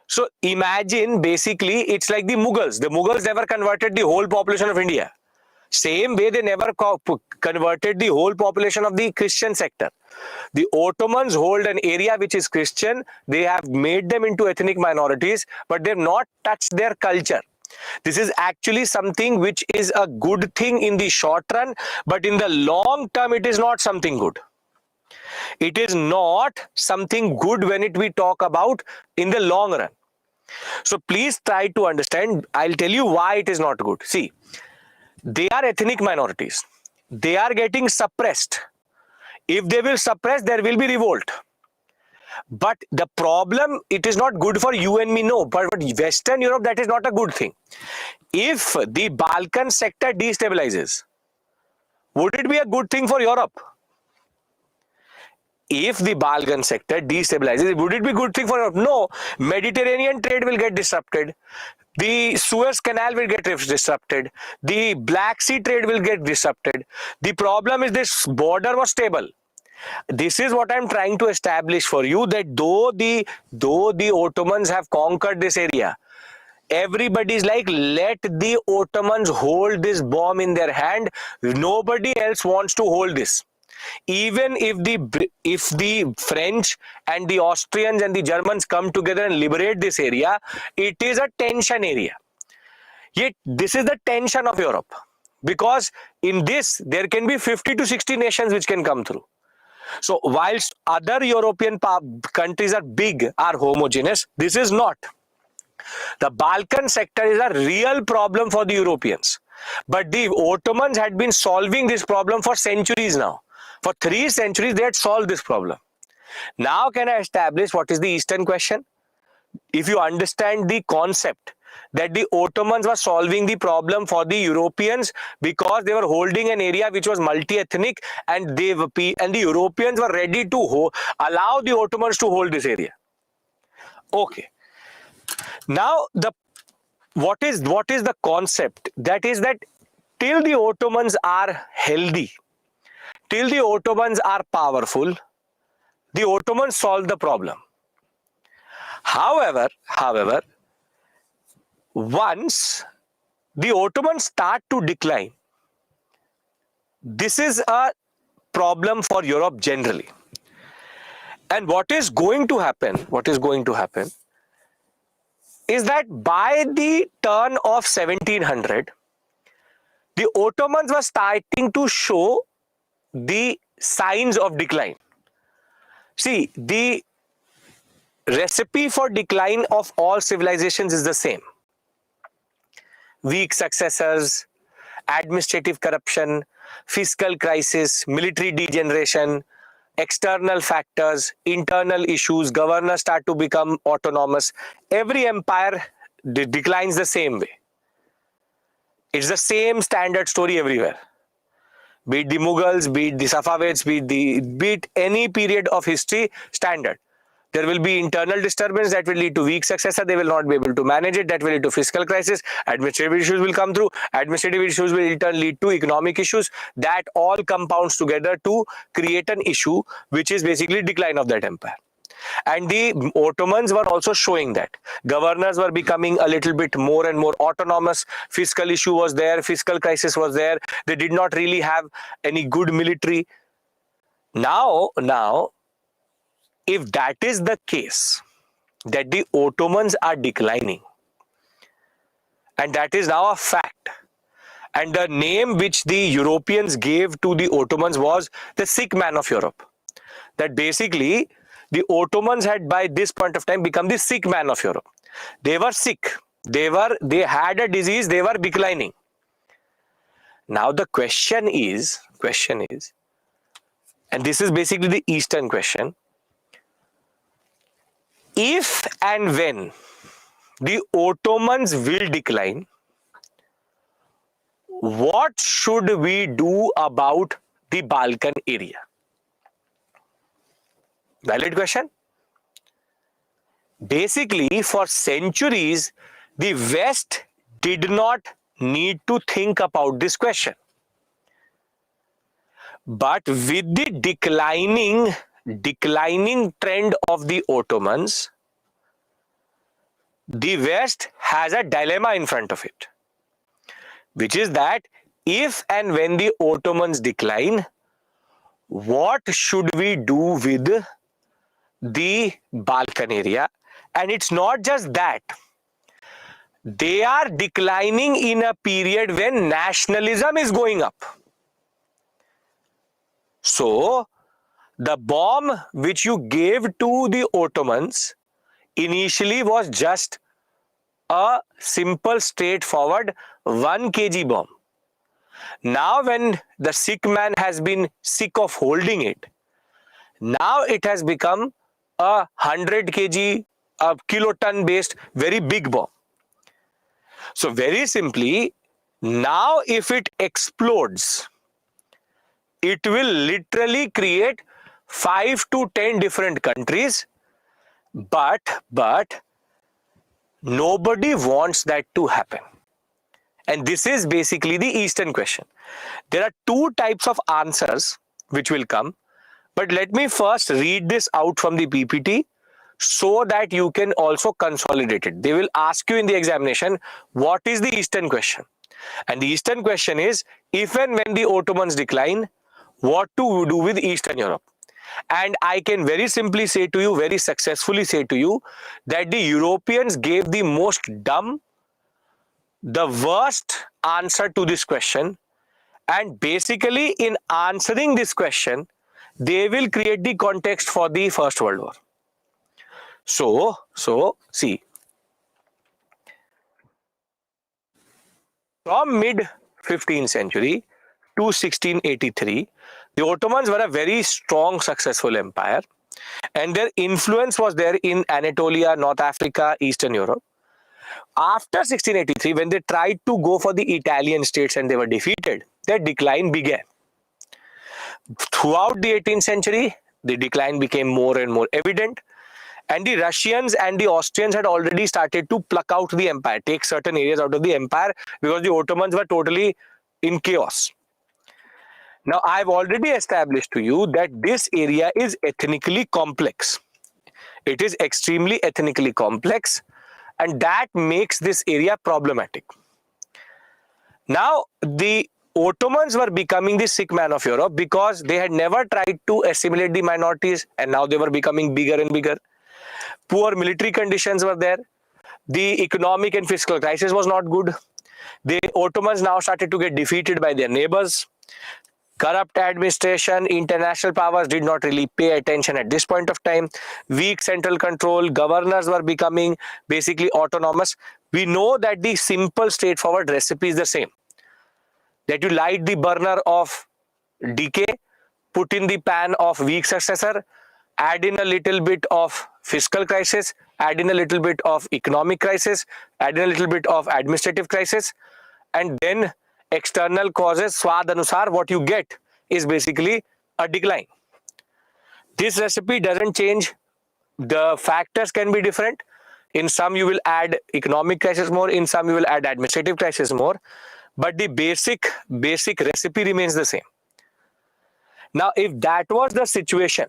So imagine basically it's like the Mughals. The Mughals never converted the whole population of India. Same way they never converted the whole population of the Christian sector. The Ottomans hold an area which is Christian. They have made them into ethnic minorities, but they have not touched their culture. This is actually something which is a good thing in the short run, but in the long term it is not something good. It is not something good when we talk about in the long run. So please try to understand. I'll tell you why it is not good. See, they are ethnic minorities. They are getting suppressed. If they will suppress, there will be revolt. But the problem, it is not good for you and me, no. But Western Europe, that is not a good thing. If the Balkan sector destabilizes, would it be a good thing for Europe? If the Balkan sector destabilizes, would it be a good thing for Europe? No. Mediterranean trade will get disrupted. The Suez Canal will get disrupted. The Black Sea trade will get disrupted. The problem is this border was stable. This is what I'm trying to establish for you, that though the Ottomans have conquered this area, everybody is like, let the Ottomans hold this bomb in their hand. Nobody else wants to hold this. Even if the French and the Austrians and the Germans come together and liberate this area, it is a tension area. Yet this is the tension of Europe, because in this there can be 50 to 60 nations which can come through. So whilst other European countries are big, are homogeneous, this is not. The Balkan sector is a real problem for the Europeans. But the Ottomans had been solving this problem for centuries now. For 3 centuries, they had solved this problem. Now can I establish what is the Eastern question? If you understand the concept that the Ottomans were solving the problem for the Europeans because they were holding an area which was multi-ethnic, and the Europeans were ready to allow the Ottomans to hold this area. Okay. Now what is the concept? That is that till the Ottomans are healthy, till the Ottomans are powerful, the Ottomans solved the problem. However, once the Ottomans start to decline, this is a problem for Europe generally. And what is going to happen is that by the turn of 1700, the Ottomans were starting to show the signs of decline. See, the recipe for decline of all civilizations is the same. Weak successors, administrative corruption, fiscal crisis, military degeneration, external factors, internal issues, governors start to become autonomous. Every empire declines the same way. It's the same standard story everywhere. Be it the Mughals, be it the Safavids, be it any period of history, standard. There will be internal disturbance that will lead to weak successor. They will not be able to manage it. That will lead to fiscal crisis. Administrative issues will come through. Administrative issues will in turn lead to economic issues. That all compounds together to create an issue, which is basically decline of that empire. And the Ottomans were also showing that. Governors were becoming a little bit more and more autonomous. Fiscal issue was there. Fiscal crisis was there. They did not really have any good military. Now, if that is the case, that the Ottomans are declining, and that is now a fact, and the name which the Europeans gave to the Ottomans was the sick man of Europe, that basically the Ottomans had by this point of time become the sick man of Europe. They were sick, they had a disease, they were declining. Now the question is, and this is basically the Eastern question, if and when the Ottomans will decline, what should we do about the Balkan area? Valid question. Basically, for centuries, the West did not need to think about this question. But with the declining trend of the Ottomans, the West has a dilemma in front of it, which is that if and when the Ottomans decline, what should we do with the Balkan area? And it's not just that. They are declining in a period when nationalism is going up. So, the bomb which you gave to the Ottomans initially was just a simple, straightforward 1 kg bomb. Now, when the sick man has been sick of holding it, now it has become a 100 kg, a kiloton based, very big bomb. So, very simply, now if it explodes, it will literally create 5 to 10 different countries, but nobody wants that to happen. And this is basically the Eastern question. There are 2 types of answers which will come, but let me first read this out from the PPT so that you can also consolidate it. They will ask you in the examination, what is the Eastern question? And the Eastern question is, if and when the Ottomans decline, what to do with Eastern Europe? And I can very simply say to you, very successfully say to you, that the Europeans gave the most dumb, the worst answer to this question. And basically, in answering this question, they will create the context for the First World War. So see, from mid 15th century to 1683, the Ottomans were a very strong, successful empire, and their influence was there in Anatolia, North Africa, Eastern Europe. After 1683, when they tried to go for the Italian states and they were defeated, their decline began. Throughout the 18th century, the decline became more and more evident, and the Russians and the Austrians had already started to pluck out the empire, take certain areas out of the empire, because the Ottomans were totally in chaos. Now, I've already established to you that this area is ethnically complex. It is extremely ethnically complex, and that makes this area problematic. Now, the Ottomans were becoming the sick man of Europe because they had never tried to assimilate the minorities, and now they were becoming bigger and bigger. Poor military conditions were there. The economic and fiscal crisis was not good. The Ottomans now started to get defeated by their neighbors. Corrupt administration, international powers did not really pay attention at this point of time. Weak central control, governors were becoming basically autonomous. We know that the simple, straightforward recipe is the same. That you light the burner of decay, put in the pan of weak successor, add in a little bit of fiscal crisis, add in a little bit of economic crisis, add in a little bit of administrative crisis, and then external causes, swad anusar, what you get is basically a decline. This recipe doesn't change. The factors can be different. In some you will add economic crisis more, in some you will add administrative crisis more, but the basic recipe remains the same. Now, if that was the situation,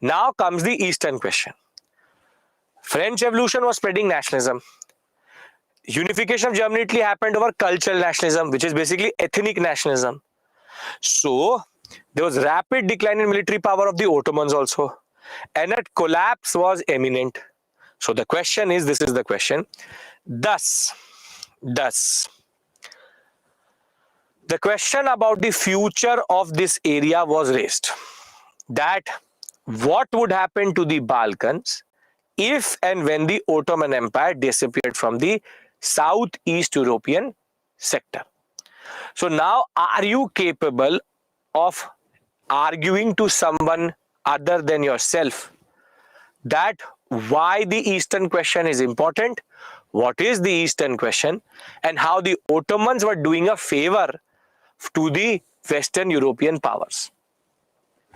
now comes the Eastern question. French Revolution was spreading nationalism. Unification of Germany Italy happened over cultural nationalism, which is basically ethnic nationalism. So there was rapid decline in military power of the Ottomans also, and a collapse was imminent. So the question is, this is the question. Thus, the question about the future of this area was raised. That what would happen to the Balkans if and when the Ottoman Empire disappeared from the Southeast European sector? So now, are you capable of arguing to someone other than yourself that why the Eastern question is important, what is the Eastern question, and how the Ottomans were doing a favor to the Western European powers?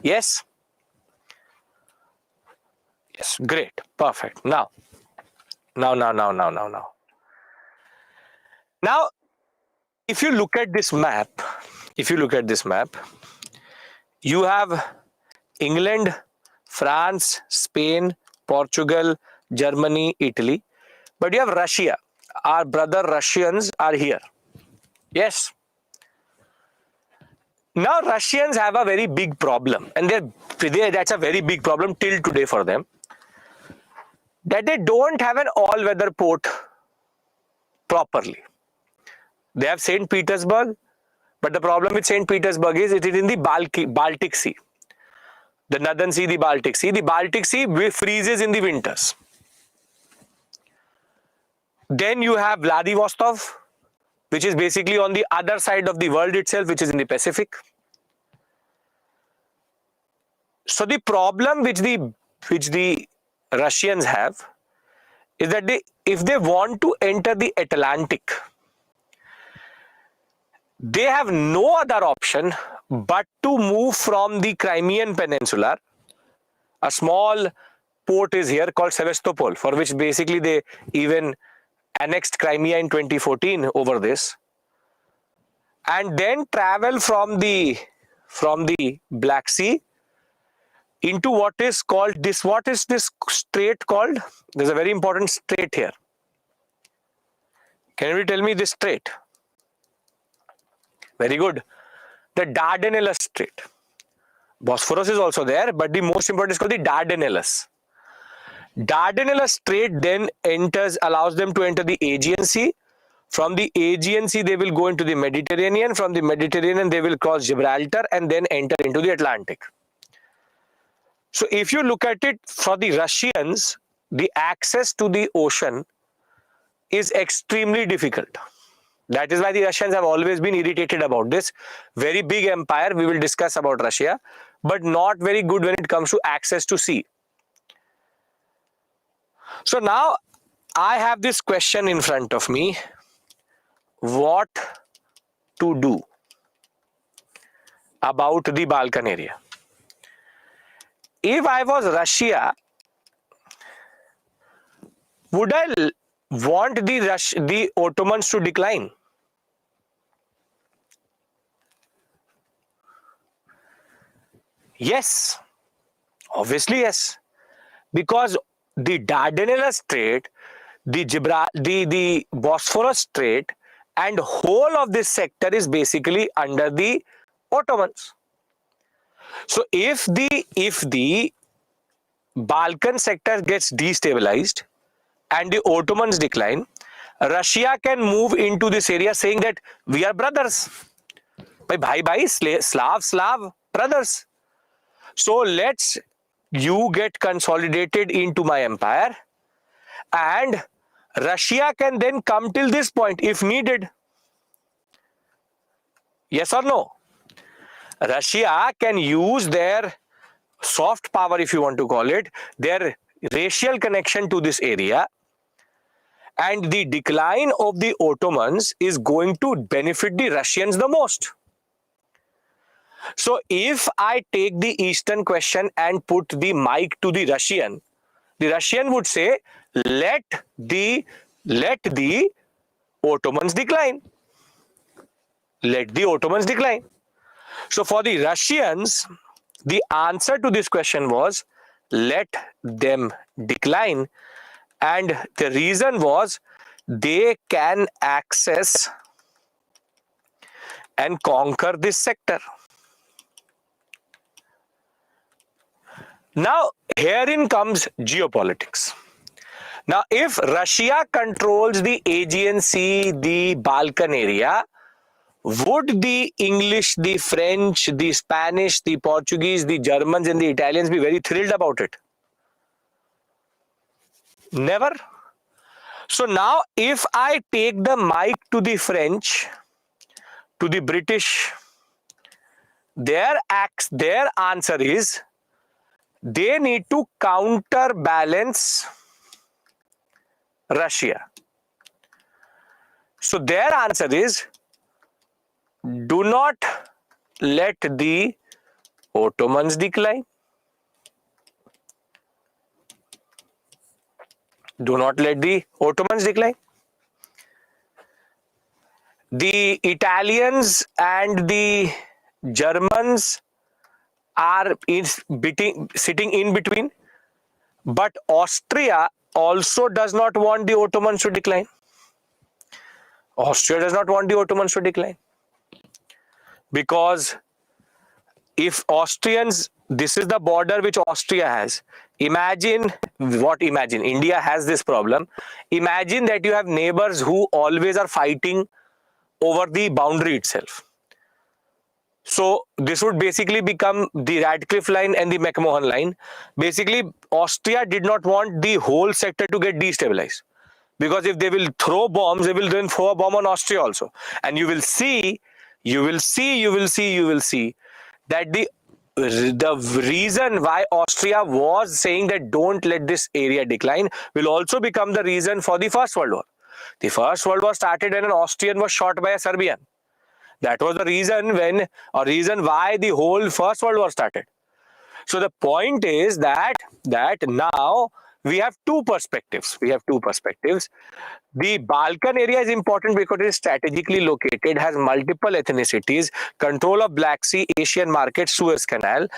Yes? Yes, great, perfect. Now, if you look at this map, you have England, France, Spain, Portugal, Germany, Italy, but you have Russia. Our brother Russians are here. Yes. Now Russians have a very big problem, and that's a very big problem till today for them, that they don't have an all-weather port properly. They have St. Petersburg, but the problem with St. Petersburg is it is in the Baltic Sea. The Northern Sea, the Baltic Sea. The Baltic Sea freezes in the winters. Then you have Vladivostok, which is basically on the other side of the world itself, which is in the Pacific. So the problem which the Russians have is that if they want to enter the Atlantic, they have no other option but to move from the Crimean Peninsula. A small port is here called Sevastopol, for which basically they even annexed Crimea in 2014 over this, and then travel from the Black Sea into what is this strait called? There's a very important strait here. Can you tell me this strait? Very good. The Dardanelles Strait. Bosphorus is also there, but the most important is called the Dardanelles. Dardanelles Strait then allows them to enter the Aegean Sea. From the Aegean Sea, they will go into the Mediterranean. From the Mediterranean, they will cross Gibraltar and then enter into the Atlantic. So if you look at it, for the Russians, the access to the ocean is extremely difficult. That is why the Russians have always been irritated about this. Very big empire, we will discuss about Russia, but not very good when it comes to access to sea. So now I have this question in front of me. What to do about the Balkan area? If I was Russia, would I want the Ottomans to decline? Yes, Obviously, yes. Because the Dardanelles Strait, the Bosphorus Strait, and whole of this sector is basically under the Ottomans. So if the Balkan sector gets destabilized and the Ottomans decline, Russia can move into this area saying that we are brothers. Bhai, Slav, brothers. So let's you get consolidated into my empire, and Russia can then come till this point if needed. Yes or no? Russia can use their soft power, if you want to call it, their racial connection to this area, and the decline of the Ottomans is going to benefit the Russians the most. So if I take the Eastern question and put the mic to the Russian would say, let the Ottomans decline. Let the Ottomans decline. So for the Russians, the answer to this question was, let them decline. And the reason was, they can access and conquer this sector. Now, herein comes geopolitics. Now, if Russia controls the Aegean Sea, the Balkan area, would the English, the French, the Spanish, the Portuguese, the Germans, and the Italians be very thrilled about it? Never. So now, if I take the mic to the French, to the British, their answer is, they need to counterbalance Russia. So their answer is, do not let the Ottomans decline. Do not let the Ottomans decline. The Italians and the Germans are sitting in between, but Austria also does not want the Ottomans to decline. Austria does not want the Ottomans to decline, because if Austrians, this is the border which Austria has. Imagine, India has this problem. Imagine that you have neighbors who always are fighting over the boundary itself. So this would basically become the Radcliffe line and the McMahon line. Basically, Austria did not want the whole sector to get destabilized, because if they will throw bombs, they will then throw a bomb on Austria also. And you will see that the reason why Austria was saying that don't let this area decline will also become the reason for the First World War. The First World War started when an Austrian was shot by a Serbian. That was the reason why the whole First World War started. So the point is that now we have two perspectives. The Balkan area is important because it is strategically located, has multiple ethnicities, control of Black Sea, Asian market, Suez Canal,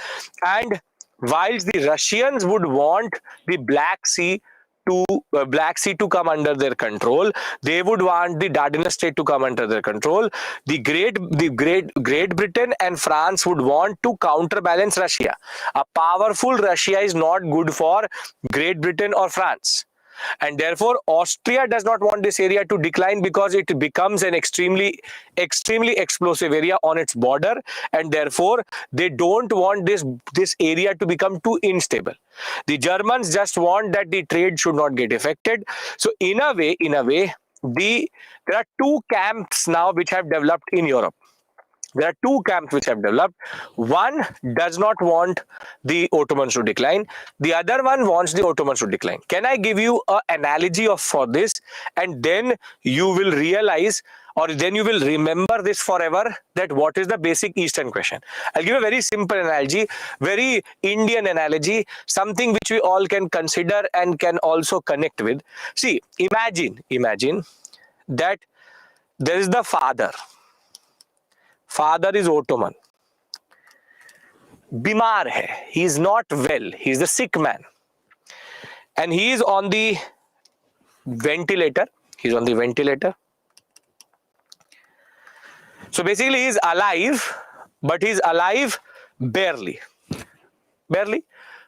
and whilst the Russians would want the Black Sea to come under their control, they would want the Dardanelles Strait to come under their control. The Great Britain and France would want to counterbalance Russia. A powerful Russia is not good for Great Britain or France. And therefore, Austria does not want this area to decline, because it becomes an extremely explosive area on its border, and therefore they don't want this area to become too unstable. The Germans just want that the trade should not get affected. So in a way, there are two camps now which have developed in Europe. One does not want the Ottomans to decline. The other one wants the Ottomans to decline. Can I give you an analogy for this? And then you will realize, or then you will remember this forever, that what is the basic Eastern question. I'll give a very simple analogy, very Indian analogy, something which we all can consider and can also connect with. See, imagine that there is the father. Father is Ottoman. बीमार है, he is not well, he is a sick man, and he is on the ventilator. He's on the ventilator. So basically, he's alive, but he's alive barely. Barely.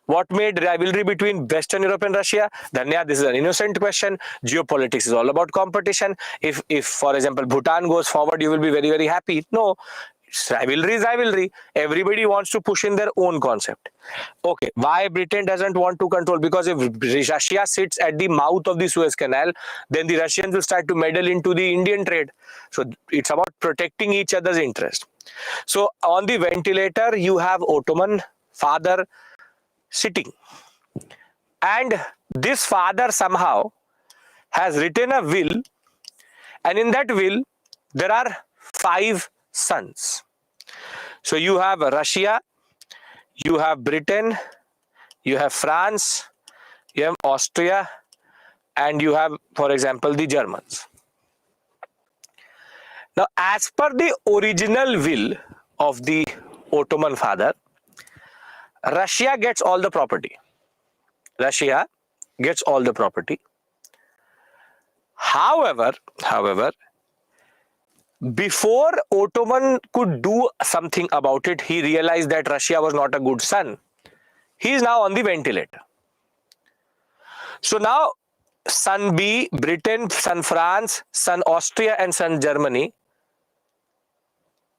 What made rivalry between Western Europe and Russia? Dhanya, this is an innocent question. Geopolitics is all about competition. If for example, Bhutan goes forward, you will be very, very happy. No, rivalry is rivalry. Everybody wants to push in their own concept. Okay, why Britain doesn't want to control? Because if Russia sits at the mouth of the Suez Canal, then the Russians will start to meddle into the Indian trade. So it's about protecting each other's interest. So on the ventilator, you have Ottoman father sitting, and this father somehow has written a will, and in that will there are 5 sons. So you have Russia, you have Britain, you have France, you have Austria, and you have, for example, the Germans. Now, as per the original will of the Ottoman father, Russia gets all the property. Russia gets all the property. However, before Ottoman could do something about it, he realized that Russia was not a good son. He is now on the ventilator. So now, son B, Britain, son France, son Austria, and son Germany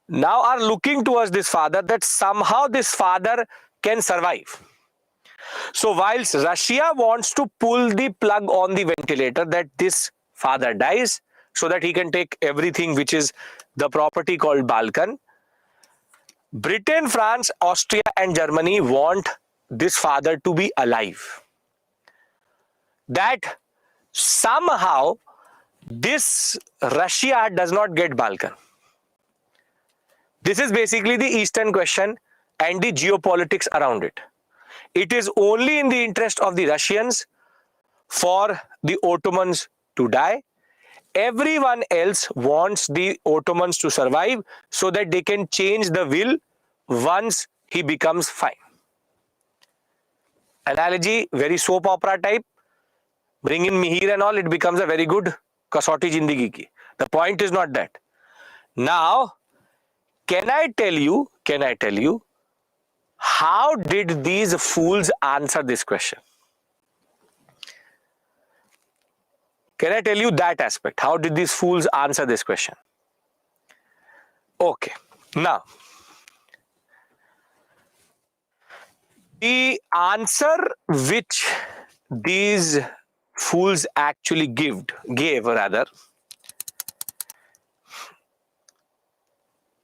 now are looking towards this father, that somehow this father can survive. So whilst Russia wants to pull the plug on the ventilator, that this father dies so that he can take everything which is the property called Balkan, Britain, France, Austria, and Germany want this father to be alive. That somehow this Russia does not get Balkan. This is basically the Eastern question and the geopolitics around it. It is only in the interest of the Russians for the Ottomans to die. Everyone else wants the Ottomans to survive so that they can change the will once he becomes fine. Analogy, very soap opera type. Bring in Mihir and all, it becomes a very good kasauti jindagi ki. The point is not that. Now, can I tell you, how did these fools answer this question? Can I tell you that aspect? How did these fools answer this question? Okay, now, the answer which these fools actually gave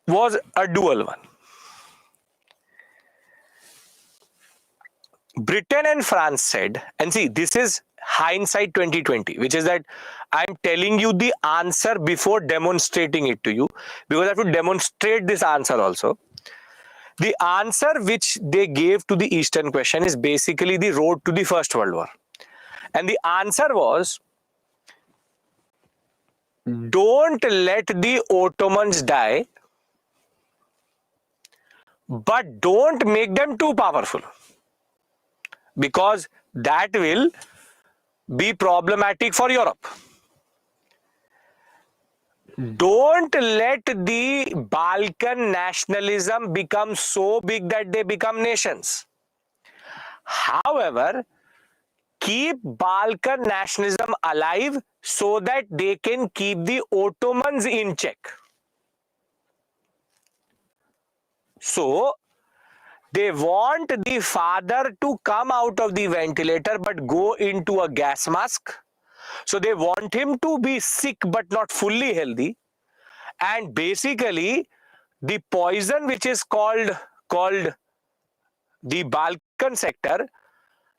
was a dual one. Britain and France said, and see, this is hindsight 2020, which is that I'm telling you the answer before demonstrating it to you, because I have to demonstrate this answer also. The answer which they gave to the Eastern question is basically the road to the First World War. And the answer was, don't let the Ottomans die, but don't make them too powerful, because that will be problematic for Europe. Don't let the Balkan nationalism become so big that they become nations. However, keep Balkan nationalism alive so that they can keep the Ottomans in check. So, they want the father to come out of the ventilator but go into a gas mask. So they want him to be sick but not fully healthy. And basically, the poison which is called the Balkan sector,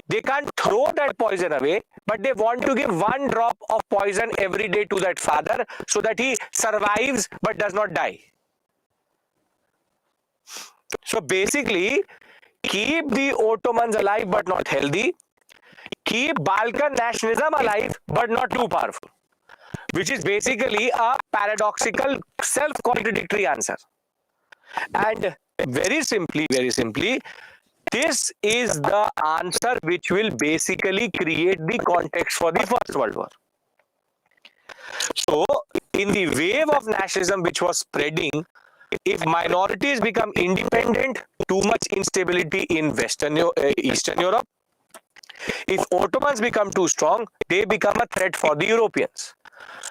they can't throw that poison away, but they want to give 1 drop of poison every day to that father so that he survives but does not die. So basically, keep the Ottomans alive but not healthy. Keep Balkan nationalism alive but not too powerful. Which is basically a paradoxical, self-contradictory answer. And very simply, this is the answer which will basically create the context for the First World War. So, in the wave of nationalism which was spreading, if minorities become independent, too much instability in Eastern Europe. If Ottomans become too strong, they become a threat for the Europeans.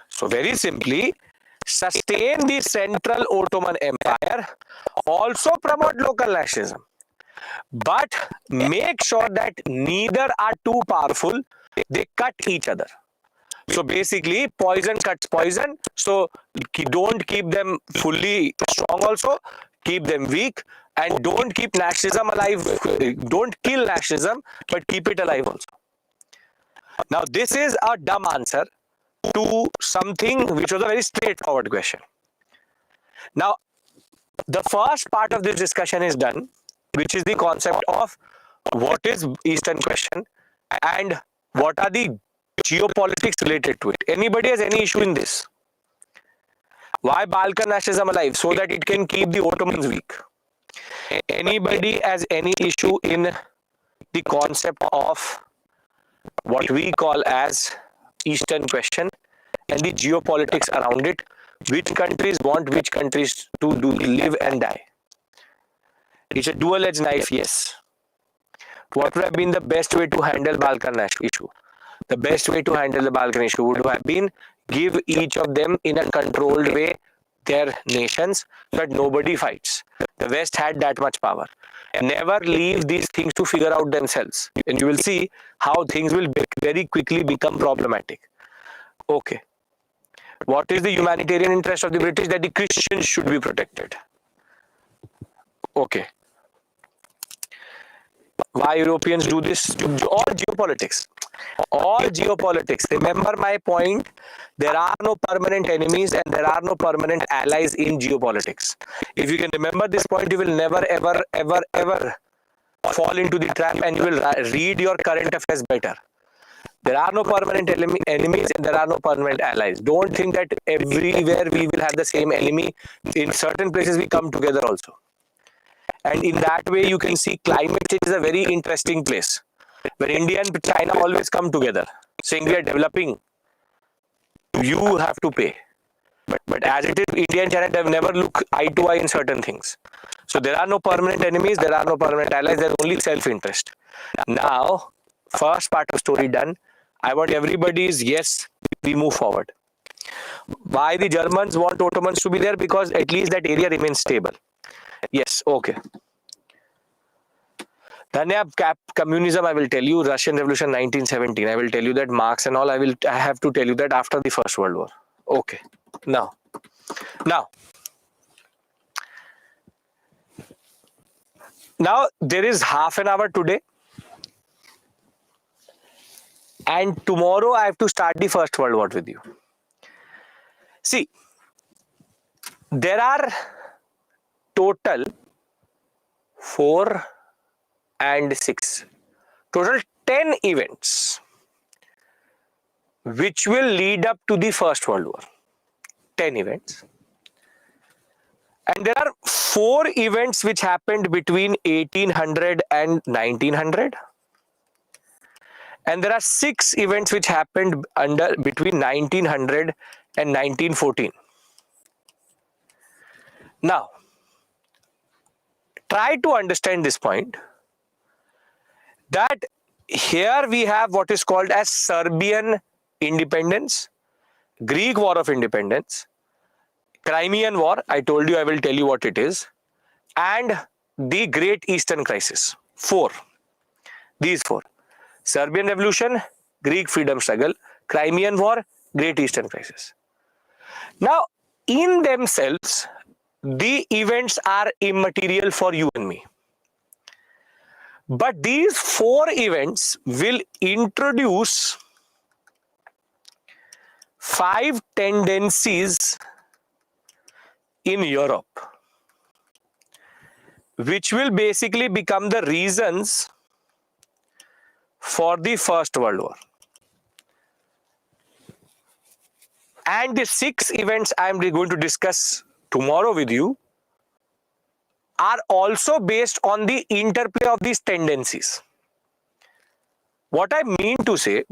So very simply, sustain the central Ottoman Empire, also promote local nationalism, but make sure that neither are too powerful, they cut each other. So basically, poison cuts poison. So don't keep them fully strong also, keep them weak, and don't keep nationalism alive. Don't kill nationalism, but keep it alive also. Now, this is a dumb answer to something which was a very straightforward question. Now, the first part of this discussion is done, which is the concept of what is Eastern question and what are the geopolitics related to it. Anybody has any issue in this? Why Balkan nationalism alive? So that it can keep the Ottomans weak. Anybody has any issue in the concept of what we call as Eastern question and the geopolitics around it? Which countries want which countries to live and die? It's a dual-edged knife, yes. What would have been the best way to handle Balkan issue? The best way to handle the Balkan issue would have been give each of them in a controlled way their nations so that nobody fights. The West had that much power. Never leave these things to figure out themselves. And you will see how things will very quickly become problematic. Okay. What is the humanitarian interest of the British? That the Christians should be protected. Okay. Why Europeans do this? All geopolitics. All geopolitics. Remember my point. There are no permanent enemies and there are no permanent allies in geopolitics. If you can remember this point, you will never, ever, ever, ever fall into the trap and you will read your current affairs better. There are no permanent enemies and there are no permanent allies. Don't think that everywhere we will have the same enemy. In certain places we come together also. And in that way you can see climate change is a very interesting place. Where India and China always come together, saying we are developing, you have to pay. But as it is, India and China have never look eye to eye in certain things. So there are no permanent enemies, there are no permanent allies, there is only self-interest. Now, first part of story done. I want everybody's yes, we move forward. Why the Germans want Ottomans to be there? Because at least that area remains stable. Yes, okay. Dhanyab communism, I will tell you, Russian Revolution 1917, I will tell you that, Marx and all, I have to tell you that after the First World War. Okay, now, there is half an hour today and tomorrow I have to start the First World War with you. See, there are total 4 and 6, total 10 events which will lead up to the First World War. 10 events. And there are 4 events which happened between 1800 and 1900. And there are 6 events which happened between 1900 and 1914. Now, try to understand this point, that here we have what is called as Serbian independence, Greek War of Independence, Crimean War, I told you I will tell you what it is, and the Great Eastern Crisis. 4. These 4. Serbian Revolution, Greek Freedom Struggle, Crimean War, Great Eastern Crisis. Now, in themselves, the events are immaterial for you and me. But these 4 events will introduce 5 tendencies in Europe, which will basically become the reasons for the First World War. And the 6 events I am going to discuss tomorrow with you are also based on the interplay of these tendencies. What I mean to say,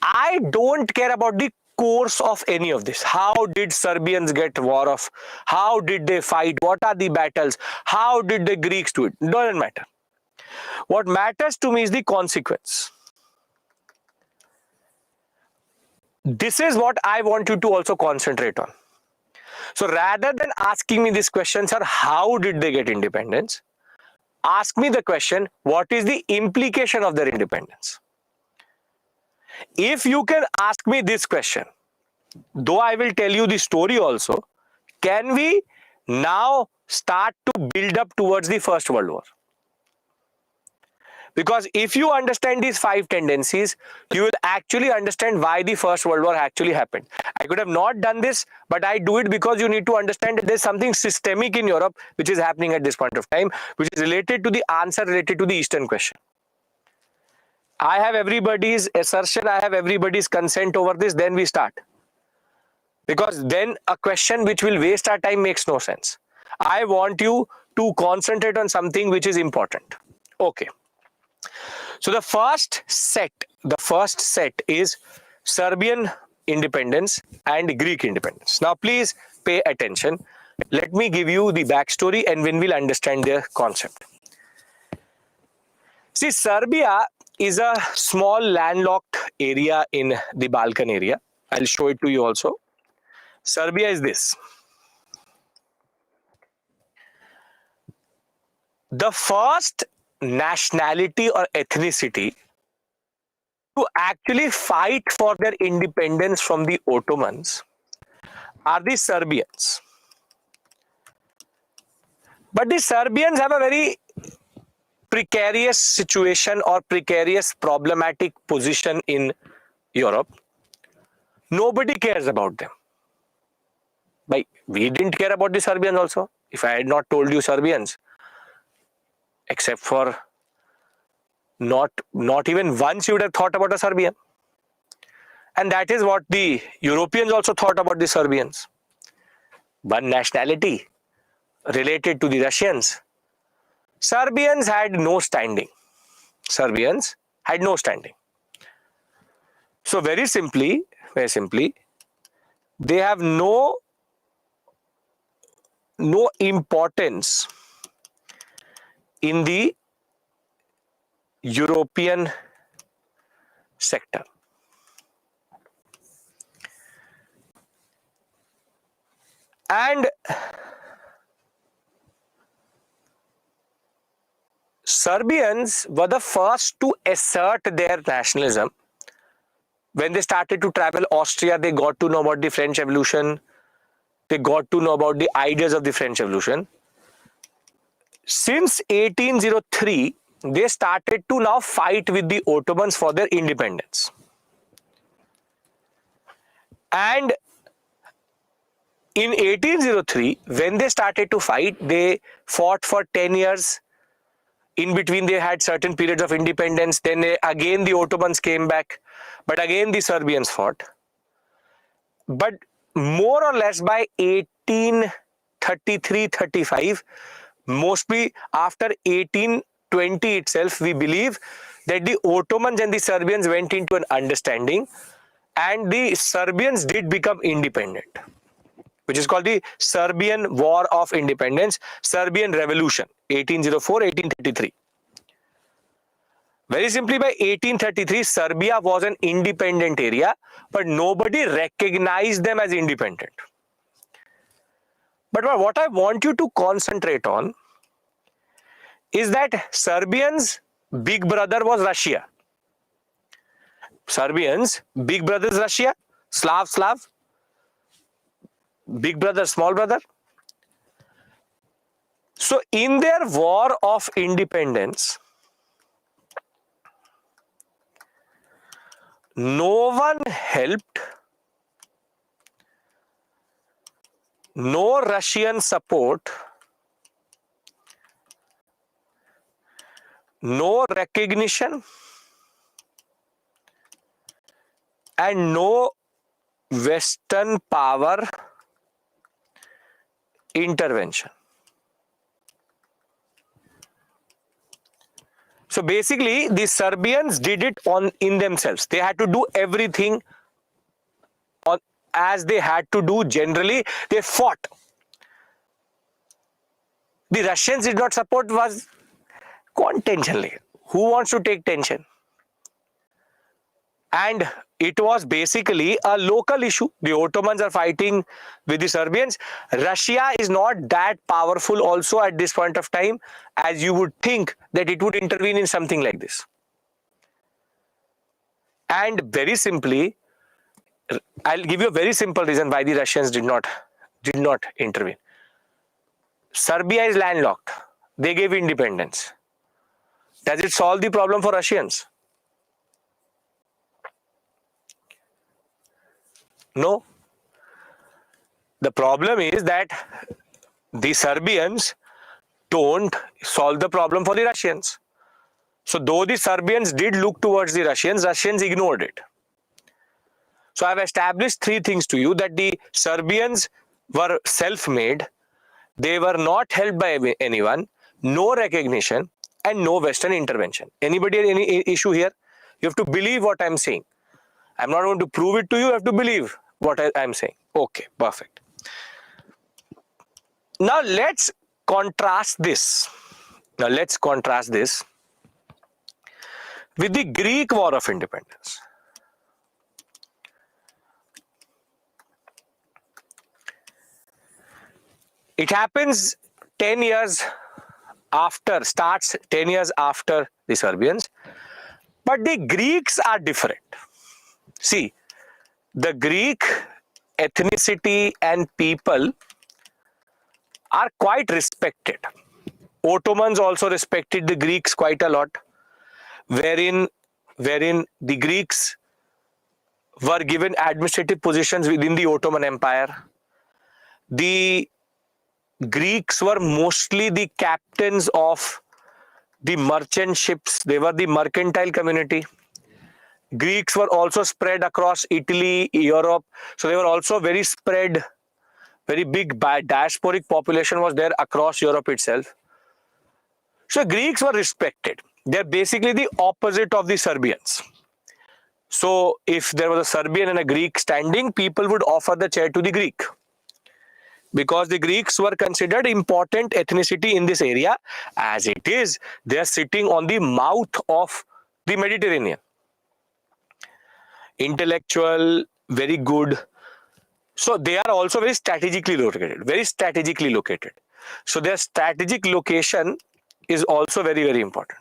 I don't care about the course of any of this. How did Serbians get war of? How did they fight? What are the battles? How did the Greeks do it? Doesn't matter. What matters to me is the consequence. This is what I want you to also concentrate on. So rather than asking me this question, sir, how did they get independence? Ask me the question, what is the implication of their independence? If you can ask me this question, though I will tell you the story also, can we now start to build up towards the First World War? Because if you understand these 5 tendencies, you will actually understand why the First World War actually happened. I could have not done this, but I do it because you need to understand that there's something systemic in Europe which is happening at this point of time, which is related to the answer related to the Eastern question. I have everybody's assertion, I have everybody's consent over this, then we start. Because then a question which will waste our time makes no sense. I want you to concentrate on something which is important. Okay. So the first set is Serbian independence and Greek independence. Now please pay attention. Let me give you the backstory and when we'll understand the concept. See, Serbia is a small landlocked area in the Balkan area. I'll show it to you also. Serbia is this. The first nationality or ethnicity to actually fight for their independence from the Ottomans are the Serbians. But the Serbians have a very precarious situation or precarious problematic position in Europe. Nobody cares about them. Like, we didn't care about the Serbians also. If I had not told you Serbians, except for not even once you would have thought about a Serbian. And that is what the Europeans also thought about the Serbians. One nationality related to the Russians. Serbians had no standing. Serbians had no standing. So very simply, they have no importance in the European sector. And Serbians were the first to assert their nationalism. When they started to travel Austria, they got to know about the French Revolution. They got to know about the ideas of the French Revolution. Since 1803, they started to now fight with the Ottomans for their independence. And in 1803, when they started to fight, they fought for 10 years. In between, they had certain periods of independence. Then again, the Ottomans came back. But again, the Serbians fought. But more or less by 1833-35, mostly after 1820 itself, we believe that the Ottomans and the Serbians went into an understanding and the Serbians did become independent, which is called the Serbian War of Independence, Serbian Revolution, 1804-1833. Very simply, by 1833, Serbia was an independent area, but nobody recognized them as independent. But what I want you to concentrate on is that Serbians' big brother was Russia. Serbians' big brother is Russia, Slav, big brother, small brother. So in their war of independence, no one helped, no Russian support, no recognition, and no Western power intervention. So basically, the Serbians did it in themselves. They had to do everything as they had to do. Generally, they fought. The Russians did not support, was contentionally. Who wants to take tension? And it was basically a local issue. The Ottomans are fighting with the Serbians. Russia is not that powerful also at this point of time as you would think that it would intervene in something like this. And very simply, I'll give you a very simple reason why the Russians did not intervene. Serbia is landlocked. They gave independence. Does it solve the problem for Russians? No. The problem is that the Serbians don't solve the problem for the Russians. So though the Serbians did look towards the Russians ignored it. So I've established three things to you: that the Serbians were self-made, they were not helped by anyone, no recognition, and no Western intervention. Anybody have any issue here? You have to believe what I'm saying. I'm not going to prove it to you, you have to believe what I'm saying. Okay, perfect. Now let's contrast this. With the Greek War of Independence. It happens 10 years after, starts 10 years after the Serbians, but the Greeks are different. See, the Greek ethnicity and people are quite respected. Ottomans also respected the Greeks quite a lot, wherein the Greeks were given administrative positions within the Ottoman Empire. The Greeks were mostly the captains of the merchant ships. They were the mercantile community. Greeks were also spread across Italy, Europe. So they were also very spread. Very big diasporic population was there across Europe itself. So Greeks were respected. They're basically the opposite of the Serbians. So if there was a Serbian and a Greek standing, people would offer the chair to the Greek, because the Greeks were considered important ethnicity in this area. As it is, they are sitting on the mouth of the Mediterranean. Intellectual, very good. So they are also very strategically located. So their strategic location is also very, very important.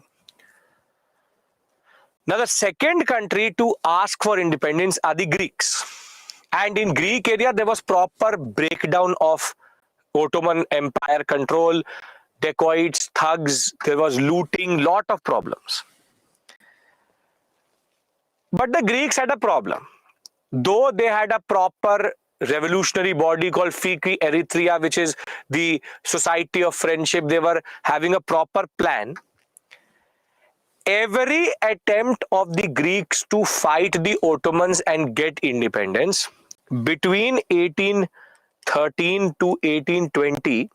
Now the second country to ask for independence are the Greeks. And in Greek area, there was proper breakdown of Ottoman Empire control, dacoits, thugs, there was looting, lot of problems. But the Greeks had a problem. Though they had a proper revolutionary body called Phiki Erythrea, which is the Society of Friendship, they were having a proper plan. Every attempt of the Greeks to fight the Ottomans and get independence between 1813 to 1820,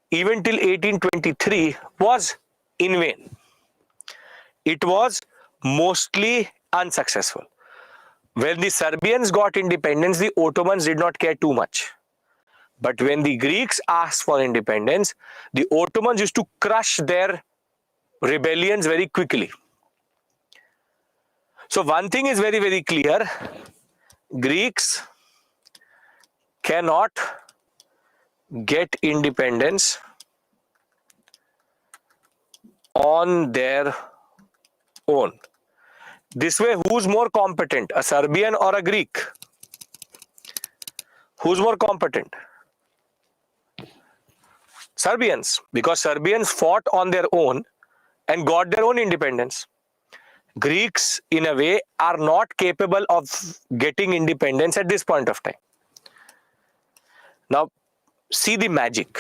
even till 1823, was in vain. It was mostly unsuccessful. When the Serbians got independence, the Ottomans did not care too much. But when the Greeks asked for independence, the Ottomans used to crush their rebellions very quickly. So one thing is very, very clear: Greeks cannot get independence on their own. This way, who's more competent, a Serbian or a Greek? Who's more competent? Serbians, because Serbians fought on their own and got their own independence. Greeks, in a way, are not capable of getting independence at this point of time. Now, see the magic.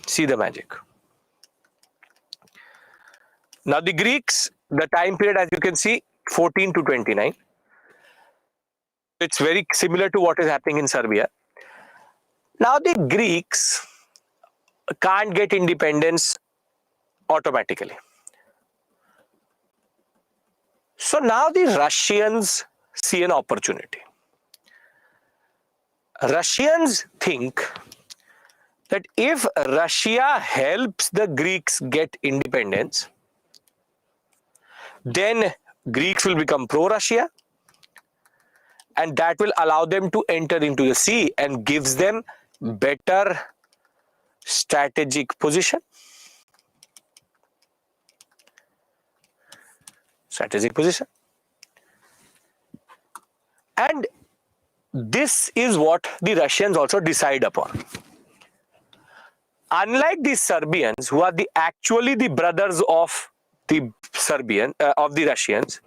See the magic. Now, the Greeks, the time period, as you can see, 14 to 29. It's very similar to what is happening in Serbia. Now the Greeks can't get independence automatically. So now the Russians see an opportunity. Russians think that if Russia helps the Greeks get independence, then Greeks will become pro-Russia, and that will allow them to enter into the sea and gives them better strategic position. And this is what the Russians also decide upon. Unlike the Serbians, who are actually the brothers of the Russians,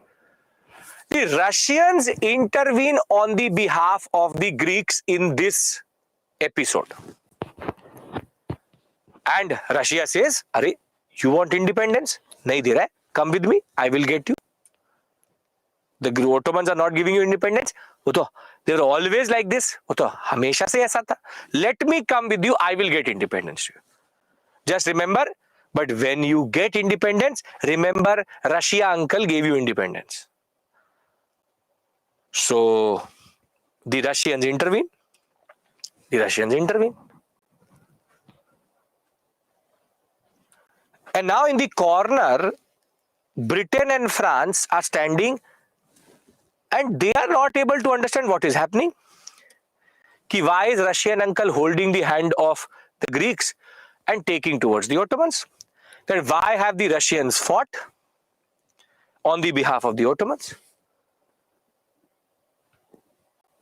the Russians intervene on the behalf of the Greeks in this episode. And Russia says, "Arey, you want independence? Nahi de raha hai. Come with me, I will get you." The Ottomans are not giving you independence. They were always like this. Hamesha se aisa tha. Let me come with you, I will get independence to you. Just remember, but when you get independence, remember Russia uncle gave you independence. So the Russians intervene. And now in the corner, Britain and France are standing, and they are not able to understand what is happening. Why is Russian uncle holding the hand of the Greeks and taking towards the Ottomans? Then why have the Russians fought on the behalf of the Ottomans?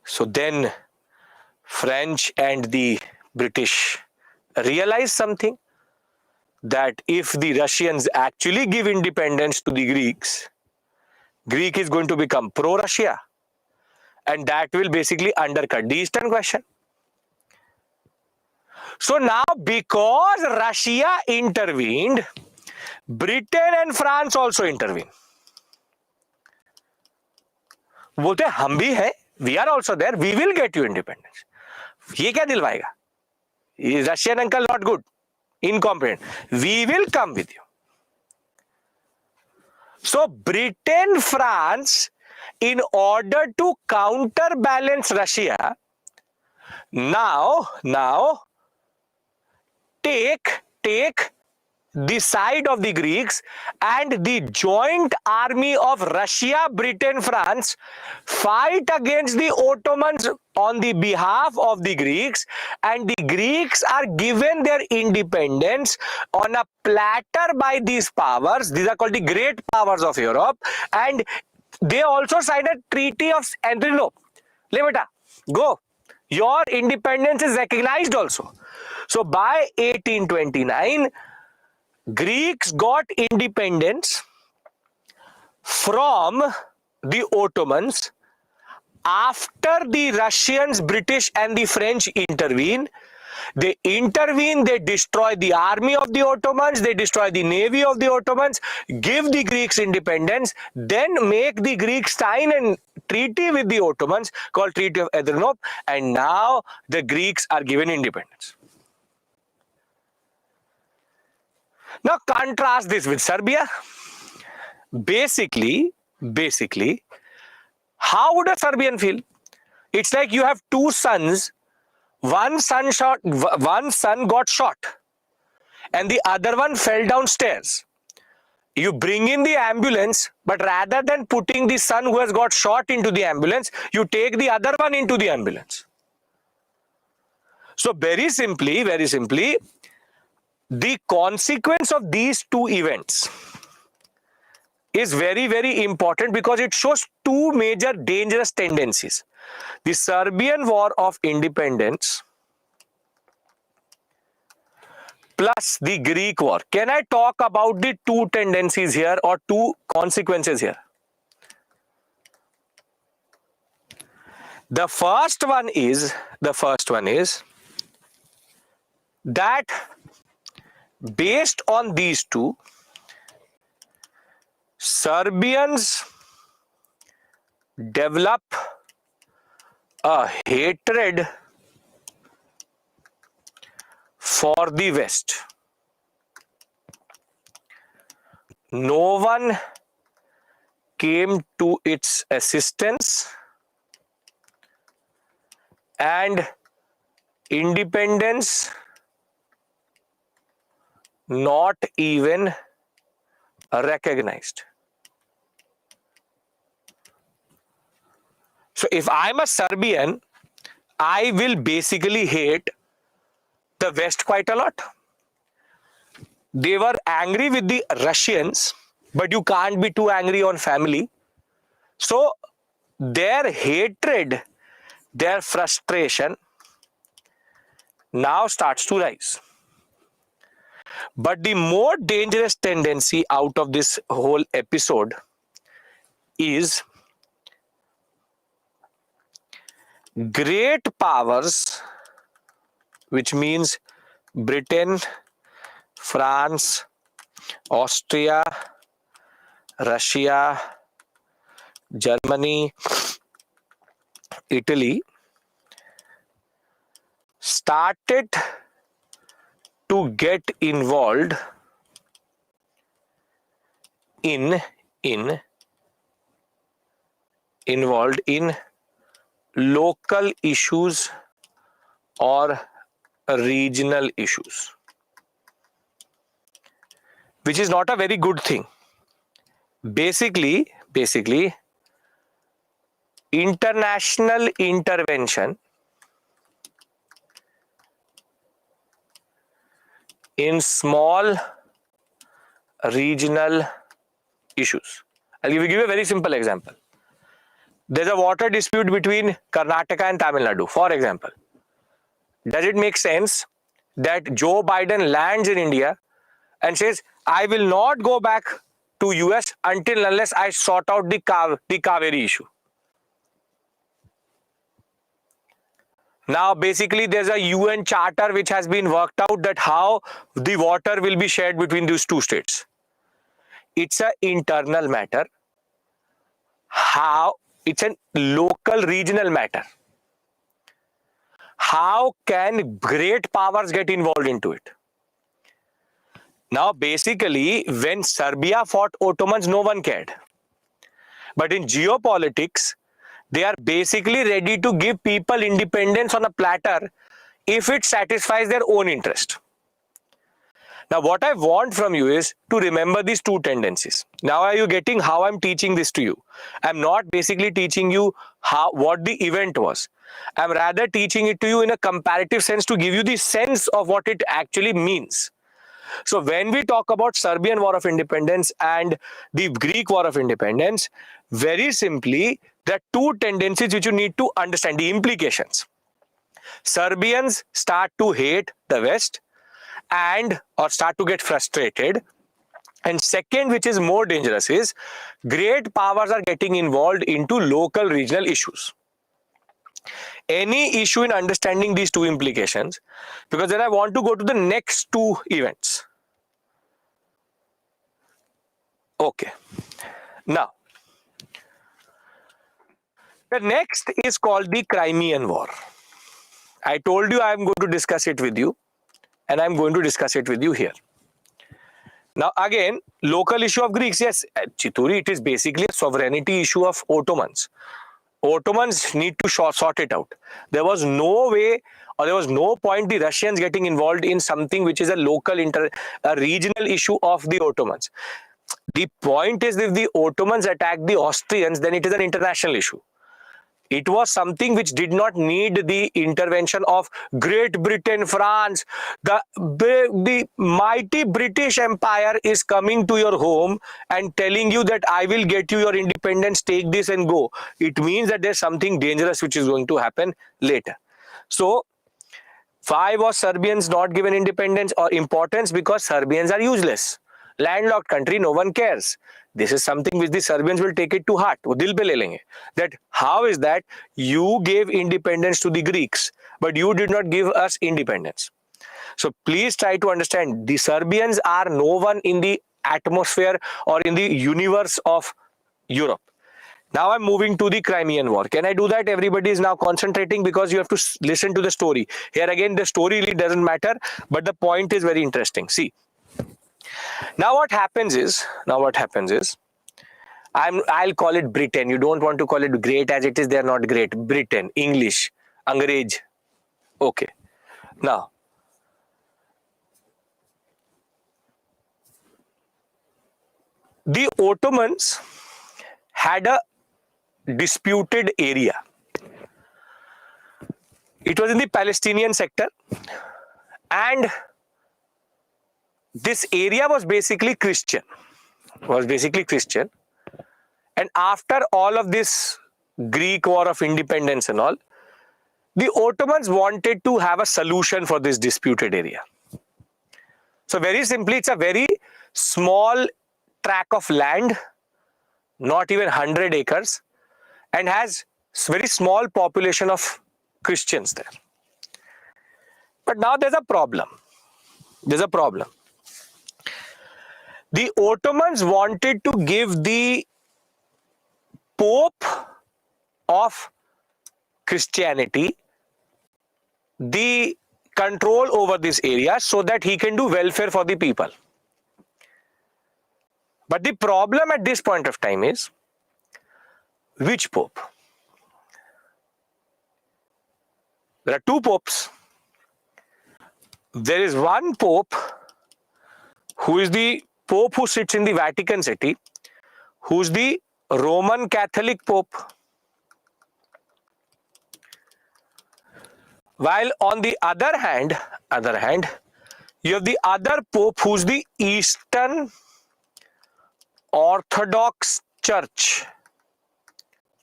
So then French and the British realize something, that if the Russians actually give independence to the Greeks, Greek is going to become pro-Russia, and that will basically undercut the Eastern question. So now, because Russia intervened, Britain and France also intervene. बोलते हम भी हैं, we are also there, we will get you independence. ये क्या दिलवाएगा? Russian uncle not good, incompetent. We will come with you. So Britain, France, in order to counterbalance Russia, now take the side of the Greeks, and the joint army of Russia, Britain, France fight against the Ottomans on the behalf of the Greeks, and the Greeks are given their independence on a platter by these powers. These are called the great powers of Europe, and they also signed a treaty of Andrino. Le beta, go. Your independence is recognized also. So by 1829, Greeks got independence from the Ottomans after the Russians, British and the French intervene. They intervene, they destroy the army of the Ottomans, they destroy the navy of the Ottomans, give the Greeks independence, then make the Greeks sign a treaty with the Ottomans called Treaty of Adrianople, and now the Greeks are given independence. Now contrast this with Serbia. Basically, how would a Serbian feel? It's like you have two sons. One son got shot, and the other one fell downstairs. You bring in the ambulance, but rather than putting the son who has got shot into the ambulance, you take the other one into the ambulance. So very simply, the consequence of these two events is very, very important, because it shows two major dangerous tendencies. The Serbian War of Independence plus the Greek War. Can I talk about the two tendencies here, or two consequences here? The first one is that based on these two, Serbians develop a hatred for the West. No one came to its assistance, and independence not even recognized. So if I'm a Serbian, I will basically hate the West quite a lot. They were angry with the Russians, but you can't be too angry on family. So their hatred, their frustration now starts to rise. But the more dangerous tendency out of this whole episode is great powers, which means Britain, France, Austria, Russia, Germany, Italy, started to get involved in local issues or regional issues, which is not a very good thing. Basically, international intervention in small regional issues. I'll give you a very simple example. There's a water dispute between Karnataka and Tamil Nadu, for example. Does it make sense that Joe Biden lands in India and says, I will not go back to US until unless I sort out the Kaveri issue? Now, basically, there's a UN charter which has been worked out that how the water will be shared between these two states. It's an internal matter. How? It's a local regional matter. How can great powers get involved into it? Now, basically, when Serbia fought Ottomans, no one cared. But in geopolitics, they are basically ready to give people independence on a platter if it satisfies their own interest. Now, what I want from you is to remember these two tendencies. Now, are you getting how I'm teaching this to you? I'm not basically teaching you what the event was. I'm rather teaching it to you in a comparative sense to give you the sense of what it actually means. So when we talk about Serbian War of Independence and the Greek War of Independence, very simply, there are two tendencies which you need to understand, the implications. Serbians start to hate the West or start to get frustrated. And second, which is more dangerous, is great powers are getting involved into local regional issues. Any issue in understanding these two implications, because then I want to go to the next two events. Okay. Now, the next is called the Crimean War. I told you I am going to discuss it with you, and I am going to discuss it with you here. Now, again, local issue of Greeks. Yes, Chituri, it is basically a sovereignty issue of Ottomans. Ottomans need to sort it out. There was no way or there was no point the Russians getting involved in something which is a local, a regional issue of the Ottomans. The point is, if the Ottomans attack the Austrians, then it is an international issue. It was something which did not need the intervention of Great Britain, France. The mighty British Empire is coming to your home and telling you that I will get you your independence, take this and go. It means that there's something dangerous which is going to happen later. So, why was Serbians not given independence or importance? Because Serbians are useless. Landlocked country, no one cares. This is something which the Serbians will take it to heart. Dil pe le lenge. That how is that you gave independence to the Greeks, but you did not give us independence. So please try to understand, the Serbians are no one in the atmosphere or in the universe of Europe. Now I'm moving to the Crimean War. Can I do that? Everybody is now concentrating because you have to listen to the story. Here again, the story really doesn't matter, but the point is very interesting. See, now what happens is, I'll call it Britain. You don't want to call it great as it is. They are not great. Britain, English, Angrez. Okay. Now, the Ottomans had a disputed area. It was in the Palestinian sector, and this area was basically Christian. And after all of this Greek war of independence and all, the Ottomans wanted to have a solution for this disputed area. So very simply, it's a very small tract of land, not even 100 acres, and has very small population of Christians there. But now there's a problem. The Ottomans wanted to give the Pope of Christianity the control over this area so that he can do welfare for the people. But the problem at this point of time is, which Pope? There are two popes. There is one Pope who is the Pope who sits in the Vatican City, who's the Roman Catholic Pope. While on the other hand, you have the other Pope who's the Eastern Orthodox Church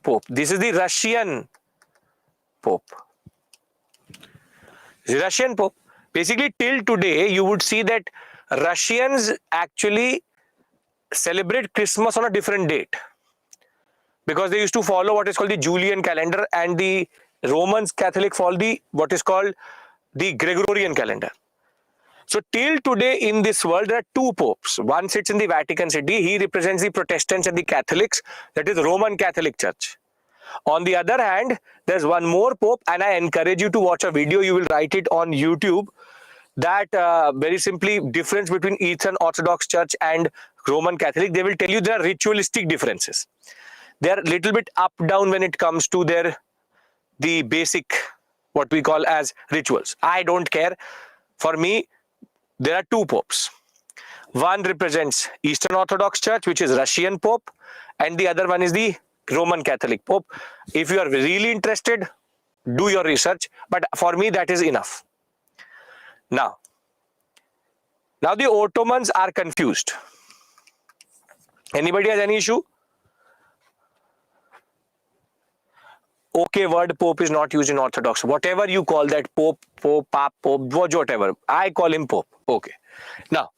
Pope. This is the Russian Pope. The Russian Pope. Basically, till today, you would see that Russians actually celebrate Christmas on a different date, because they used to follow what is called the Julian calendar, and the Romans Catholic follow what is called the Gregorian calendar. So till today in this world, there are two popes. One sits in the Vatican City. He represents the Protestants and the Catholics, that is Roman Catholic Church. On the other hand, there's one more pope, and I encourage you to watch a video. You will write it on YouTube. That very simply difference between Eastern Orthodox Church and Roman Catholic. They will tell you there are ritualistic differences. They are a little bit up down when it comes to the basic, what we call as rituals. I don't care. For me, there are two popes. One represents Eastern Orthodox Church, which is Russian Pope, and the other one is the Roman Catholic Pope. If you are really interested, do your research. But for me, that is enough. Now the Ottomans are confused. Anybody has any issue? Okay, word Pope is not used in Orthodox. Whatever you call that, Pope, Pap, Pope, whatever. I call him Pope. Okay. Now,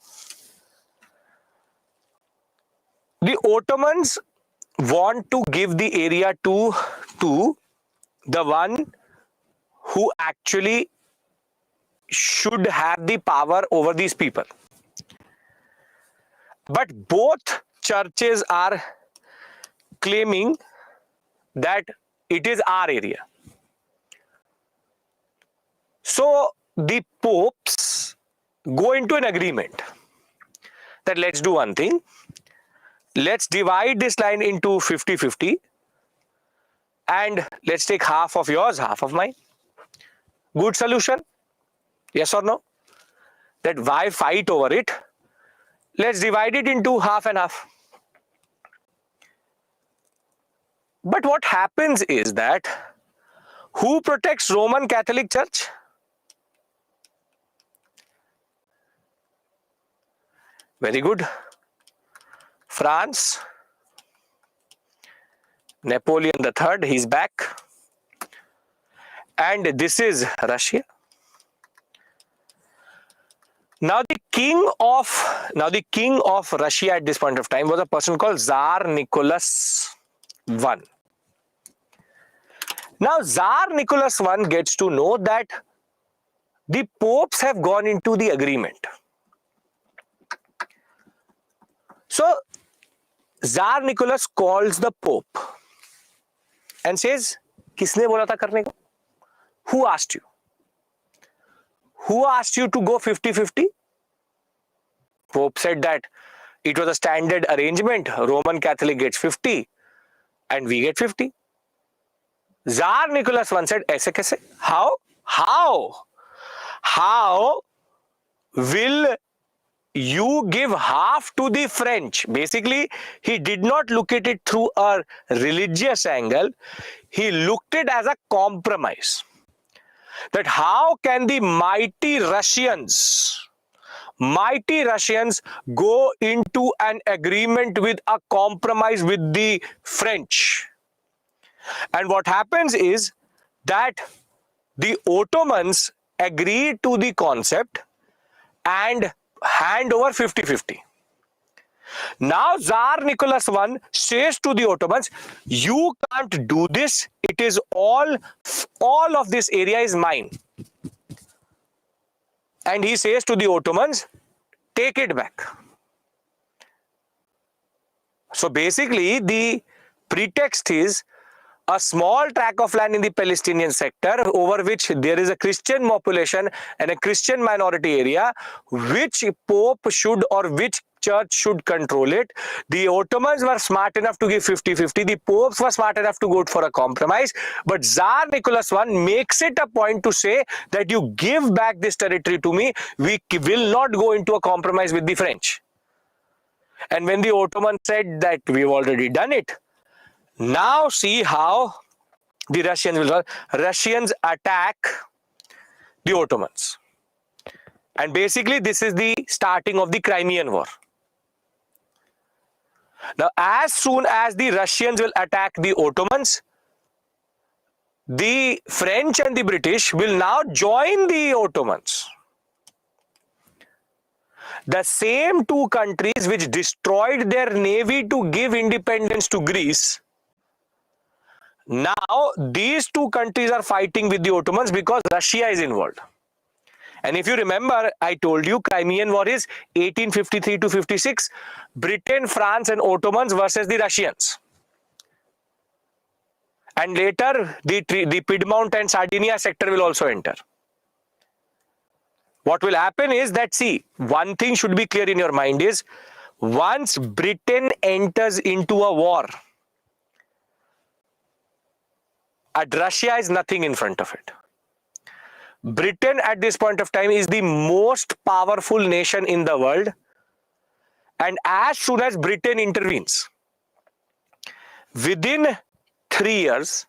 the Ottomans want to give the area to the one who actually should have the power over these people. But both churches are claiming that it is our area. So the popes go into an agreement that let's do one thing. Let's divide this line into 50-50, and let's take half of yours, half of mine. Good solution? Yes or no? That why fight over it? Let's divide it into half and half. But what happens is that who protects Roman Catholic Church? Very good. France, Napoleon III, he's back. And this is Russia. Now the king of Russia at this point of time was a person called Tsar Nicholas I. Now Tsar Nicholas I gets to know that the popes have gone into the agreement. So Tsar Nicholas calls the Pope and says, किसने बोला था करने को? Who asked you? Who asked you to go 50-50? Pope said that it was a standard arrangement. Roman Catholic gets 50 and we get 50. Tsar Nicholas I said, ऐसे कैसे? How? How will you give half to the French? Basically, he did not look at it through a religious angle. He looked at it as a compromise. That how can the mighty Russians go into an agreement with a compromise with the French? And what happens is that the Ottomans agree to the concept and hand over 50-50. Now Tsar Nicholas I says to the Ottomans, you can't do this. It is all of this area is mine. And he says to the Ottomans, take it back. So basically the pretext is a small tract of land in the Palestinian sector over which there is a Christian population and a Christian minority area, which Pope should or which church should control it. The Ottomans were smart enough to give 50-50. The popes were smart enough to go for a compromise. But Tsar Nicholas I makes it a point to say that you give back this territory to me. We will not go into a compromise with the French. And when the Ottomans said that we've already done it, now see how the Russians will. Russians attack the Ottomans. And basically this is the starting of the Crimean War. Now as soon as the Russians will attack the Ottomans, the French and the British will now join the Ottomans. The same two countries which destroyed their navy to give independence to Greece, now these two countries are fighting with the Ottomans because Russia is involved. And if you remember, I told you Crimean War is 1853 to 56, Britain, France and Ottomans versus the Russians. And later the Piedmont and Sardinia sector will also enter. What will happen is that, see, one thing should be clear in your mind is, once Britain enters into a war, Russia is nothing in front of it. Britain at this point of time is the most powerful nation in the world, and as soon as Britain intervenes, within 3 years,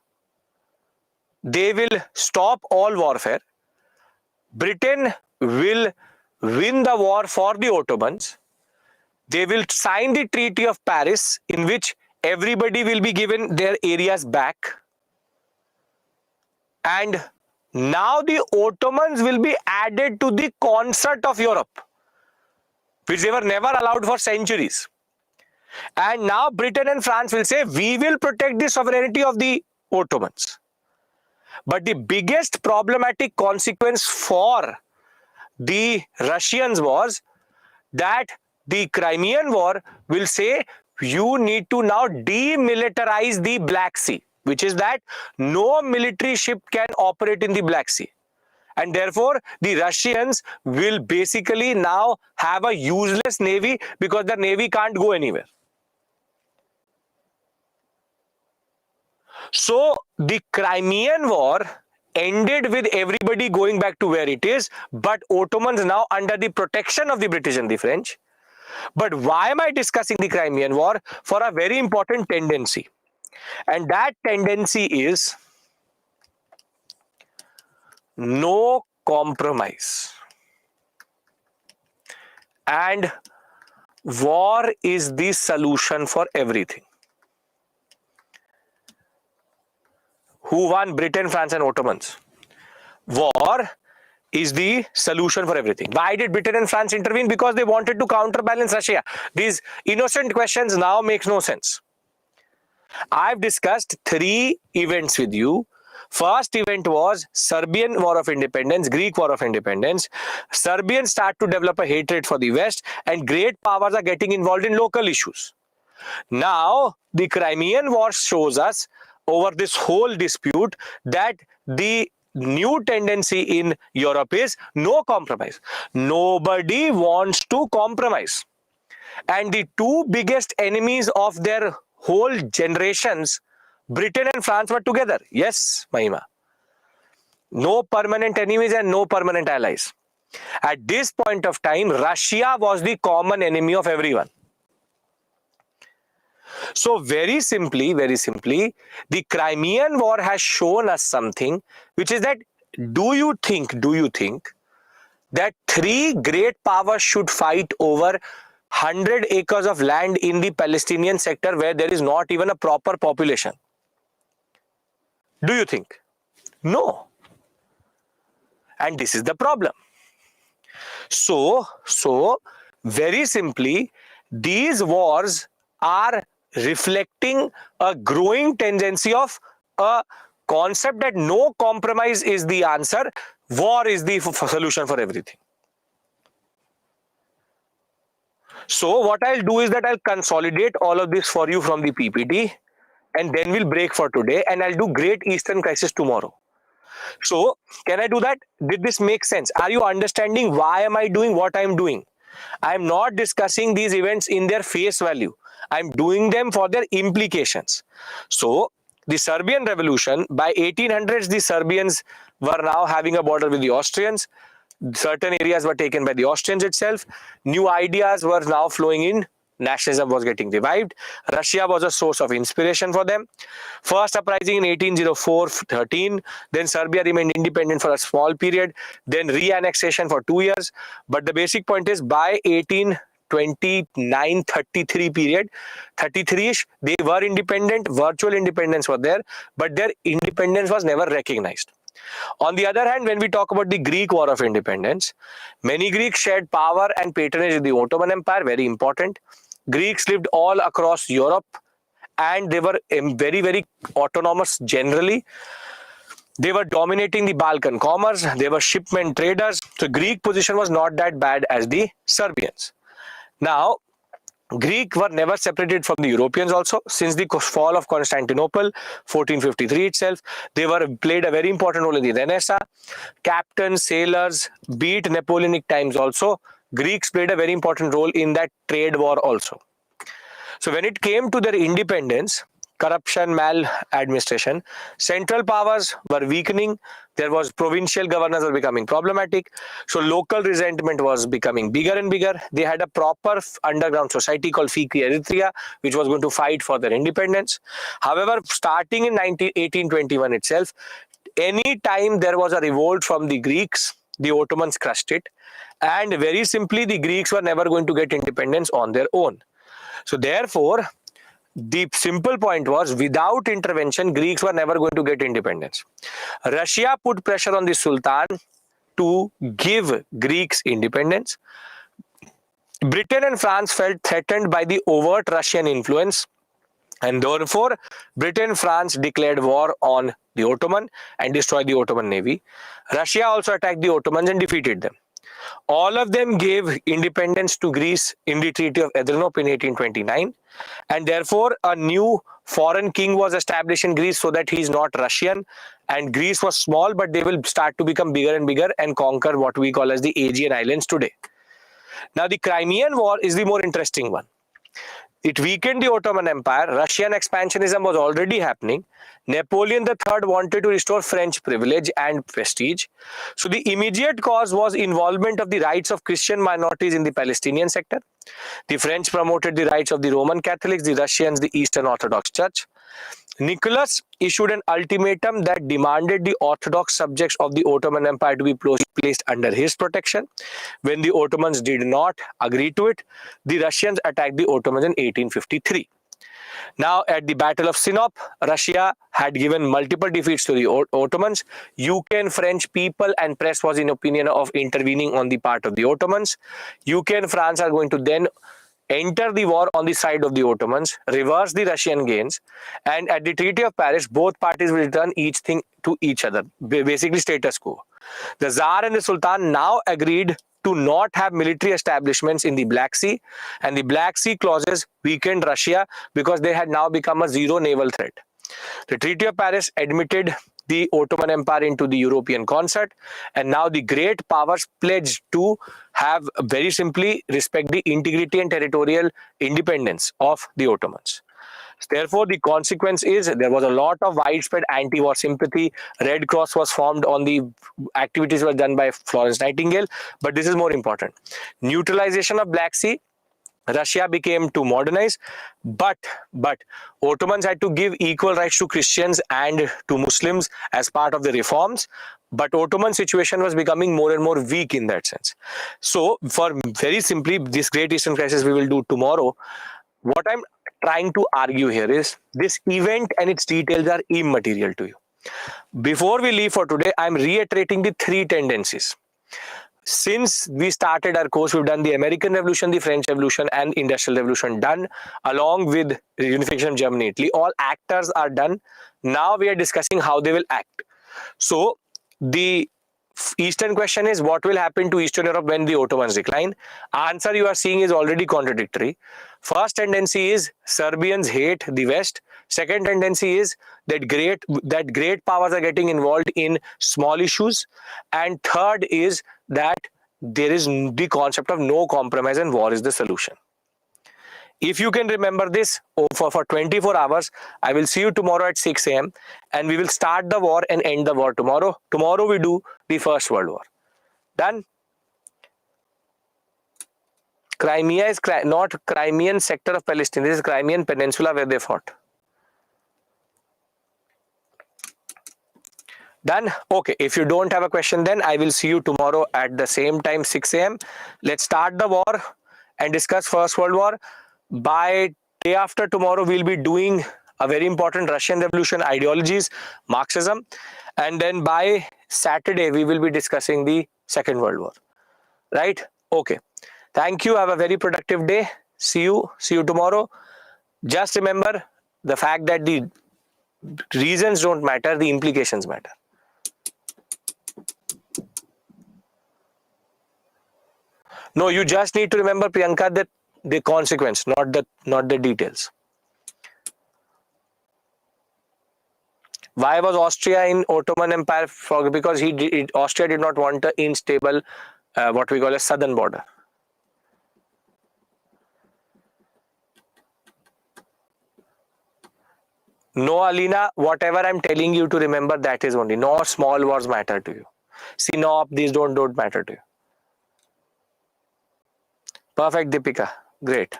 they will stop all warfare. Britain will win the war for the Ottomans. They will sign the Treaty of Paris, in which everybody will be given their areas back. And now the Ottomans will be added to the concert of Europe, which they were never allowed for centuries. And now Britain and France will say, we will protect the sovereignty of the Ottomans. But the biggest problematic consequence for the Russians was that the Crimean War will say, you need to now demilitarize the Black Sea, which is that no military ship can operate in the Black Sea. And therefore, the Russians will basically now have a useless navy because the navy can't go anywhere. So, the Crimean War ended with everybody going back to where it is, but Ottomans now under the protection of the British and the French. But why am I discussing the Crimean War? For a very important tendency. And that tendency is no compromise. And war is the solution for everything. Who won? Britain, France and Ottomans. War is the solution for everything. Why did Britain and France intervene? Because they wanted to counterbalance Russia. These innocent questions now makes no sense. I've discussed 3 events with you. First event was Serbian War of Independence, Greek War of Independence. Serbians start to develop a hatred for the West, and great powers are getting involved in local issues. Now, the Crimean War shows us over this whole dispute that the new tendency in Europe is no compromise. Nobody wants to compromise. And the two biggest enemies of their whole generations, Britain and France, were together. Yes, Mahima. No permanent enemies and no permanent allies. At this point of time, Russia was the common enemy of everyone. So very simply, the Crimean War has shown us something, which is that do you think that three great powers should fight over 100 acres of land in the Palestinian sector where there is not even a proper population? Do you think? No. And this is the problem. So very simply, these wars are reflecting a growing tendency of a concept that no compromise is the answer, war is the solution for everything. So what I'll do is that I'll consolidate all of this for you from the PPT, and then we'll break for today, and I'll do Great Eastern Crisis tomorrow. So can I do that? Did this make sense? Are you understanding why am I doing what I'm doing? I'm not discussing these events in their face value. I'm doing them for their implications. So the Serbian revolution, by 1800s, the Serbians were now having a border with the Austrians. Certain areas were taken by the Austrians itself. New ideas were now flowing in. Nationalism was getting revived. Russia was a source of inspiration for them. First uprising in 1804-13. Then Serbia remained independent for a small period. Then re-annexation for 2 years. But the basic point is by 1829-33 period, 33ish, they were independent. Virtual independence was there, but their independence was never recognized. On the other hand, when we talk about the Greek War of Independence, many Greeks shared power and patronage with the Ottoman Empire, very important. Greeks lived all across Europe and they were very, very autonomous generally. They were dominating the Balkan commerce, they were shipment traders. So Greek position was not that bad as the Serbians. Now, Greeks were never separated from the Europeans also. Since the fall of Constantinople, 1453 itself, they played a very important role in the Renaissance. Captains, sailors, beat Napoleonic times also. Greeks played a very important role in that trade war also. So when it came to their independence, corruption, maladministration, central powers were weakening. There was provincial governors were becoming problematic. So local resentment was becoming bigger and bigger. They had a proper underground society called Fikri Eritrea, which was going to fight for their independence. However, starting in 1821 itself, any time there was a revolt from the Greeks, the Ottomans crushed it. And very simply, the Greeks were never going to get independence on their own. So therefore, the simple point was, without intervention, Greeks were never going to get independence. Russia put pressure on the Sultan to give Greeks independence. Britain and France felt threatened by the overt Russian influence, and therefore Britain and France declared war on the Ottoman and destroyed the Ottoman navy. Russia also attacked the Ottomans and defeated them. All of them gave independence to Greece in the Treaty of Adrianople in 1829, and therefore a new foreign king was established in Greece so that he is not Russian, and Greece was small, but they will start to become bigger and bigger and conquer what we call as the Aegean Islands today. Now the Crimean War is the more interesting one. It weakened the Ottoman Empire. Russian expansionism was already happening. Napoleon III wanted to restore French privilege and prestige. So the immediate cause was involvement of the rights of Christian minorities in the Palestinian sector. The French promoted the rights of the Roman Catholics, the Russians, the Eastern Orthodox Church. Nicholas issued an ultimatum that demanded the Orthodox subjects of the Ottoman Empire to be placed under his protection. When the Ottomans did not agree to it, the Russians attacked the Ottomans in 1853. Now, at the Battle of Sinop, Russia had given multiple defeats to the Ottomans. UK and French people and press was in opinion of intervening on the part of the Ottomans. UK and France are going to then enter the war on the side of the Ottomans, reverse the Russian gains, and at the Treaty of Paris, both parties will return each thing to each other, basically status quo. The Tsar and the Sultan now agreed to not have military establishments in the Black Sea, and the Black Sea clauses weakened Russia because they had now become a zero naval threat. The Treaty of Paris admitted the Ottoman Empire into the European concert, and now the great powers pledged to have, very simply, respect the integrity and territorial independence of the Ottomans. Therefore, the consequence is there was a lot of widespread anti-war sympathy. Red Cross was formed on the activities were done by Florence Nightingale. But this is more important. Neutralization of Black Sea. Russia became to modernize, but Ottomans had to give equal rights to Christians and to Muslims as part of the reforms. But Ottoman situation was becoming more and more weak in that sense. So, for very simply, this Great Eastern Crisis we will do tomorrow. What I'm trying to argue here is this event and its details are immaterial to you. Before we leave for today, I'm reiterating the three tendencies. Since we started our course, we've done the American Revolution, the French Revolution, and Industrial Revolution done, along with the unification of Germany, Italy. All actors are done. Now we are discussing how they will act. So the Eastern question is, what will happen to Eastern Europe when the Ottomans decline? Answer you are seeing is already contradictory. First tendency is Serbians hate the West. Second tendency is that great powers are getting involved in small issues. And third is that there is the concept of no compromise and war is the solution. If you can remember this for 24 hours, I will see you tomorrow at 6 a.m. and we will start the war and end the war tomorrow. Tomorrow we do the First World War. Done? Crimea is not Crimean sector of Palestine. This is Crimean Peninsula where they fought. Done? Okay. If you don't have a question, then I will see you tomorrow at the same time, 6 a.m. Let's start the war and discuss First World War. By day after tomorrow, we'll be doing a very important Russian Revolution ideologies, Marxism. And then by Saturday, we will be discussing the Second World War. Right? Okay. Thank you. Have a very productive day. See you tomorrow. Just remember the fact that the reasons don't matter, the implications matter. No, you just need to remember, Priyanka, that the consequence, not the details. Why was Austria in Ottoman Empire? Because Austria did not want an unstable, what we call a southern border. No, Alina, whatever I'm telling you to remember, that is only. No small wars matter to you. See, no, these don't matter to you. Perfect, Deepika. Great.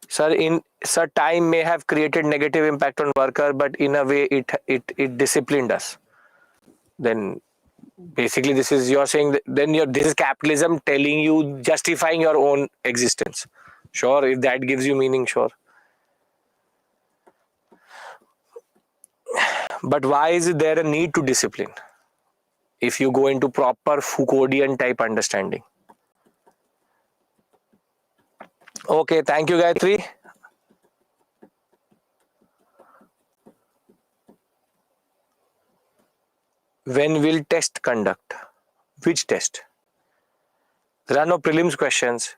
Sir, time may have created negative impact on worker, but in a way it disciplined us. Then basically this is you're saying that then this is capitalism telling you, justifying your own existence. Sure, if that gives you meaning, sure. But why is there a need to discipline if you go into proper Foucauldian type understanding? Okay, thank you, Gayatri. When will test conduct? Which test? There are no prelims questions.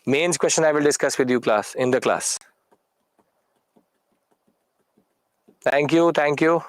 Mains question I will discuss with you in the class. Thank you.